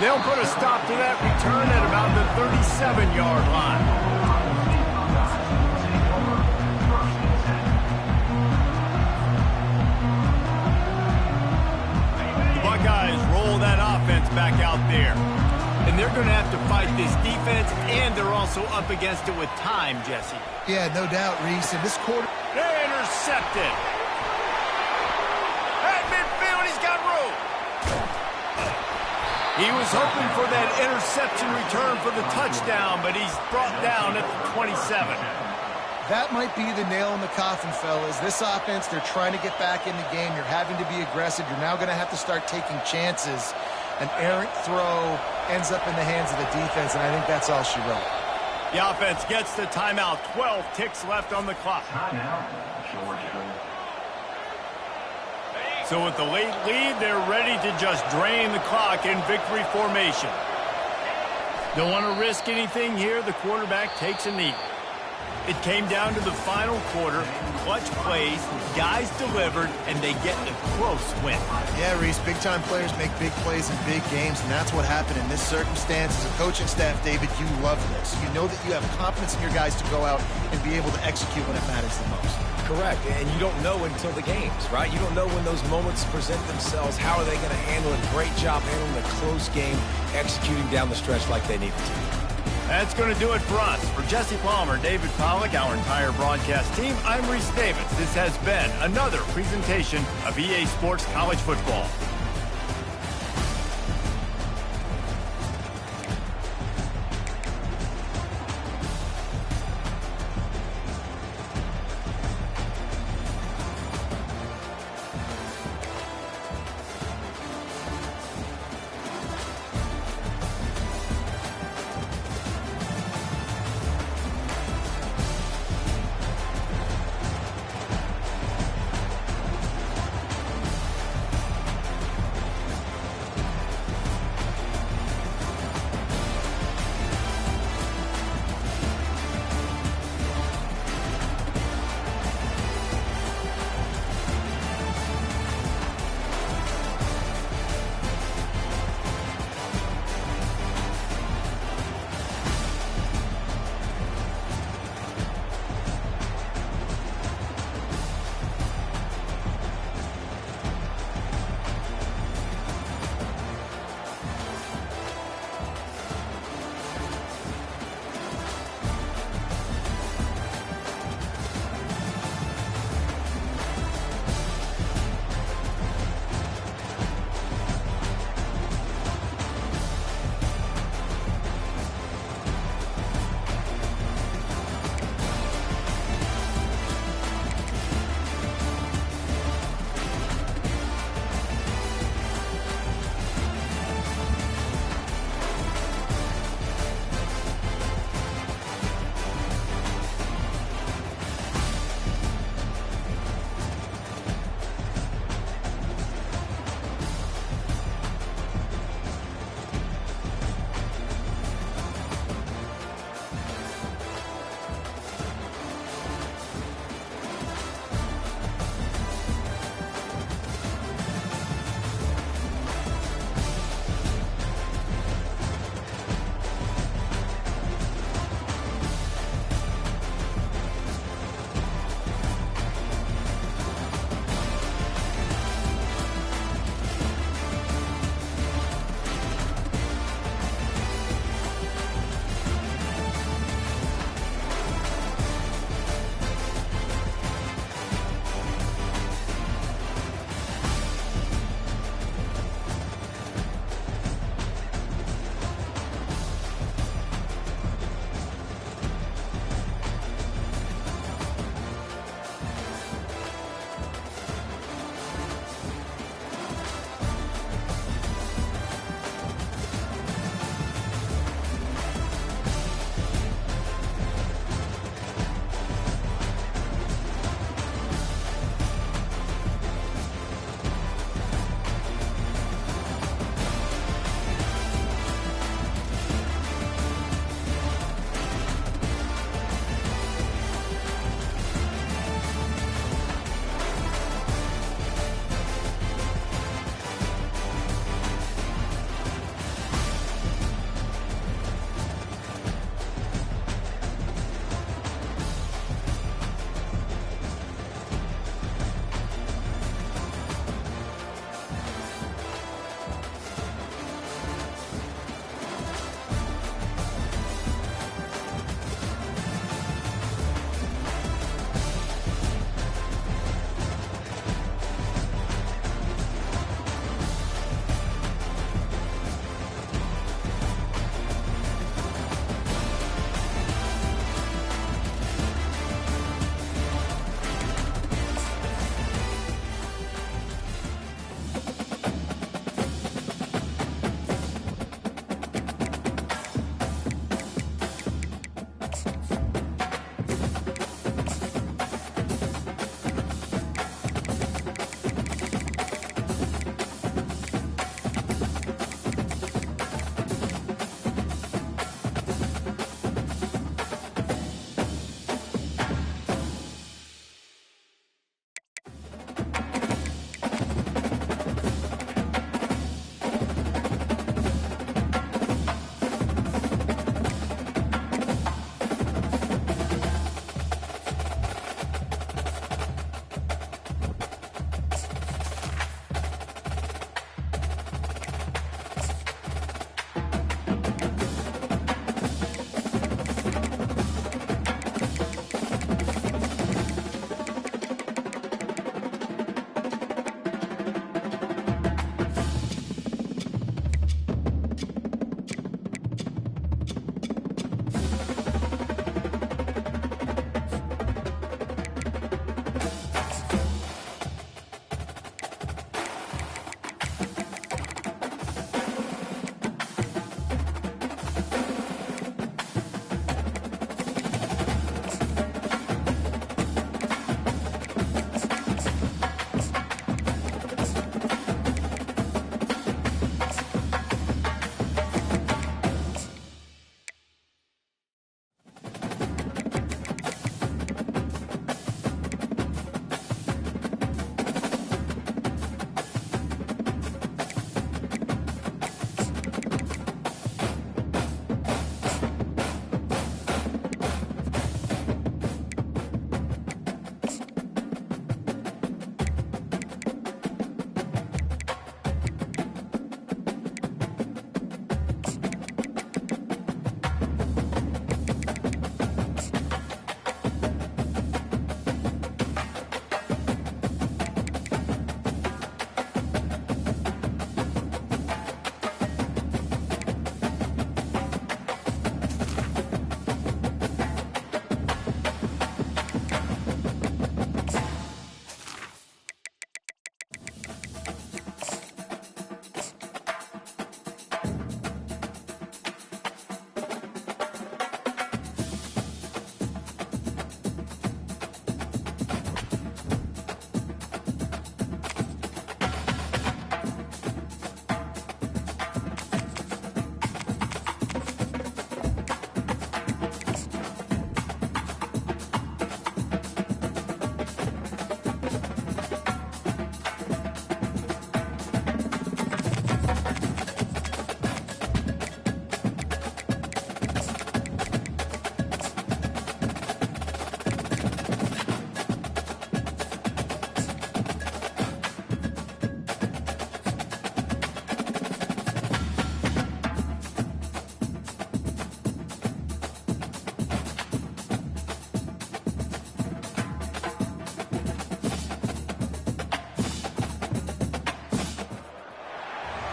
They'll put a stop to that return at about the 37-yard line. Buckeyes roll that offense back out there. And they're going to have to fight this defense, and they're also up against it with time, Jesse. Yeah, no doubt, Reese. In this quarter... They're intercepted. At midfield, he's got room. He was hoping for that interception return for the touchdown, but he's brought down at the 27. That might be the nail in the coffin, fellas. This offense, they're trying to get back in the game. You're having to be aggressive. You're now going to have to start taking chances. An errant throw ends up in the hands of the defense, and I think that's all she wrote. The offense gets the timeout. 12 ticks left on the clock. Timeout, Georgia. So with the late lead, they're ready to just drain the clock in victory formation. Don't want to risk anything here. The quarterback takes a knee. It came down to the final quarter, clutch plays, guys delivered, and they get a close win. Yeah, Reese, big-time players make big plays in big games, and that's what happened in this circumstance. As a coaching staff, David, you love this. You know that you have confidence in your guys to go out and be able to execute when it matters the most. Correct, and you don't know until the games, right? You don't know when those moments present themselves. How are they going to handle it? Great job handling a close game, executing down the stretch like they needed to. That's going to do it for us. For Jesse Palmer, David Pollack, our entire broadcast team, I'm Reese Davis. This has been another presentation of EA Sports College Football.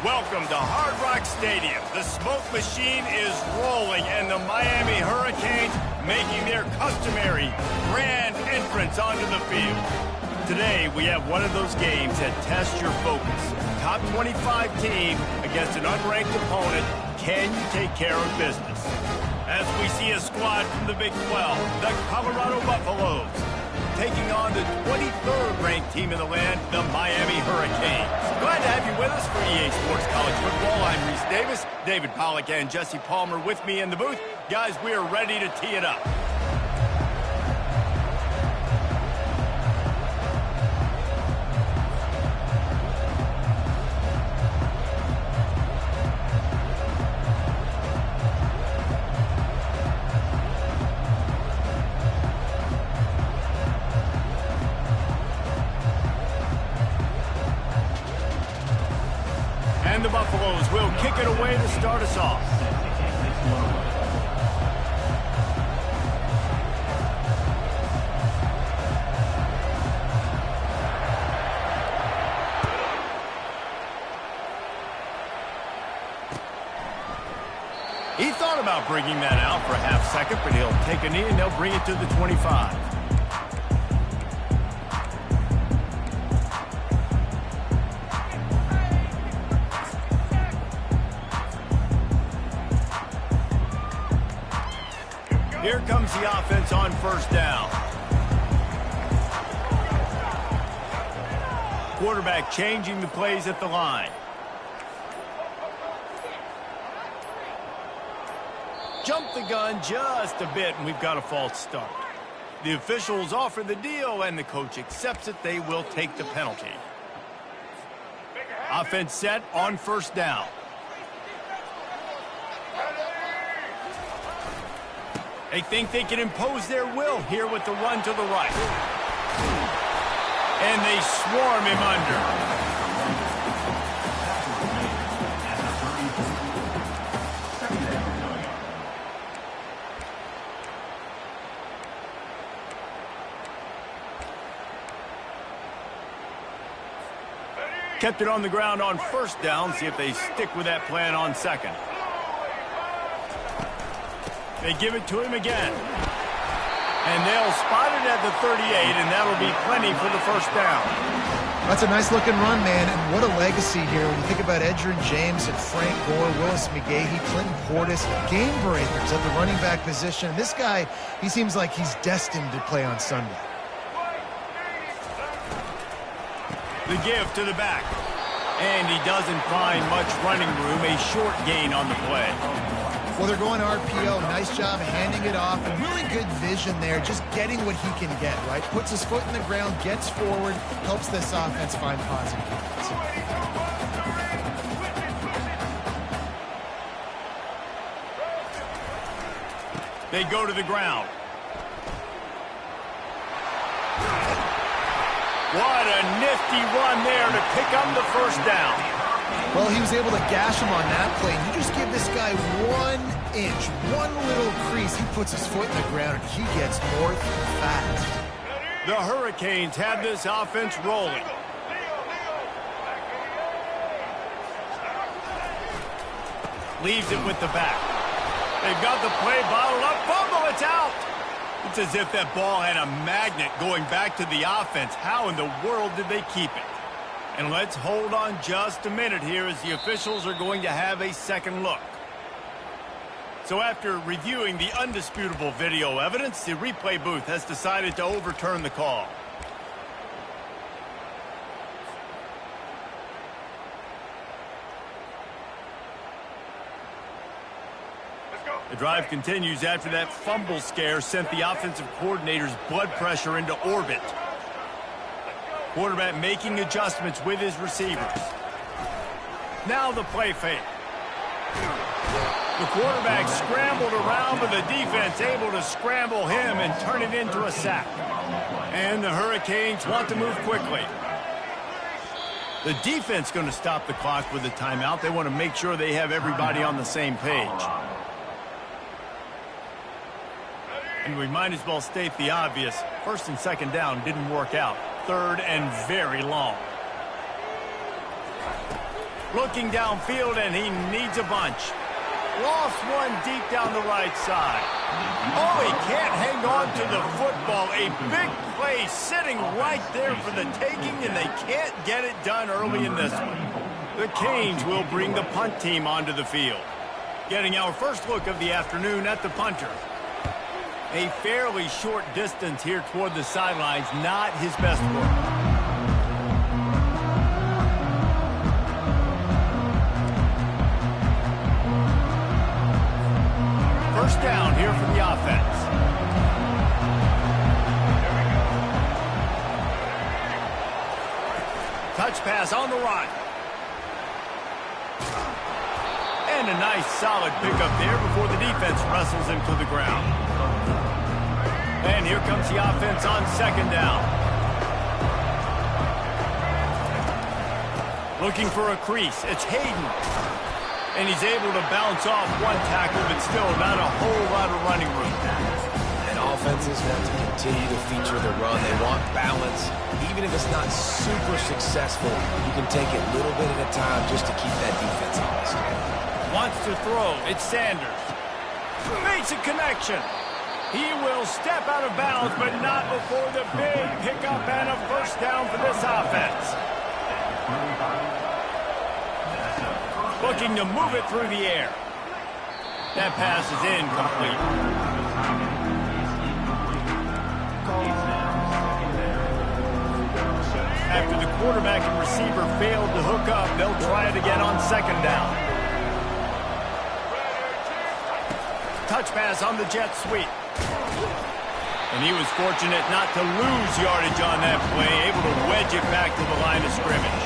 Welcome to Hard Rock Stadium. The smoke machine is rolling, and the Miami Hurricanes making their customary grand entrance onto the field. Today, we have one of those games that tests your focus. Top 25 team against an unranked opponent. Can you take care of business? As we see a squad from the Big 12, the Colorado Buffaloes, taking on the 23rd ranked team in the land, the Miami Hurricanes. Glad to have you with us for EA Sports College Football. I'm Reese Davis, David Pollack and Jesse Palmer with me in the booth. Guys, we are ready to tee it up. And the Buffaloes will kick it away to start us off. He thought about bringing that out for a half second, but he'll take a knee and they'll bring it to the 25. Here comes the offense on first down. Quarterback changing the plays at the line. Jump the gun just a bit, and we've got a false start. The officials offer the deal, and the coach accepts it. They will take the penalty. Offense set on first down. They think they can impose their will here with the run to the right. And they swarm him under. Kept it on the ground on first down. See if they stick with that plan on second. They give it to him again. And they'll spot it at the 38, and that'll be plenty for the first down. That's a nice-looking run, man, and what a legacy here. When you think about Edgerrin James and Frank Gore, Willis McGahee, Clinton Portis, game breakers at the running back position. This guy, he seems like he's destined to play on Sunday. The give to the back. And he doesn't find much running room. A short gain on the play. Well, they're going RPO. Nice job handing it off. And really good vision there, just getting what he can get, right? Puts his foot in the ground, gets forward, helps this offense find positive defense. They go to the ground. What a nifty run there to pick up the first down. Well, he was able to gash him on that play. You just give this guy 1 inch, one little crease. He puts his foot in the ground, and he gets north fast. The Hurricanes have this offense rolling. Leaves it with the back. They've got the play bottled up. Fumble, it's out. It's as if that ball had a magnet going back to the offense. How in the world did they keep it? And let's hold on just a minute here as the officials are going to have a second look. So after reviewing the undisputable video evidence, the replay booth has decided to overturn the call. The drive continues after that fumble scare sent the offensive coordinator's blood pressure into orbit. Quarterback making adjustments with his receivers. Now the play fake. The quarterback scrambled around, but the defense able to scramble him and turn it into a sack. And the Hurricanes want to move quickly. The defense going to stop the clock with a timeout. They want to make sure they have everybody on the same page. And we might as well state the obvious. First and second down didn't work out. Third and very long. Looking downfield, and he needs a bunch. Lost one deep down the right side. Oh, he can't hang on to the football. A big play sitting right there for the taking, and they can't get it done early in this one. The Canes will bring the punt team onto the field. Getting our first look of the afternoon at the punter. A fairly short distance here toward the sidelines, not his best work. First down here for the offense. Touch pass on the run. And a nice solid pickup there before the defense wrestles him to the ground. And here comes the offense on second down. Looking for a crease. It's Hayden. And he's able to bounce off one tackle, but still not a whole lot of running room. And offenses want to continue to feature the run. They want balance. Even if it's not super successful, you can take it little bit at a time just to keep that defense honest. Wants to throw. It's Sanders. Makes a connection. He will step out of bounds, but not before the big pickup and a first down for this offense. Looking to move it through the air. That pass is incomplete. After the quarterback and receiver failed to hook up, they'll try it again on second down. Touch pass on the jet sweep. And he was fortunate not to lose yardage on that play, able to wedge it back to the line of scrimmage.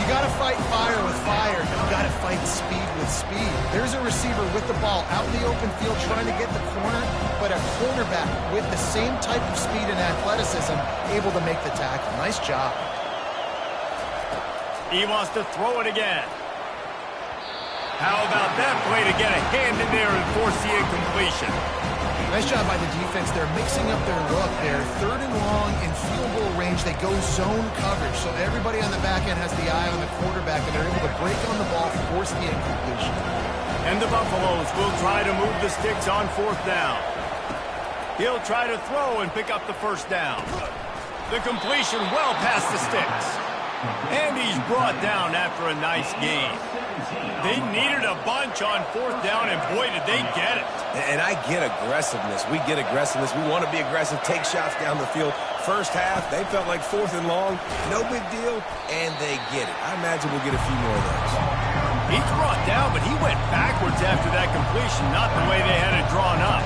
You got to fight fire with fire. You got to fight speed with speed. There's a receiver with the ball out in the open field trying to get the corner, but a cornerback with the same type of speed and athleticism able to make the tackle. Nice job. He wants to throw it again. How about that play to get a hand in there and force the incompletion? Nice job by the defense. They're mixing up their look. They're third and long in field goal range. They go zone coverage. So everybody on the back end has the eye on the quarterback, and they're able to break on the ball, force the incompletion. And the Buffaloes will try to move the sticks on fourth down. He'll try to throw and pick up the first down. The completion well past the sticks. And he's brought down after a nice game. They needed a bunch on fourth down, and boy, did they get it. And I get aggressiveness. We get aggressiveness. We want to be aggressive, take shots down the field. First half, they felt like fourth and long. No big deal, and they get it. I imagine we'll get a few more of those. He's brought down, but he went backwards after that completion, not the way they had it drawn up.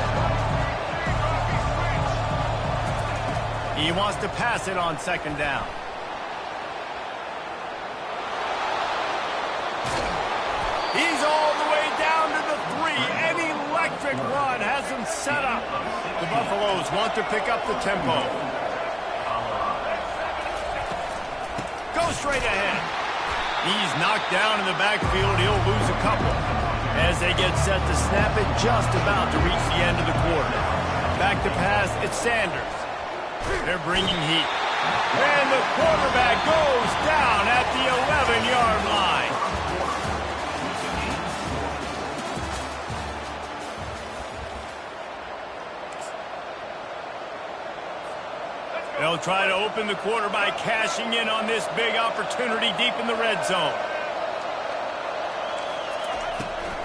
He wants to pass it on second down. He's all the way down to the 3. An electric run has him set up. The Buffaloes want to pick up the tempo. Go straight ahead. He's knocked down in the backfield. He'll lose a couple. As they get set to snap it, just about to reach the end of the quarter. Back to pass, it's Sanders. They're bringing heat. And the quarterback goes down at the 11-yard line. They'll try to open the quarter by cashing in on this big opportunity deep in the red zone.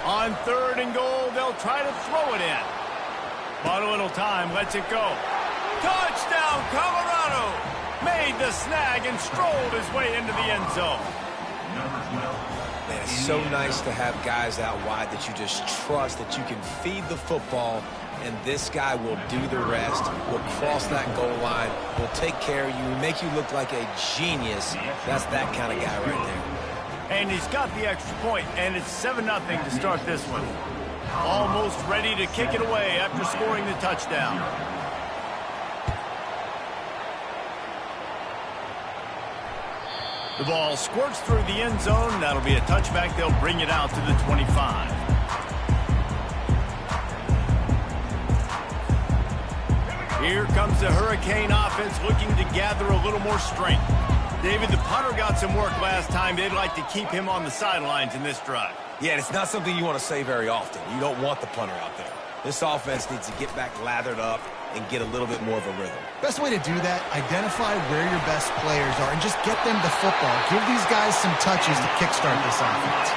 On third and goal, they'll try to throw it in. But a little time, lets it go. Touchdown, Colorado! Made the snag and strolled his way into the end zone. Man, it's so nice to have guys out wide that you just trust that you can feed the football, and this guy will do the rest, will cross that goal line, will take care of you, make you look like a genius. That's that kind of guy right there. And he's got the extra point, and it's 7-0 to start this one. Almost ready to kick it away after scoring the touchdown. The ball squirts through the end zone. That'll be a touchback. They'll bring it out to the 25. Here comes the Hurricane offense looking to gather a little more strength. David, the punter got some work last time. They'd like to keep him on the sidelines in this drive. Yeah, and it's not something you want to say very often. You don't want the punter out there. This offense needs to get back lathered up and get a little bit more of a rhythm. Best way to do that, identify where your best players are and just get them the football. Give these guys some touches to kickstart this offense.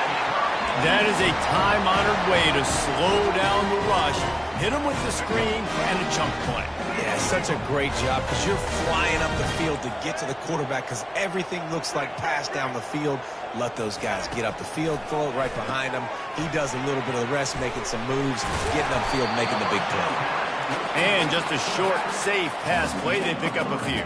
That is a time-honored way to slow down the rush, hit them with the screen, and a chunk play. Yeah, such a great job because you're flying up the field to get to the quarterback because everything looks like pass down the field. Let those guys get up the field, throw it right behind him. He does a little bit of the rest, making some moves, getting upfield, making the big play. And just a short, safe pass play, they pick up a few.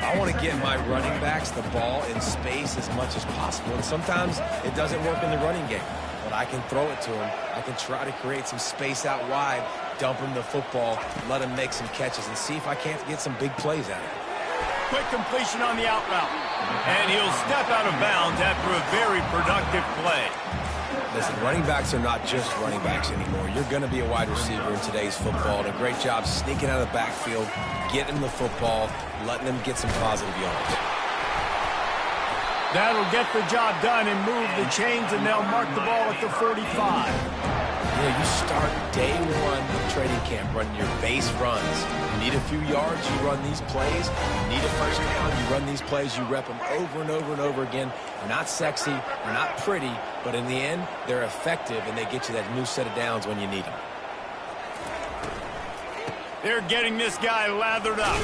I want to get my running backs the ball in space as much as possible, and sometimes it doesn't work in the running game. But I can throw it to him. I can try to create some space out wide, dump him the football, let him make some catches, and see if I can't get some big plays out of it. Quick completion on the out route. And he'll step out of bounds after a very productive play. Listen, running backs are not just running backs anymore. You're going to be a wide receiver in today's football. And a great job sneaking out of the backfield, getting the football, letting them get some positive yards. That'll get the job done and move the chains, and they'll mark the ball at the 45. Yeah, you start day one of training camp running your base runs. You need a few yards, you run these plays. You need a first down, you run these plays. You rep them over and over and over again. They're not sexy, they're not pretty, but in the end, they're effective, and they get you that new set of downs when you need them. They're getting this guy lathered up.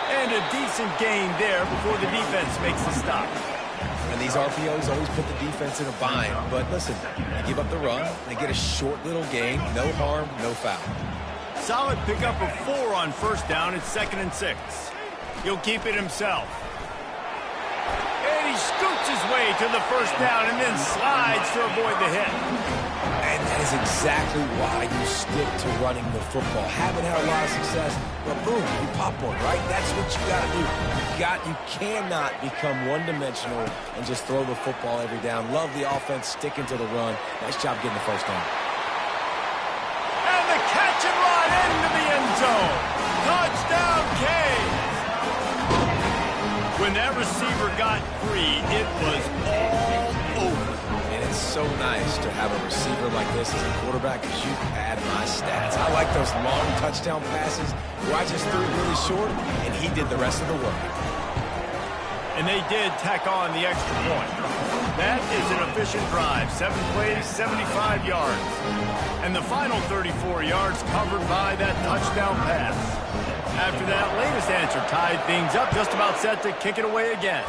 And a decent gain there before the defense makes the stop. And these RPOs always put the defense in a bind. But listen, they give up the run, they get a short little gain, no harm, no foul. Solid pickup of 4 on first down. It's 2nd and 6. He'll keep it himself. And he scoots his way to the first down and then slides to avoid the hit. And that is exactly why you stick to running the football. Haven't had a lot of success, but boom, you pop one, right? That's what you got to do. You cannot become one-dimensional and just throw the football every down. Love the offense, sticking to the run. Nice job getting the first down. And the catch and run into the end zone. Touchdown, Cade. When that receiver got free, it was all over. And it's so nice to have a receiver like this as a quarterback because you pad my stats. I like those long touchdown passes where I just threw it really short and he did the rest of the work. And they did tack on the extra point. That is an efficient drive. 7 plays, 75 yards. And the final 34 yards covered by that touchdown pass. After that latest answer tied things up, just about set to kick it away again.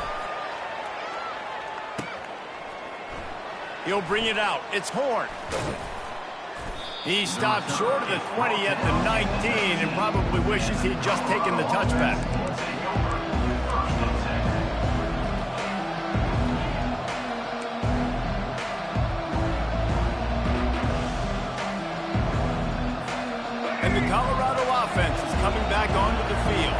He'll bring it out. It's Horn. He stopped short of the 20 at the 19 and probably wishes he'd just taken the touchback. And the Colorado offense is coming back onto the field.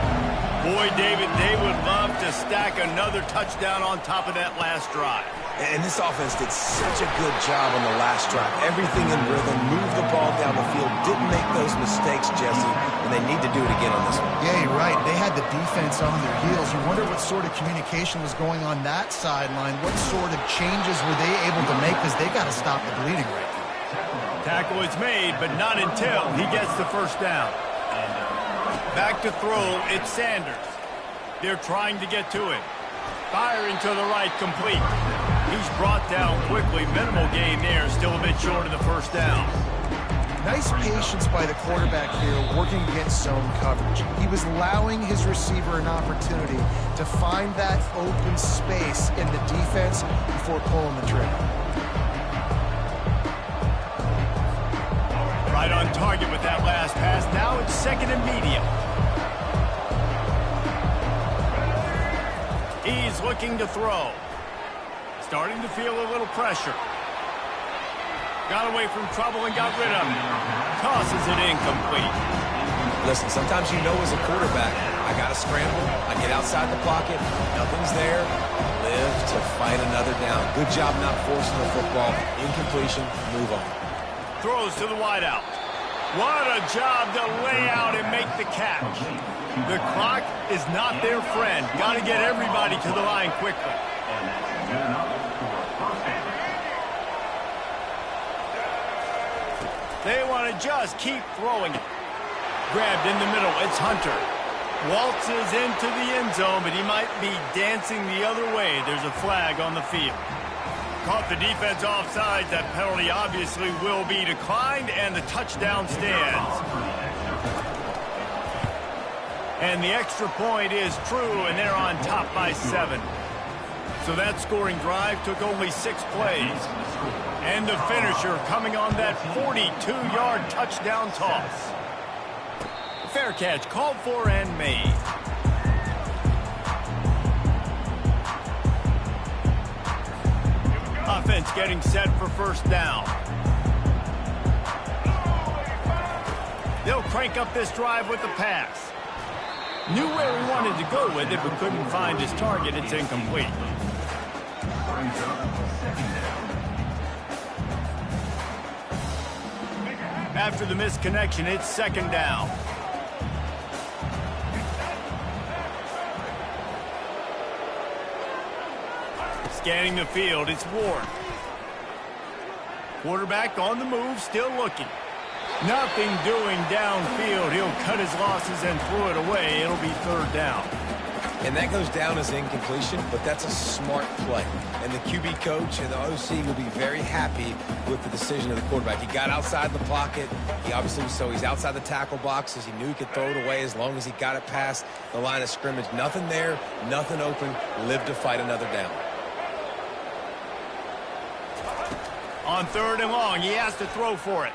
Boy, David, they would love to stack another touchdown on top of that last drive. And this offense did such a good job on the last drive. Everything in rhythm, moved the ball down the field, didn't make those mistakes, Jesse, and they need to do it again on this one. Yeah, you're right. They had the defense on their heels. You wonder what sort of communication was going on that sideline. What sort of changes were they able to make because they got to stop the bleeding right now. Tackle is made, but not until he gets the first down. Back to throw, it's Sanders. They're trying to get to him. Firing to the right, complete. He's brought down quickly. Minimal gain there, still a bit short of the first down. Nice patience by the quarterback here, working against zone coverage. He was allowing his receiver an opportunity to find that open space in the defense before pulling the trigger. Right on target with that last pass. Now it's 2nd and medium. He's looking to throw. Starting to feel a little pressure. Got away from trouble and got rid of it. Tosses it incomplete. Listen, sometimes you know as a quarterback, I got to scramble, I get outside the pocket, nothing's there, live to fight another down. Good job not forcing the football. Incompletion, move on. Throws to the wideout. What a job to lay out and make the catch. The clock is not their friend. Got to get everybody to the line quickly. And that's good enough for a first down. They want to just keep throwing it. Grabbed in the middle. It's Hunter. Waltzes into the end zone, but he might be dancing the other way. There's a flag on the field. Caught the defense offside. That penalty obviously will be declined, and the touchdown stands. And the extra point is true, and they're on top by 7. So that scoring drive took only 6 plays. And the finisher coming on that 42-yard touchdown toss. Fair catch called for and made. Offense getting set for first down. They'll crank up this drive with the pass. Knew where he wanted to go with it, but couldn't find his target. It's incomplete. After the misconnection, it's second down. Scanning the field, it's Ward. Quarterback on the move, still looking. Nothing doing downfield. He'll cut his losses and throw it away. It'll be third down. And that goes down as incompletion, but that's a smart play. And the QB coach and the OC will be very happy with the decision of the quarterback. He got outside the pocket. He obviously, so he's outside the tackle boxes. He knew he could throw it away as long as he got it past the line of scrimmage. Nothing there, nothing open. Live to fight another down. On third and long, he has to throw for it.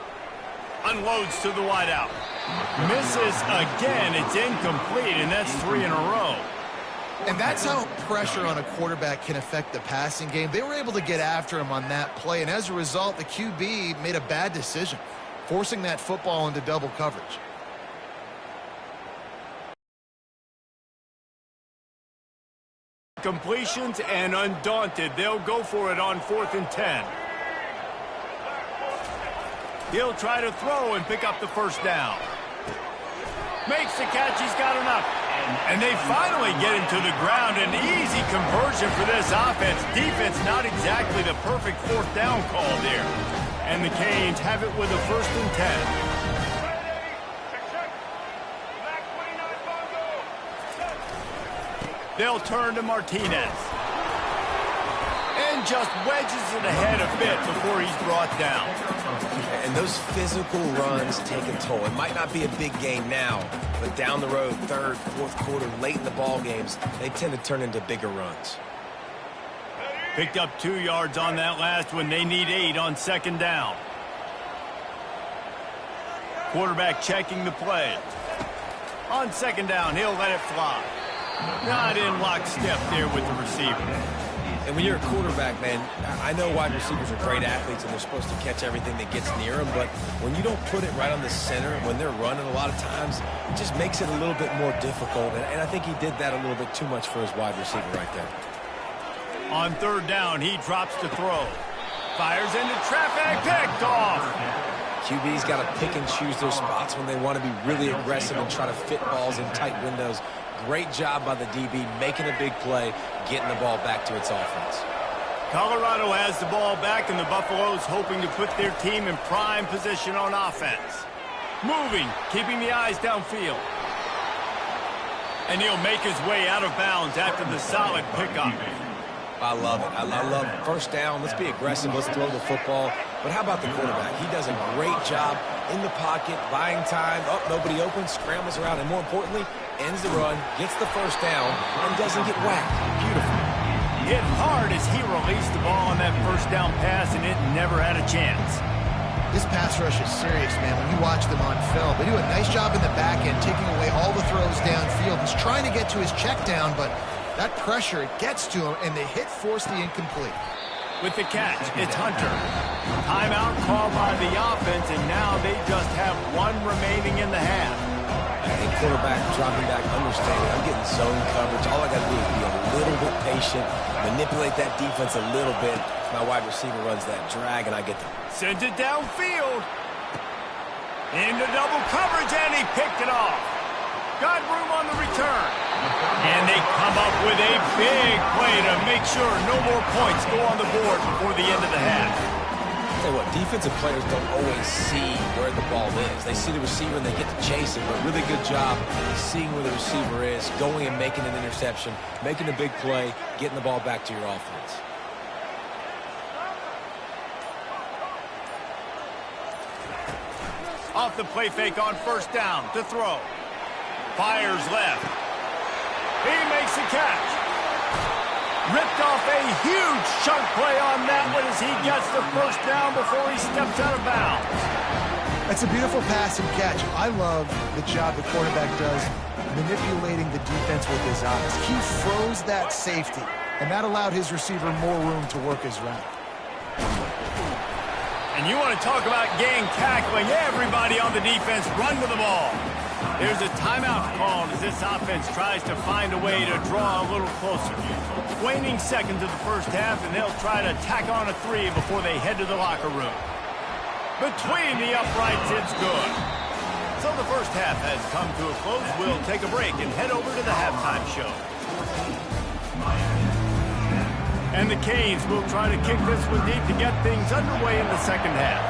Unloads to the wideout. Misses again. It's incomplete, and that's 3 in a row. And that's how pressure on a quarterback can affect the passing game. They were able to get after him on that play, and as a result, the QB made a bad decision, forcing that football into double coverage. Completions and undaunted. They'll go for it on 4th and 10. He'll try to throw and pick up the first down. Makes the catch. He's got enough. And they finally get him to the ground. An easy conversion for this offense. Defense not exactly the perfect 4th down call there. And the Canes have it with a 1st and 10. They'll turn to Martinez. And just wedges it ahead a bit before he's brought down. And those physical runs take a toll. It might not be a big gain now, but down the road, 3rd, 4th quarter, late in the ball games, they tend to turn into bigger runs. Picked up 2 yards on that last one. They need 8 on 2nd down. Quarterback checking the play. On 2nd down, he'll let it fly. Not in lockstep there with the receiver. And when you're a quarterback, man, I know wide receivers are great athletes and they're supposed to catch everything that gets near them, but when you don't put it right on the center, when they're running a lot of times, it just makes it a little bit more difficult. And I think he did that a little bit too much for his wide receiver right there. On 3rd down, he drops to throw. Fires into traffic, picked off. QB's got to pick and choose their spots when they want to be really aggressive and try to fit balls in tight windows. Great job by the DB making a big play, getting the ball back to its offense. Colorado has the ball back, and the Buffaloes hoping to put their team in prime position on offense. Moving, keeping the eyes downfield. And he'll make his way out of bounds after the solid pickup. I love it. I love first down. Let's be aggressive. Let's throw the football. But how about the quarterback? He does a great job in the pocket, buying time. Oh, nobody open, scrambles around, and more importantly, ends the run, gets the first down, and doesn't get whacked. Beautiful. Hit hard as he released the ball on that first down pass, and it never had a chance. This pass rush is serious, man. When you watch them on film, they do a nice job in the back end, taking away all the throws downfield. He's trying to get to his check down, but that pressure, it gets to him, and the hit forced the incomplete. With the catch, it's Hunter. Timeout called by the offense, and now they just have 1 remaining in the half. And quarterback dropping back, understanding I'm getting zone coverage. All I got to do is be a little bit patient, manipulate that defense a little bit. My wide receiver runs that drag, and I get the... Sends it downfield. Into double coverage, and he picked it off. Got room on the return. And they come up with a big play to make sure no more points go on the board before the end of the half. Tell you what, defensive players don't always see where the ball is. They see the receiver and they get to chase it, but really good job seeing where the receiver is, going and making an interception, making a big play, getting the ball back to your offense. Off the play fake on first down to throw. Fires left. He makes the catch. Ripped off a huge chunk play on that one as he gets the first down before he steps out of bounds. That's a beautiful pass and catch. I love the job the quarterback does manipulating the defense with his eyes. He froze that safety, and that allowed his receiver more room to work his route. And you want to talk about gang tackling. Everybody on the defense run to the ball. There's a timeout called as this offense tries to find a way to draw a little closer. Waning seconds of the first half, and they'll try to tack on a 3 before they head to the locker room. Between the uprights, it's good. So the first half has come to a close. We'll take a break and head over to the halftime show. And the Canes will try to kick this one deep to get things underway in the second half.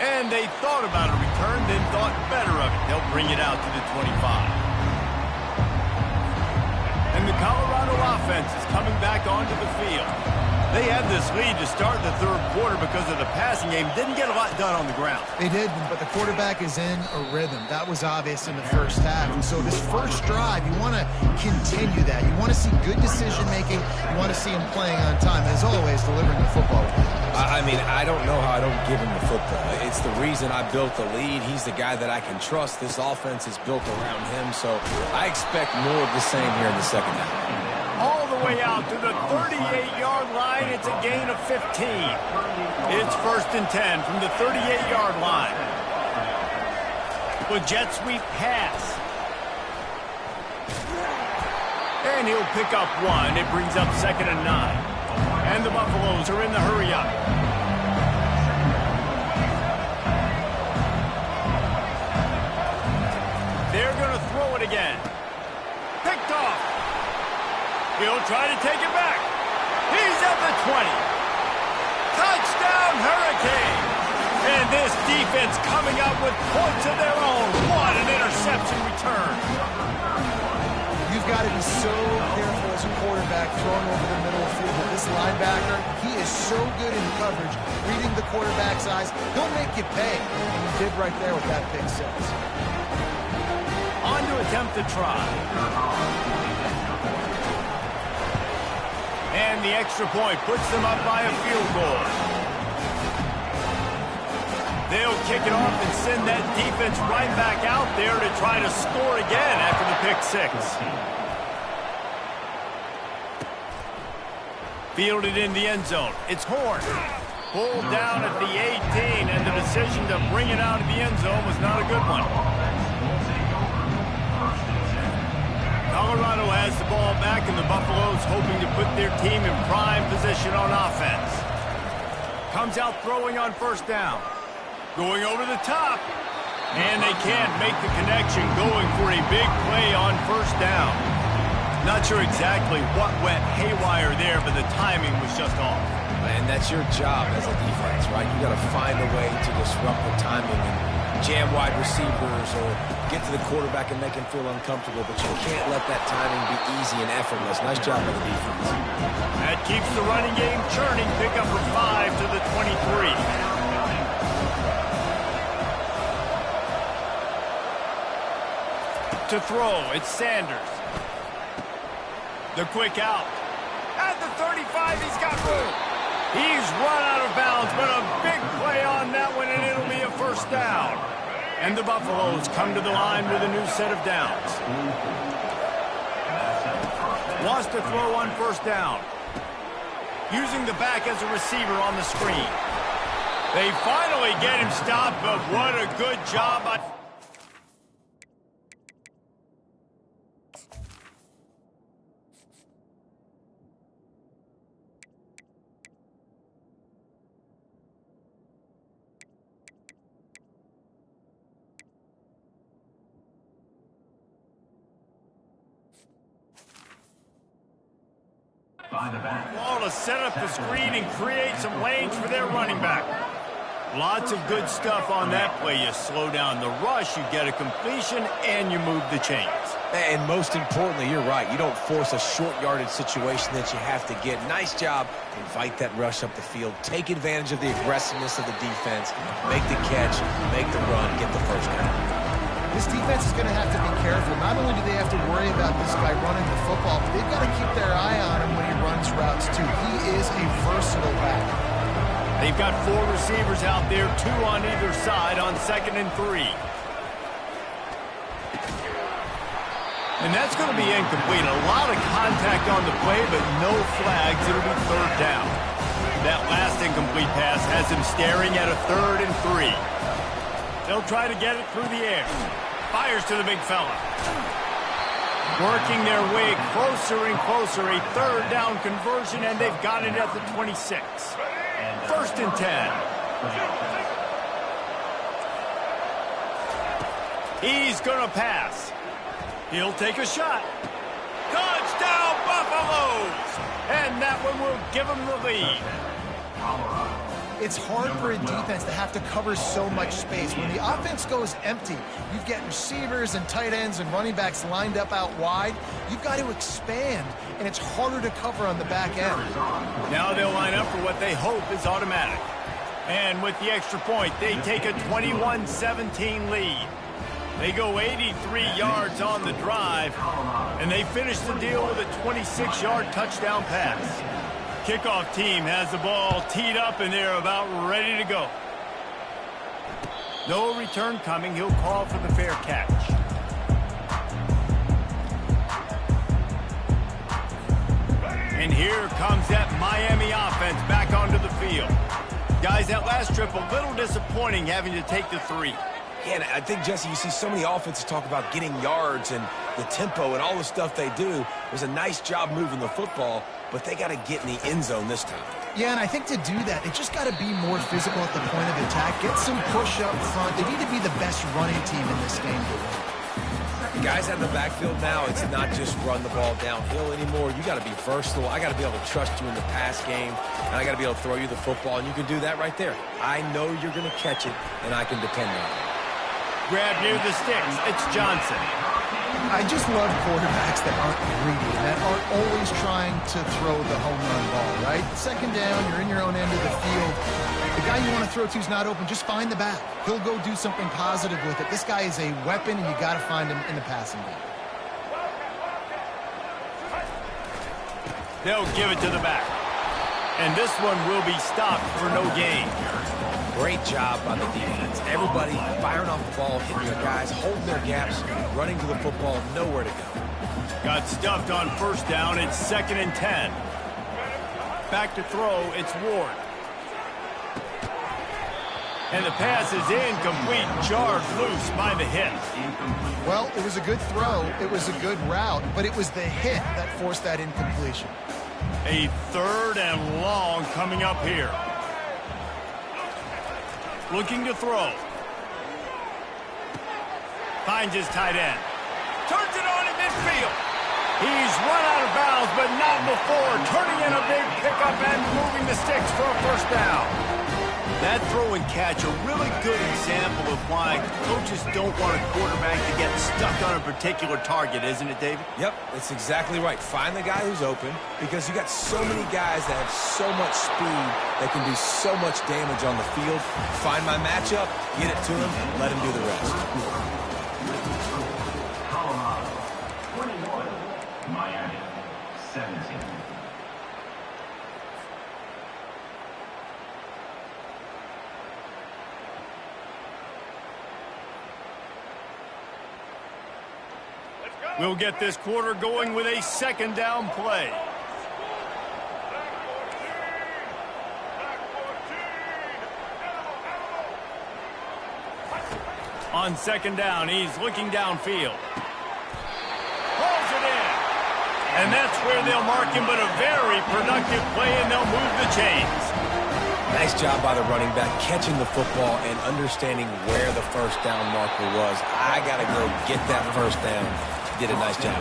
And they thought about a return, then thought better of it. They'll bring it out to the 25. And the Colorado offense is coming back onto the field. They had this lead to start the third quarter because of the passing game. Didn't get a lot done on the ground. They did, but the quarterback is in a rhythm. That was obvious in the first half. And so this first drive, you want to continue that. You want to see good decision-making. You want to see him playing on time. As always, delivering the football. I mean, I don't know how I don't give him the football. It's the reason I built the lead. He's the guy that I can trust. This offense is built around him, so I expect more of the same here in the second half. All the way out to the 38-yard line. It's a gain of 15. It's 1st and 10 from the 38-yard line. With jet sweep pass. And he'll pick up 1. It brings up 2nd and 9. And the Buffaloes are in the hurry up. They're going to throw it again. Picked off. He'll try to take it back. He's at the 20. Touchdown, Hurricane. And this defense coming up with points of their own. What an interception return. You've got to be so careful as a quarterback throwing over the middle of the field. But this linebacker, he is so good in coverage, reading the quarterback's eyes. He'll make you pay. And he did right there with that pick six. On to attempt to try. And the extra point puts them up by a field goal. They'll kick it off and send that defense right back out there to try to score again after the pick six. Fielded in the end zone. It's Horn. Pulled down at the 18, and the decision to bring it out of the end zone was not a good one. Colorado has the ball back, and the Buffaloes hoping to put their team in prime position on offense. Comes out throwing on first down. Going over the top. And they can't make the connection, going for a big play on first down. Not sure exactly what went haywire there, but the timing was just off. And that's your job as a defense, right? You got to find a way to disrupt the timing and jam wide receivers or get to the quarterback and make him feel uncomfortable, but you can't let that timing be easy and effortless. Nice job by the defense. That keeps the running game churning. Pick up with 5 to the 23. To throw, it's Sanders. The quick out. At the 35, he's got room. He's run out of bounds, but a big play on that one, and it'll be a first down. And the Buffaloes come to the line with a new set of downs. Wants to throw on first down. Using the back as a receiver on the screen. They finally get him stopped, but what a good job by... by the back. Ball to set up the screen and create some lanes for their running back. Lots of good stuff on that play. You slow down the rush, you get a completion, and you move the chains. And most importantly, you're right. You don't force a short yardage situation that you have to get. Nice job. Invite that rush up the field. Take advantage of the aggressiveness of the defense. Make the catch, make the run, get the first down. This defense is going to have to be careful. Not only do they have to worry about this guy running the football, but they've got to keep their eye on him when he runs routes, too. He is a versatile back. They've got 4 receivers out there, 2 on either side on 2nd and 3. And that's going to be incomplete. A lot of contact on the play, but no flags. It'll be 3rd down. That last incomplete pass has him staring at a 3rd and 3. They'll try to get it through the air. Fires to the big fella. Working their way closer and closer. A 3rd down conversion, and they've got it at the 26. 1st and 10. He's going to pass. He'll take a shot. Touchdown, Buffaloes! And that one will give him the lead. It's hard for a defense to have to cover so much space. When the offense goes empty, you get receivers and tight ends and running backs lined up out wide. You've got to expand, and it's harder to cover on the back end. Now they'll line up for what they hope is automatic. And with the extra point, they take a 21-17 lead. They go 83 yards on the drive, and they finish the deal with a 26-yard touchdown pass. Kickoff team has the ball teed up, and they're about ready to go. No return coming. He'll call for the fair catch. And here comes that Miami offense back onto the field. Guys, that last trip a little disappointing having to take the 3. Yeah, and I think, Jesse, you see so many offenses talk about getting yards and the tempo and all the stuff they do. It was a nice job moving the football, but they got to get in the end zone this time. Yeah, and I think to do that, they just got to be more physical at the point of attack. Get some push up front. They need to be the best running team in this game to win. The guys out in the backfield now, it's not just run the ball downhill anymore. You got to be versatile. I got to be able to trust you in the pass game, and I got to be able to throw you the football, and you can do that right there. I know you're going to catch it, and I can depend on it. Grab near the sticks. It's Johnson. I just love quarterbacks that aren't greedy, that aren't always trying to throw the home run ball, right? 2nd down, you're in your own end of the field. The guy you want to throw to is not open. Just find the back. He'll go do something positive with it. This guy is a weapon, and you got to find him in the passing game. They'll give it to the back. And this one will be stopped for no gain. Great job by the defense. Everybody firing off the ball, hitting your guys, holding their gaps, running to the football, nowhere to go. Got stuffed on 1st down. It's 2nd and 10. Back to throw. It's Ward. And the pass is incomplete. Jarred loose by the hit. Well, it was a good throw. It was a good route, but it was the hit that forced that incompletion. A 3rd and long coming up here. Looking to throw. Finds his tight end. Turns it on in midfield. He's run out of bounds, but not before. Turning in a big pickup and moving the sticks for a 1st down. That throw and catch, a really good example of why coaches don't want a quarterback to get stuck on a particular target, isn't it, David? Yep, that's exactly right. Find the guy who's open, because you got so many guys that have so much speed that can do so much damage on the field. Find my matchup, get it to him, let him do the rest. Colorado, 21. Miami, 17. We'll get this quarter going with a 2nd down play. On 2nd down, he's looking downfield. Pulls it in. And that's where they'll mark him, but a very productive play, and they'll move the chains. Nice job by the running back, catching the football and understanding where the 1st down marker was. I got to go get that 1st down. Did a nice job.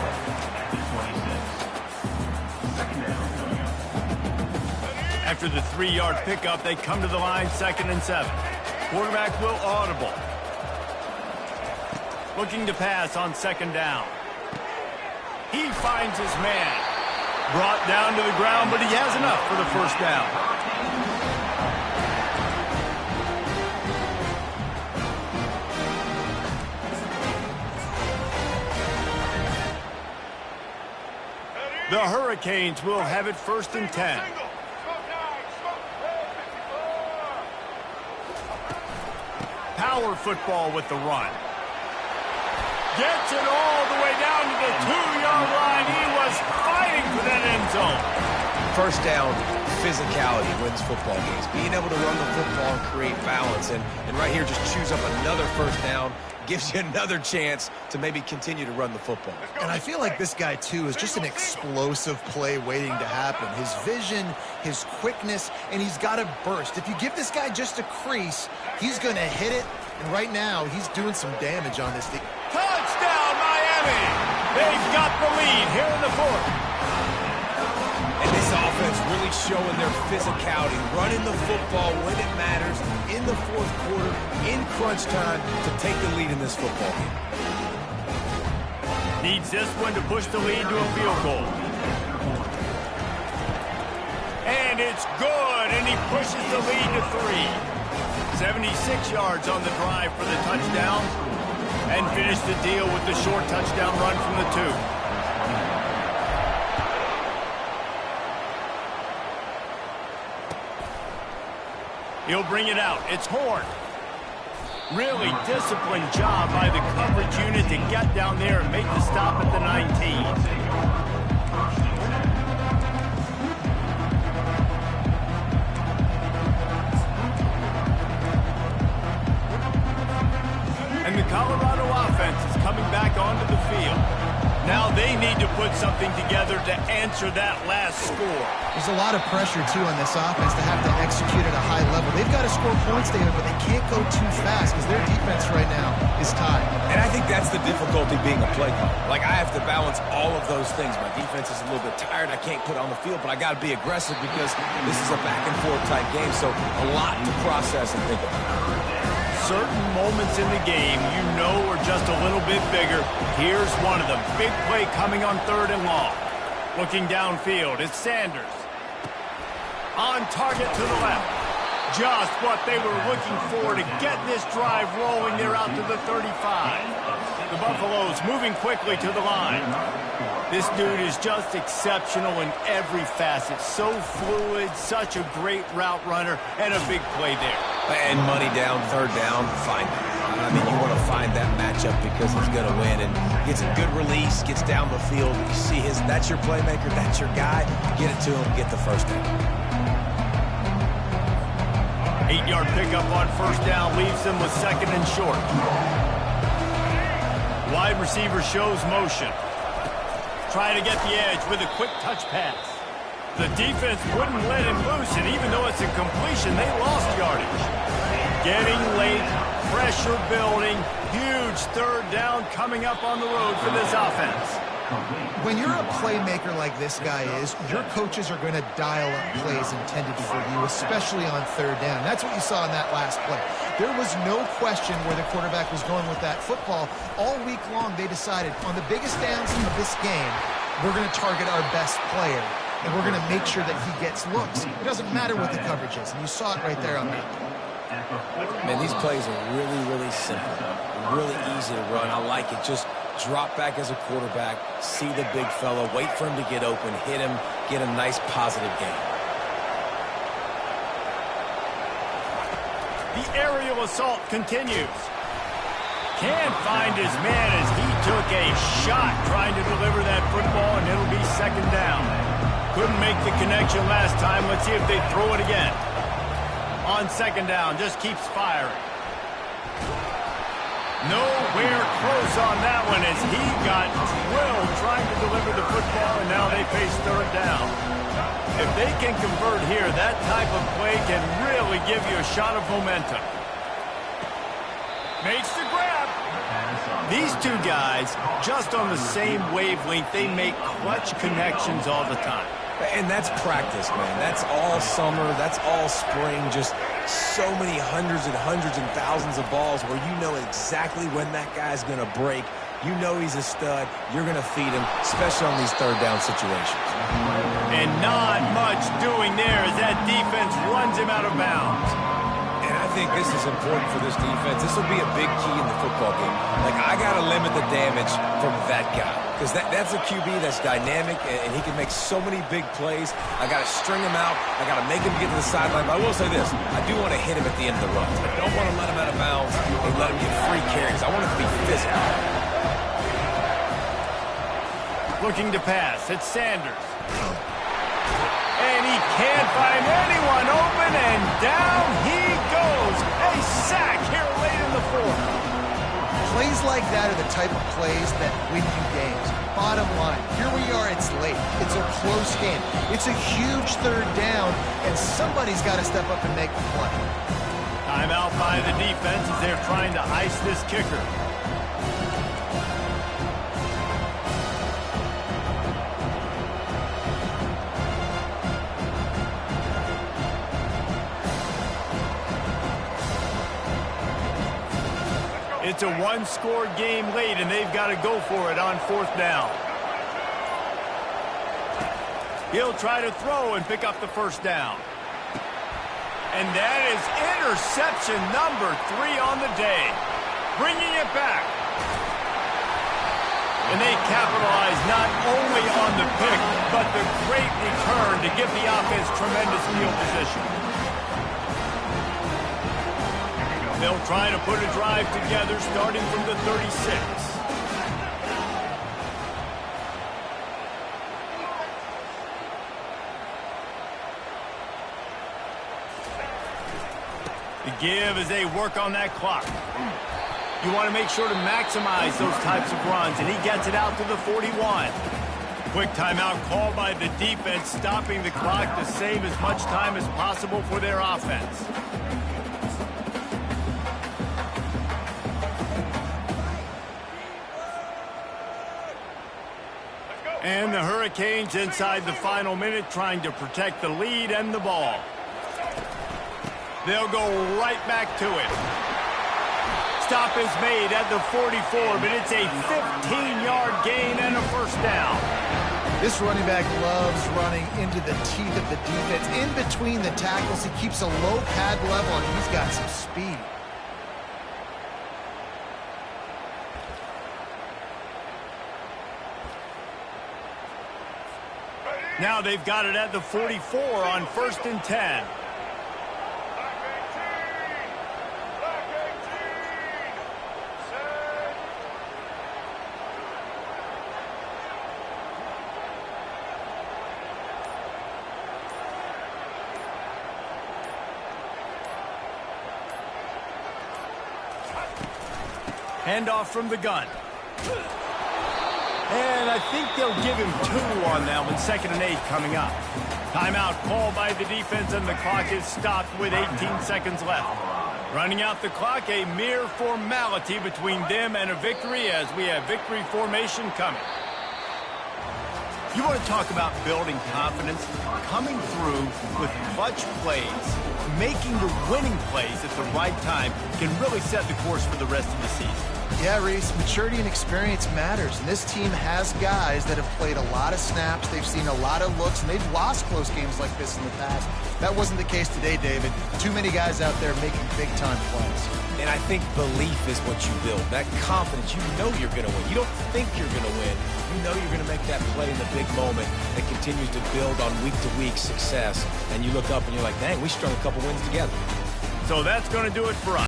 After the 3-yard pickup, they come to the line 2nd and 7. Quarterback will audible. Looking to pass on 2nd down. He finds his man. Brought down to the ground, but he has enough for the 1st down. The Hurricanes will have it 1st and 10. Power football with the run. Gets it all the way down to the 2-yard line. He was fighting for that end zone. 1st down, physicality wins football games. Being able to run the football and create balance. And right here, just choose up another 1st down. Gives you another chance to maybe continue to run the football. And I feel like this guy, too, is just an explosive play waiting to happen. His vision, his quickness, and he's got a burst. If you give this guy just a crease, he's going to hit it. And right now, he's doing some damage on this thing. Touchdown, Miami! They've got the lead here in the 4th. And this offense really showing their physicality, running the football when it matters, in the 4th quarter, in crunch time, to take the lead in this football game. Needs this one to push the lead to a field goal. And it's good, and he pushes the lead to 3. 76 yards on the drive for the touchdown, and finished the deal with the short touchdown run from the 2. He'll bring it out. It's Horn. Really disciplined job by the coverage unit to get down there and make the stop at the 19. And the Colorado offense is coming back onto the field. Now they need to put something together to answer that last score. There's a lot of pressure, too, on this offense to have to execute at a high level. They've got to score points, David, but they can't go too fast because their defense right now is tied. And I think that's the difficulty being a play caller. Like, I have to balance all of those things. My defense is a little bit tired. I can't put on the field, but I got to be aggressive because this is a back-and-forth type game, so a lot to process and think about. Certain moments in the game you know are just a little bit bigger. Here's one of them. Big play coming on 3rd and long. Looking downfield, it's Sanders. On target to the left. Just what they were looking for to get this drive rolling. They're out to the 35. The Buffaloes moving quickly to the line. This dude is just exceptional in every facet. So fluid, such a great route runner, and a big play there. And money down, 3rd down, find it. I mean, you want to find that matchup because he's going to win. And gets a good release, gets down the field. You see that's your playmaker, that's your guy. Get it to him, get the 1st down. 8-yard pickup on 1st down leaves them with 2nd and short. Wide receiver shows motion. Trying to get the edge with a quick touch pass. The defense wouldn't let him loose, and even though it's a completion, they lost yardage. Getting late, pressure building, huge 3rd down coming up on the road for this offense. When you're a playmaker like this guy is, your coaches are going to dial up plays intended for you, especially on 3rd down. That's what you saw in that last play. There was no question where the quarterback was going with that football. All week long, they decided on the biggest downs of this game, we're going to target our best player, and we're going to make sure that he gets looks. It doesn't matter what the coverage is, and you saw it right there on that. Man, these plays are really, really simple. Really easy to run. I like it. Just drop back as a quarterback, see the big fella, wait for him to get open, hit him, get a nice positive gain. The aerial assault continues. Can't find his man as he took a shot trying to deliver that football, and it'll be 2nd down. Couldn't make the connection last time. Let's see if they throw it again. On 2nd down, just keeps firing. Nowhere close on that one as he got drilled trying to deliver the football, and now they face 3rd down. If they can convert here, that type of play can really give you a shot of momentum. Makes the grab. These two guys, just on the same wavelength, they make clutch connections all the time. And that's practice, man. That's all summer. That's all spring. Just so many hundreds and thousands of balls where you know exactly when that guy's going to break. You know he's a stud. You're going to feed him, especially on these third down situations. And not much doing there as that defense runs him out of bounds. And I think this is important for this defense. This will be a big key in the football game. Like, I got to limit the damage from that guy. Because that's a QB that's dynamic, and he can make so many big plays. I got to string him out. I got to make him get to the sideline. But I will say this. I do want to hit him at the end of the runs. I don't want to let him out of bounds and let him get free carries. I want him to be physical. Looking to pass. It's Sanders. And he can't find anyone open, and down he goes. A sack here late in the fourth. Plays like that are the type of plays that win you games. Bottom line, here we are, it's late. It's a close game. It's a huge third down, and somebody's got to step up and make the play. Timeout by the defense as they're trying to ice this kicker. It's a one-score game late, and they've got to go for it on fourth down. He'll try to throw and pick up the first down. And that is interception number 3 on the day. Bringing it back. And they capitalize not only on the pick, but the great return to give the offense tremendous field position. They'll try to put a drive together starting from the 36. The give as they work on that clock. You want to make sure to maximize those types of runs, and he gets it out to the 41. Quick timeout called by the defense, stopping the clock to save as much time as possible for their offense. And the Hurricanes inside the final minute trying to protect the lead and the ball. They'll go right back to it. Stop is made at the 44, but it's a 15-yard gain and a first down. This running back loves running into the teeth of the defense. In between the tackles, he keeps a low pad level, and he's got some speed. Now they've got it at the 44 on 1st and 10. Handoff from the gun. And I think they'll give him 2 on that one. 2nd and 8 coming up. Timeout called by the defense, and the clock is stopped with 18 seconds left. Running out the clock, a mere formality between them and a victory as we have victory formation coming. You want to talk about building confidence? Coming through with clutch plays, making the winning plays at the right time can really set the course for the rest of the season. Yeah, Reese, maturity and experience matters, and this team has guys that have played a lot of snaps, they've seen a lot of looks, and they've lost close games like this in the past. That wasn't the case today, David. Too many guys out there making big-time plays. And I think belief is what you build. That confidence, you know you're going to win. You don't think you're going to win. You know you're going to make that play in the big moment that continues to build on week-to-week success. And you look up and you're like, dang, we strung a couple wins together. So that's going to do it for us.